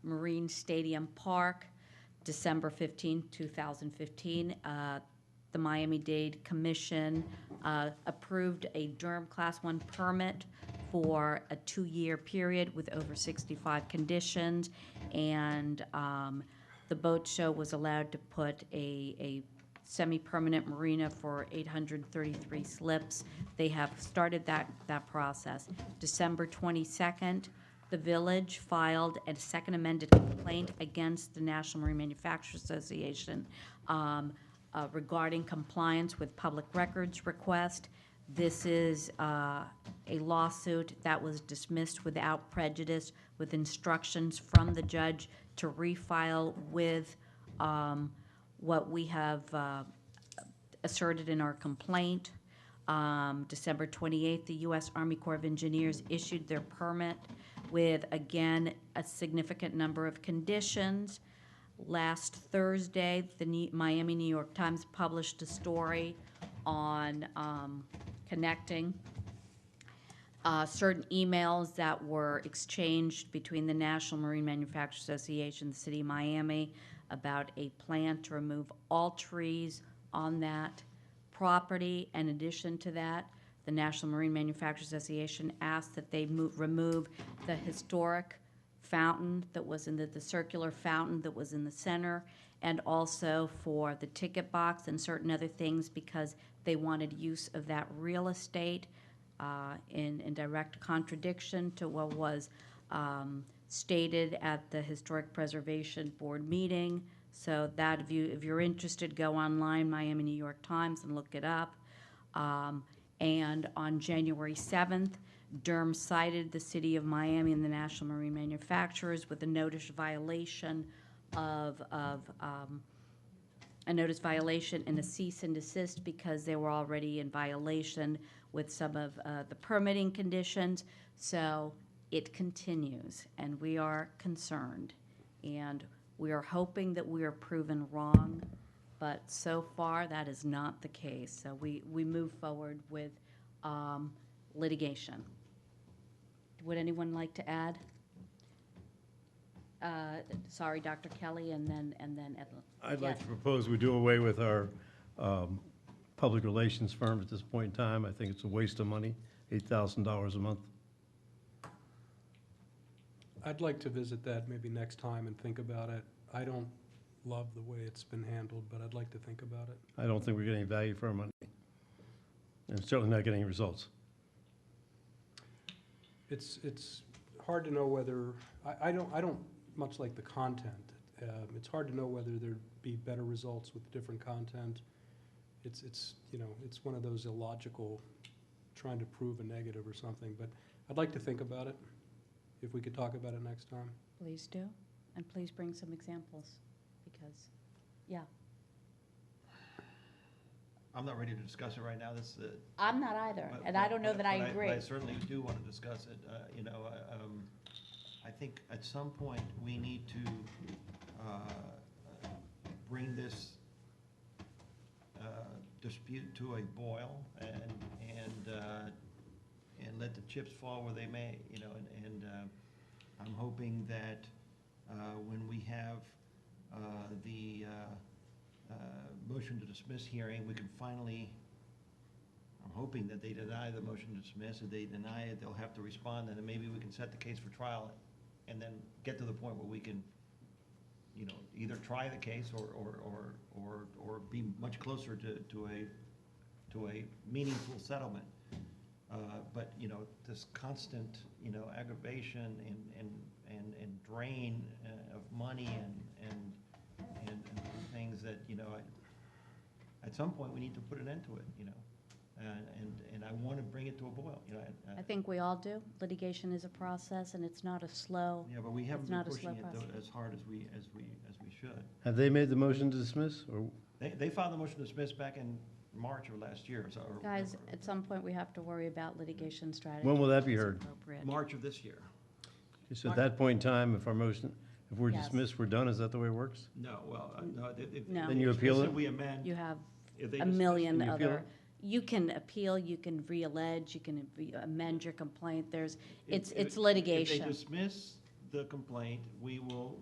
Marine Stadium Park, December 15, 2015. The Miami-Dade Commission approved a Durham Class 1 permit for a 2-year period with over 65 conditions, and the boat show was allowed to put a semi-permanent marina for 833 slips. They have started that process. December 22nd, the village filed a second amended complaint against the National Marine Manufacturers Association regarding compliance with public records request. This is a lawsuit that was dismissed without prejudice, with instructions from the judge to refile with what we have asserted in our complaint. December 28th, the U.S. Army Corps of Engineers issued their permit with, again, a significant number of conditions. Last Thursday, the Miami New York Times published a story on connecting certain emails that were exchanged between the National Marine Manufacturers Association and the City of Miami about a plan to remove all trees on that property. In addition to that, the National Marine Manufacturers Association asked that they remove the historic fountain that was in the circular fountain that was in the center, and also for the ticket box and certain other things, because they wanted use of that real estate in direct contradiction to what was stated at the Historic Preservation Board meeting. So that, if you're interested, go online, Miami New York Times, and look it up. And on January 7th, Durham cited the City of Miami and the National Marine Manufacturers with a notice violation a notice violation and a cease and desist, because they were already in violation with some of the permitting conditions. So it continues, and we are concerned, and we are hoping that we are proven wrong, but so far that is not the case. So we move forward with litigation. Would anyone like to add? Sorry, Dr. Kelly, and then Evelyn. I'd like Yes. to propose we do away with our public relations firm at this point in time. I think it's a waste of money, $8,000 a month. I'd like to visit that maybe next time and think about it. I don't love the way it's been handled, but I'd like to think about it. I don't think we're getting value for our money. And certainly not getting results. It's hard to know whether, I don't much like the content. It's hard to know whether there'd be better results with different content. It's one of those illogical, trying to prove a negative or something, but I'd like to think about it, if we could talk about it next time. Please do, and please bring some examples, because, yeah. I'm not ready to discuss it right now. This is I'm not either, and I don't know that I agree. But I certainly do want to discuss it. I think at some point we need to bring this dispute to a boil and let the chips fall where they may. I'm hoping that when we have the motion to dismiss hearing, we can finally, I'm hoping that they deny the motion to dismiss. If they deny it, they'll have to respond, and then maybe we can set the case for trial and then get to the point where we can, you know, either try the case or be much closer to a meaningful settlement. But, you know, this constant, you know, aggravation and drain of money and things that, you know, at some point, we need to put an end to it, you know? And I want to bring it to a boil, you know? I think we all do. Litigation is a process, and it's not a slow, Yeah, but we haven't it's been not a pushing slow it process. as hard as we should. Have they made the motion to dismiss, or? They filed the motion to dismiss back in March of last year, so. Guys, at some point, we have to worry about litigation strategy. When will that be It's heard? appropriate. March of this year. So at that point in time, if we're Yes. dismissed, we're done, is that the way it works? No, well, no. No. Then you appeal it? We amend. You have If they a dismiss, million then you appeal other, it? you can appeal, you can reallege, you can amend your complaint. It's If litigation. they dismiss the complaint, we will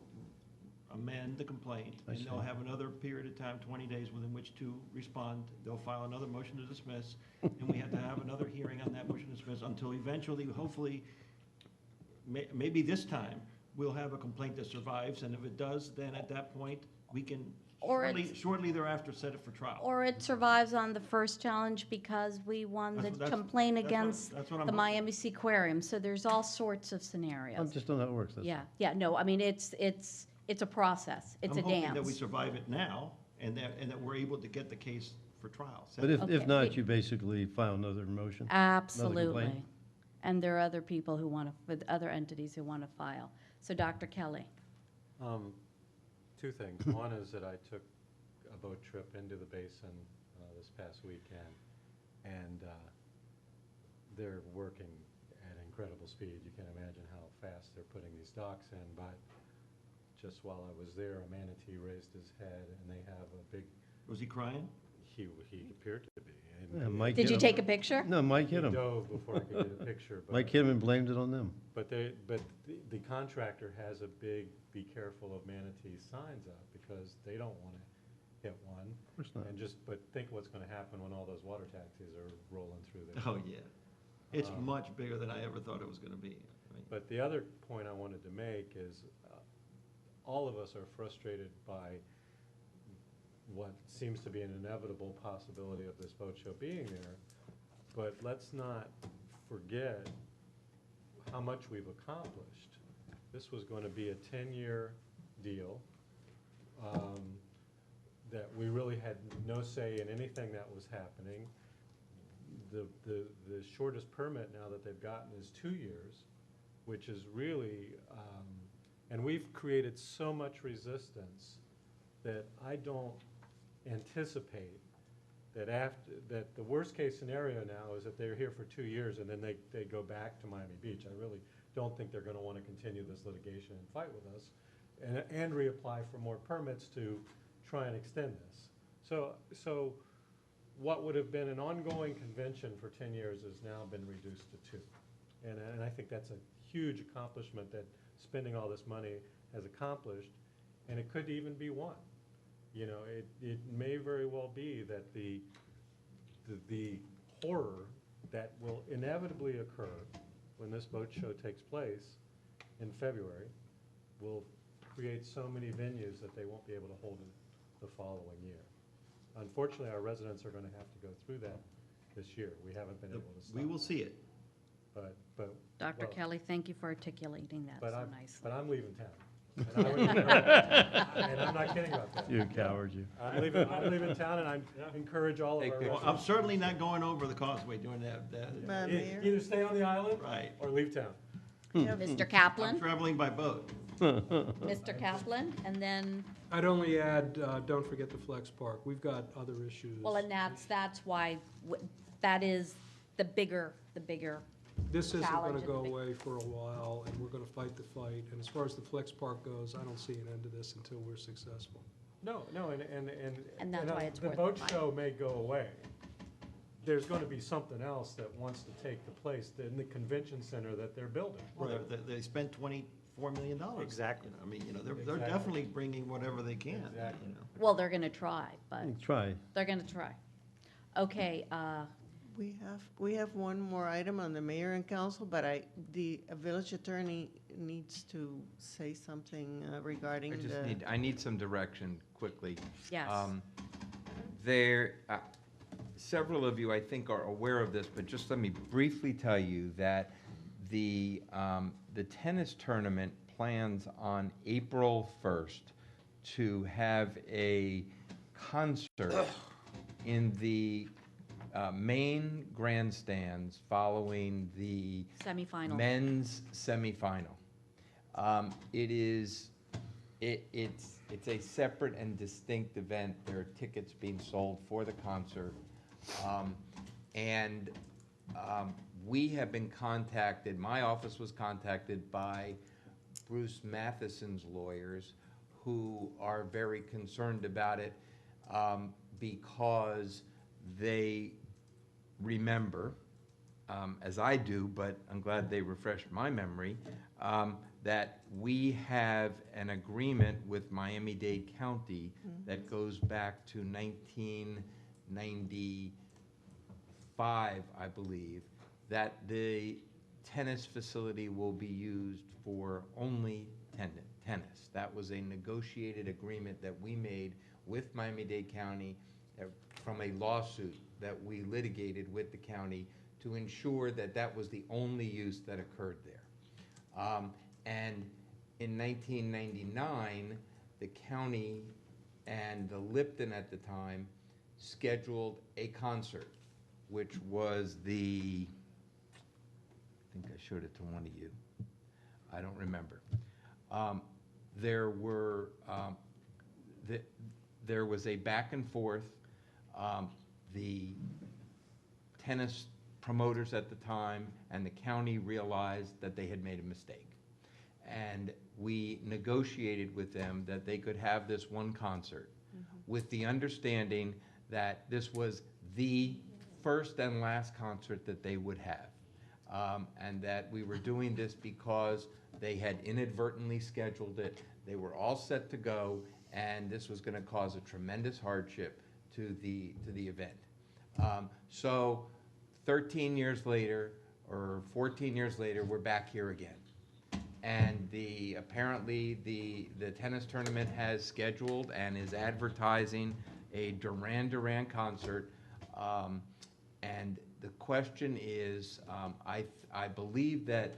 amend the complaint, I and they'll see. have another period of time, 20 days, within which to respond. They'll file another motion to dismiss, and we have to have another hearing on that motion to dismiss until eventually, hopefully, maybe this time, we'll have a complaint that survives, and if it does, then at that point, we can Or it's- shortly thereafter set it for trial. Or it survives on the first challenge because we won the That's- complaint that's what- against that's what I'm the hoping. Miami Seaquarium. So there's all sorts of I scenarios. just don't know how it works, that's all. Yeah, no, I mean, it's a process. It's a I'm hoping that we dance. survive it now, and that we're able to get the case for trial. But if Okay. not, you basically file another motion? another Absolutely. complaint? And there are other people who want to, with other entities who want to file. So Dr. Kelly, Two things. One is that I took a boat trip into the basin this past weekend, and they're working at incredible speed. You can't imagine how fast they're putting these docks in, but just while I was there, a manatee raised his head, and they have a big... Was he crying? He appeared to be. And Yeah, Mike did hit you him. take a picture? No, Mike he hit him. dove before I could get a picture. But Mike hit him and blamed it on them. But the contractor has a big "Be careful of manatees" signs up because they don't want to hit one. Of course not. But think what's going to happen when all those water taxis are rolling through there. Oh, yeah. It's much bigger than I ever thought it was gonna be. I mean, But the other point I wanted to make is all of us are frustrated by what seems to be an inevitable possibility of this boat show being there. But let's not forget how much we've accomplished. This was going to be a 10-year deal that we really had no say in anything that was happening. The shortest permit now that they've gotten is 2 years, which is really, and we've created so much resistance that I don't anticipate that the worst case scenario now is that they're here for 2 years and then they go back to Miami Beach. I really don't think they're going to want to continue this litigation and fight with us and reapply for more permits to try and extend this. So what would have been an ongoing convention for 10 years has now been reduced to 2. And I think that's a huge accomplishment that spending all this money has accomplished, and it could even be 1. You know, it may very well be that the horror that will inevitably occur when this boat show takes place in February will create so many venues that they won't be able to hold it the following year. Unfortunately, our residents are going to have to go through that this year. We haven't been able to stop. We will see it. But Dr. well, Kelly, thank you for articulating that so nicely. But I'm leaving town. And, and I'm not kidding about that. You coward, you. I'm leaving town, and I encourage all of our Well, residents. I'm certainly not going over the causeway doing that. Mayor? Either stay on the island Right. or leave town. Mr. I'm Kaplan, traveling by boat. Mr. Kaplan, and then, I'd only add, don't forget the Flex Park. We've got other issues. well, and that's why, that is the bigger This isn't challenge gonna and go the big- away for a while, and we're gonna fight the fight. And as far as the Flex Park goes, I don't see an end to this until we're successful. No, And that's why it's the worth boat the fight. show may go away. There's going to be something else that wants to take the place in the convention center that they're building. Well, they spent $4 million. Exactly. I mean, they're definitely bringing whatever they can, Well, they're gonna try, but Try. they're gonna try. Okay, We have one more item on the mayor and council, but the village attorney needs to say something regarding I need some direction quickly. yes. Several of you, I think, are aware of this, but just let me briefly tell you that the tennis tournament plans on April 1st to have a concert in the main grandstands following the Semifinal. men's semifinal. It's a separate and distinct event. There are tickets being sold for the concert. We have been contacted, my office was contacted by Bruce Matheson's lawyers, who are very concerned about it because they remember, as I do, but I'm glad they refreshed my memory, that we have an agreement with Miami-Dade County that goes back to 1995, I believe, that the tennis facility will be used for only tennis. That was a negotiated agreement that we made with Miami-Dade County from a lawsuit that we litigated with the county to ensure that that was the only use that occurred there. And in 1999, the county and the Lipton at the time scheduled a concert, which was I think I showed it to one of you. I don't remember. There was a back and forth. The tennis promoters at the time and the county realized that they had made a mistake. And we negotiated with them that they could have this one concert with the understanding that this was the first and last concert that they would have. And that we were doing this because they had inadvertently scheduled it. They were all set to go, and this was going to cause a tremendous hardship to the event. So 13 years later, or 14 years later, we're back here again. And apparently the tennis tournament has scheduled and is advertising a Duran Duran concert. And the question is, I believe that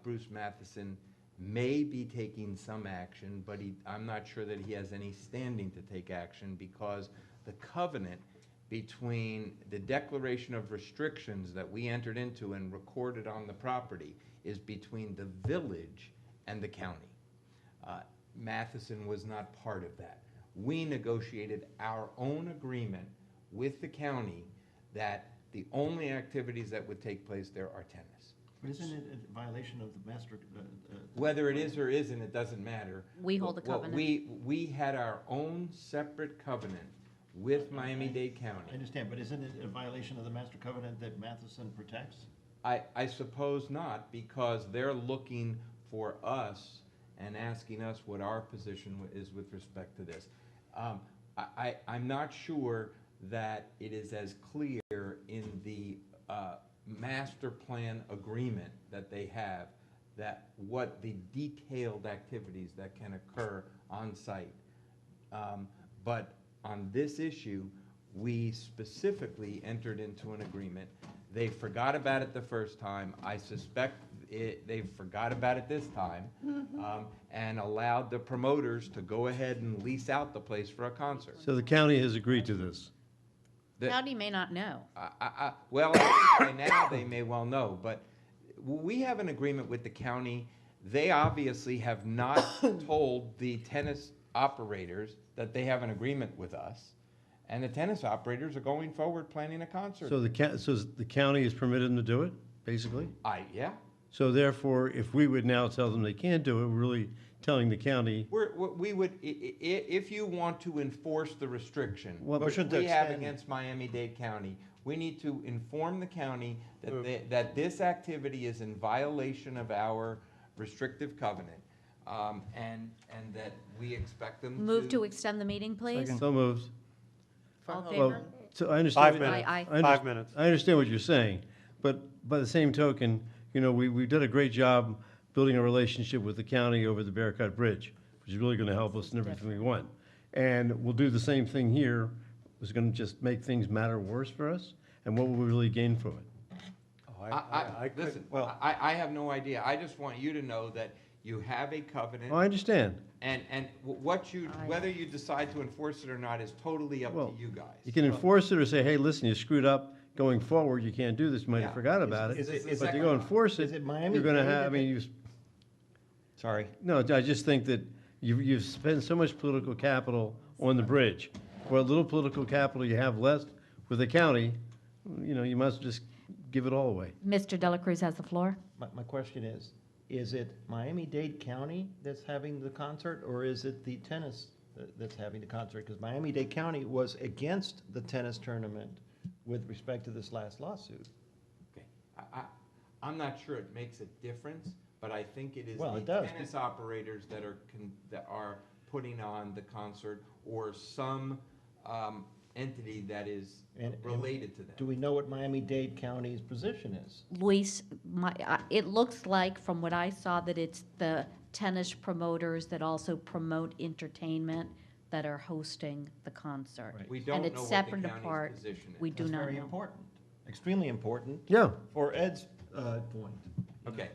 Bruce Matheson may be taking some action, but I'm not sure that he has any standing to take action because the covenant between the declaration of restrictions that we entered into and recorded on the property is between the village and the county. Matheson was not part of that. We negotiated our own agreement with the county that the only activities that would take place there are tennis. But isn't it a violation of the master? Whether it is or isn't, it doesn't matter. We hold the covenant. We had our own separate covenant with Miami-Dade County. I understand, but isn't it a violation of the master covenant that Matheson protects? I suppose not, because they're looking for us and asking us what our position is with respect to this. I'm not sure that it is as clear in the master plan agreement that they have that what the detailed activities that can occur on site. But on this issue, we specifically entered into an agreement. They forgot about it the first time. I suspect they forgot about it this time, and allowed the promoters to go ahead and lease out the place for a concert. So the county has agreed to this? County may not know. Well, by now they may well know, but we have an agreement with the county. They obviously have not told the tennis operators that they have an agreement with us, and the tennis operators are going forward planning a concert. So the county is permitted them to do it, basically? Yeah. So therefore, if we would now tell them they can't do it, we're really telling the county. We would, if you want to enforce the restriction Motion to we have extend. against Miami-Dade County, we need to inform the county that this activity is in violation of our restrictive covenant. and that we expect them to. Move to extend the meeting, please. So moved. All in Well, favor? so I understand. 5 minutes. Aye. I 5 minutes. I understand what you're saying, but by the same token, you know, we did a great job building a relationship with the county over the Bear Cut Bridge, which is really gonna help us in everything we want. And we'll do the same thing here. It's gonna just make things matter worse for us, and what will we really gain from it? Listen, I have no idea. I just want you to know that you have a covenant. Oh, I understand. And whether you decide to enforce it or not is totally up to you guys. You can enforce it or say, hey, listen, you screwed up, going forward, you can't do this, you might have forgot about it. But to go enforce it, you're gonna have, I mean, you. Sorry. No, I just think that you've spent so much political capital on the bridge. What little political capital you have left with the county, you know, you must just give it all away. Mr. Dela Cruz has the floor. My question is it Miami-Dade County that's having the concert, or is it the tennis that's having the concert? Because Miami-Dade County was against the tennis tournament with respect to this last lawsuit. Okay. I'm not sure it makes a difference, but I think it is Well, the it does. tennis operators that are putting on the concert, or some entity that is related to them. Do we know what Miami-Dade County's position is? Luis, it looks like, from what I saw, that it's the tennis promoters that also promote entertainment that are hosting the concert. We don't And know it's what the separate county's apart. position is. We do That's not very know. important, extremely important. Yeah. For Ed's point. Okay.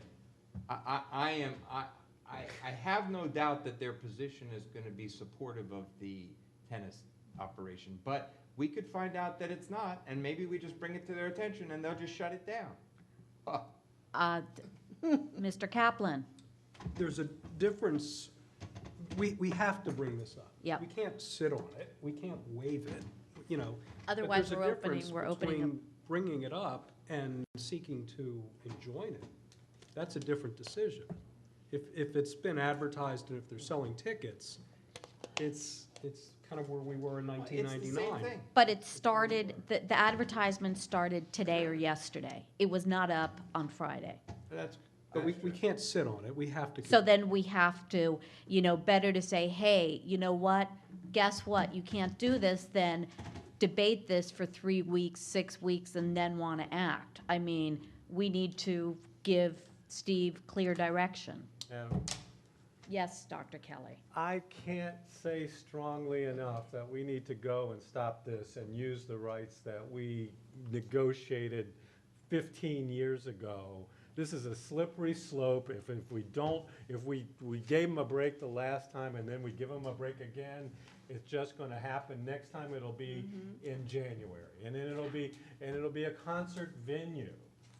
I have no doubt that their position is going to be supportive of the tennis operation, but we could find out that it's not, and maybe we just bring it to their attention and they'll just shut it down. Mr. Kaplan? There's a difference, we have to bring this up. Yep. We can't sit on it, we can't waive it, you know. but Otherwise, there's a we're opening difference up. between bringing it up and seeking to enjoin it. That's a different decision. If it's been advertised and if they're selling tickets, it's kind of where we were in 1999. But it started, the advertisement started today or yesterday. It was not up on Friday. But we can't sit on it, we have to. So then we have to, better to say, hey, you know what? Guess what? You can't do this, then debate this for 3 weeks, 6 weeks, and then want to act. I mean, we need to give Steve clear direction. Yes, Dr. Kelly. I can't say strongly enough that we need to go and stop this and use the rights that we negotiated 15 years ago. This is a slippery slope. If we gave them a break the last time and then we give them a break again, it's just going to happen. Next time it'll be in January, and then it'll be a concert venue.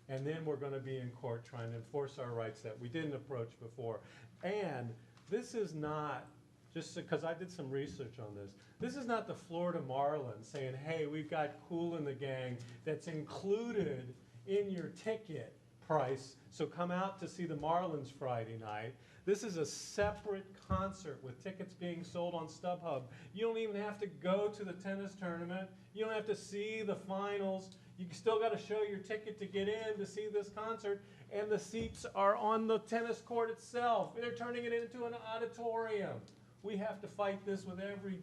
And then we're going to be in court trying to enforce our rights that we didn't approach before. And this is not, just because I did some research on this, this is not the Florida Marlins saying, hey, we've got Kool and the Gang that's included in your ticket price, so come out to see the Marlins Friday night. This is a separate concert with tickets being sold on StubHub. You don't even have to go to the tennis tournament. You don't have to see the finals. You still got to show your ticket to get in to see this concert, and the seats are on the tennis court itself. They're turning it into an auditorium. We have to fight this with every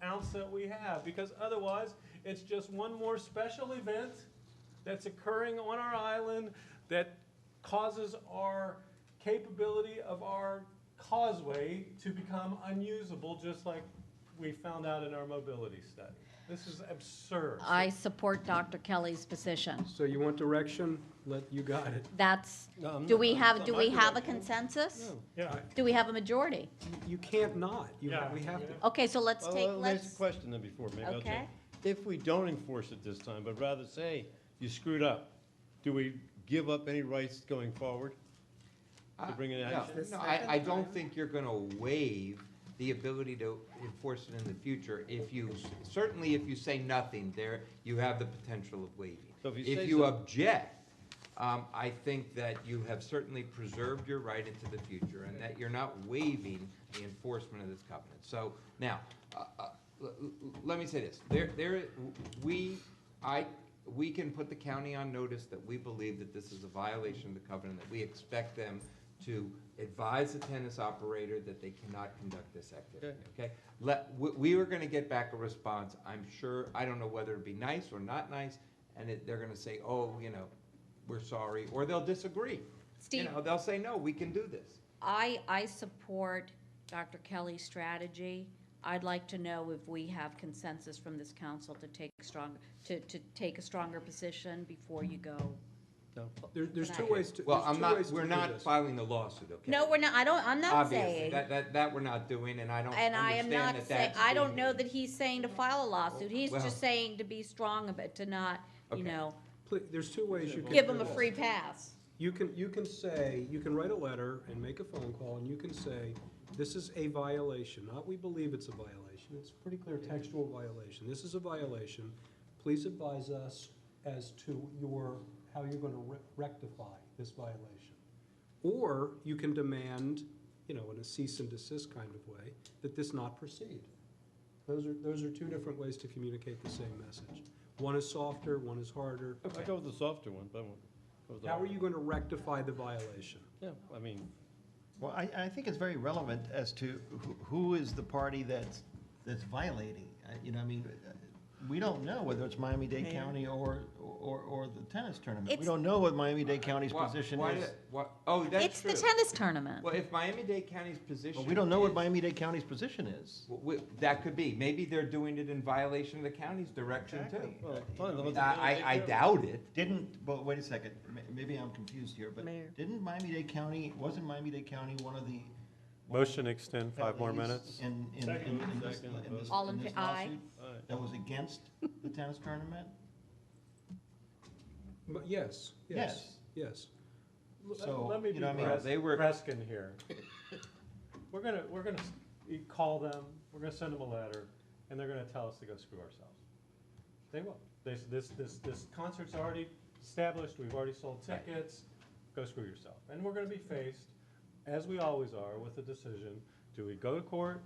ounce that we have, because otherwise it's just one more special event that's occurring on our island that causes our capability of our causeway to become unusable, just like we found out in our mobility study. This is absurd. I support Dr. Kelly's position. So you want direction? You got it. That's, do we have a consensus? Yeah. Do we have a majority? You can't not. We have to. Okay, so let's take, Let me ask a question then before, maybe I'll Okay. change. If we don't enforce it this time, but rather say, you screwed up, do we give up any rights going forward to bring an action? No, I don't think you're going to waive the ability to enforce it in the future. Certainly if you say nothing, there you have the potential of waiving. So if you say If you so- object, I think that you have certainly preserved your right into the future, and that you're not waiving the enforcement of this covenant. So now, let me say this: we can put the county on notice that we believe that this is a violation of the covenant, that we expect them to advise the tennis operator that they cannot conduct this activity, okay? We are gonna get back a response, I'm sure, I don't know whether it'd be nice or not nice, and they're gonna say, oh, you know, we're sorry, or they'll disagree. Steve. You know, they'll say, no, we can do this. I support Dr. Kelly's strategy. I'd like to know if we have consensus from this council to take a stronger position before you go. There's two ways to. Well, there's two ways to we're do not this. filing the lawsuit, okay? No, we're not, I'm not Obviously, saying. that we're not doing, and I don't And I am understand not that saying, that's I don't being- know that he's saying to file a lawsuit. He's Well- just saying to be strong about, to not, you Okay. know, There's two ways you can. give do him a this. free pass. You can say, you can write a letter and make a phone call, and you can say, this is a violation, not we believe it's a violation, it's a pretty clear textual violation. This is a violation. Please advise us as to how you're gonna rectify this violation. Or you can demand, you know, in a cease and desist kind of way, that this not proceed. Those are two different ways to communicate the same message. One is softer, one is harder. I go with the softer one, but How are you going to rectify the violation? Yeah, I mean, Well, I think it's very relevant as to who is the party that's violating. You know, I mean, we don't know whether it's Miami-Dade County or the tennis tournament. We don't know what Miami-Dade County's position is. Oh, that's It's true. the tennis tournament. Well, if Miami-Dade County's position. Well, we don't know what is- Miami-Dade County's position is. That could be. Maybe they're doing it in violation of the county's direction Exactly. too. well, fine, let I doubt it. Well, wait a second, maybe I'm confused here, but Mayor. wasn't Miami-Dade County one of the? Motion extend 5 more penalties minutes. In this All in lawsuit aye. that was against the tennis tournament? But yes. So, Let me you be know, I mean, Reskin here. We're gonna call them, we're gonna send them a letter, and they're gonna tell us to go screw ourselves. They will. This concert's already established, we've already sold tickets, go screw yourself. And we're gonna be faced, as we always are, with the decision, do we go to court,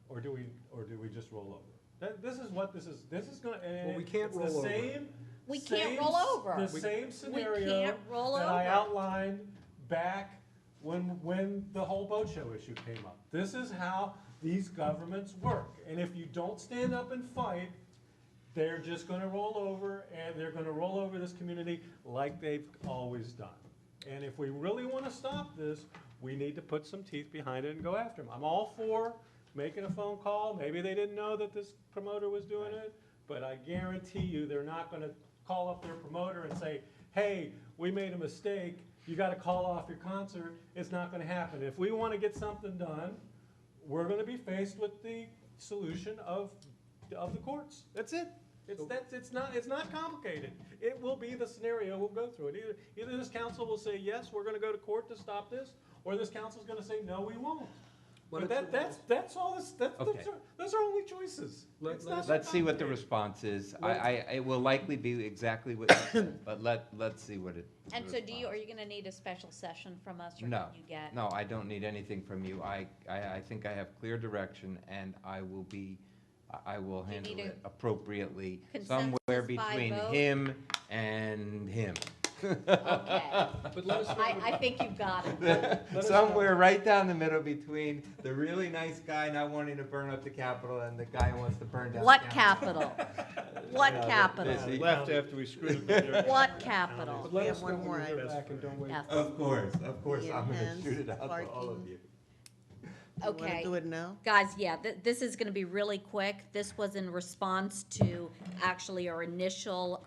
or do we just roll over? This is what this is gonna, Well, we can't it's roll the over. same. We can't same roll s- over. The same scenario can't roll that I over. outlined back when the whole boat show issue came up. This is how these governments work. And if you don't stand up and fight, they're just gonna roll over, and they're gonna roll over this community like they've always done. And if we really wanna stop this, we need to put some teeth behind it and go after them. I'm all for making a phone call. Maybe they didn't know that this promoter was doing it, but I guarantee you, they're not gonna call up their promoter and say, hey, we made a mistake, you gotta call off your concert. It's not gonna happen. If we wanna get something done, we're gonna be faced with the solution of the courts. That's it. It's not complicated. It will be the scenario we'll go through it. Either this council will say, yes, we're gonna go to court to stop this, or this council's gonna say, no, we won't. But that's all this, Okay. those are only choices. It's not so Let's see what the complicated. response is. It will likely be exactly what you said, but let's see what it. And the so response are you gonna need a special session from us, or No, can you get? no, I don't need anything from you. I think I have clear direction, and I will handle need a it appropriately, consensus somewhere by between vote? him and him. Okay. But let us know. I think you've got it. Somewhere right down the middle between the really nice guy not wanting to burn up the Capitol and the guy who wants to burn down the What Capitol. capital? What capital? He left after we screwed it. What capital? But let We us have know one when more you hear item. back and don't wait. Yes. Of course, The I'm gonna enhanced shoot it out to all of parking. you. You wanna Okay. do it now? Guys, yeah, this is gonna be really quick. This was in response to actually our initial,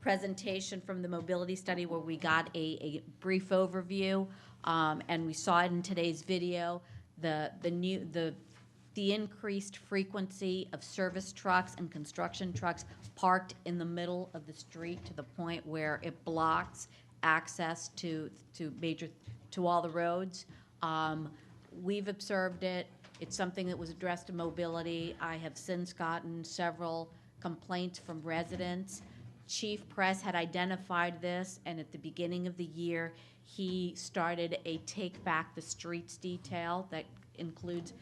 presentation from the mobility study where we got a brief overview, and we saw it in today's video. The increased frequency of service trucks and construction trucks parked in the middle of the street to the point where it blocks access to all the roads. We've observed it. It's something that was addressed in mobility. I have since gotten several complaints from residents. Chief Press had identified this, and at the beginning of the year, he started a Take Back the Streets detail that includes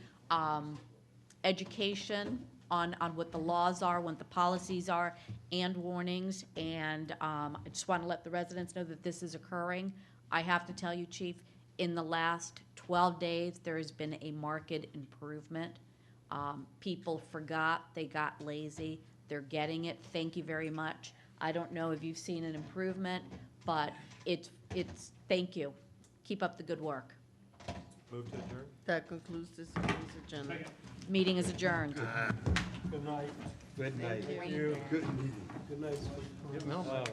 education on what the laws are, what the policies are, and warnings. And I just want to let the residents know that this is occurring. I have to tell you, Chief, in the last 12 days, there has been a marked improvement. People forgot, they got lazy, they're getting it. Thank you very much. I don't know if you've seen an improvement, but it's, thank you. Keep up the good work. Move to adjourn? That concludes this evening's agenda. Meeting is adjourned. Good night. Good night. Thank you. Good night. Get Mel.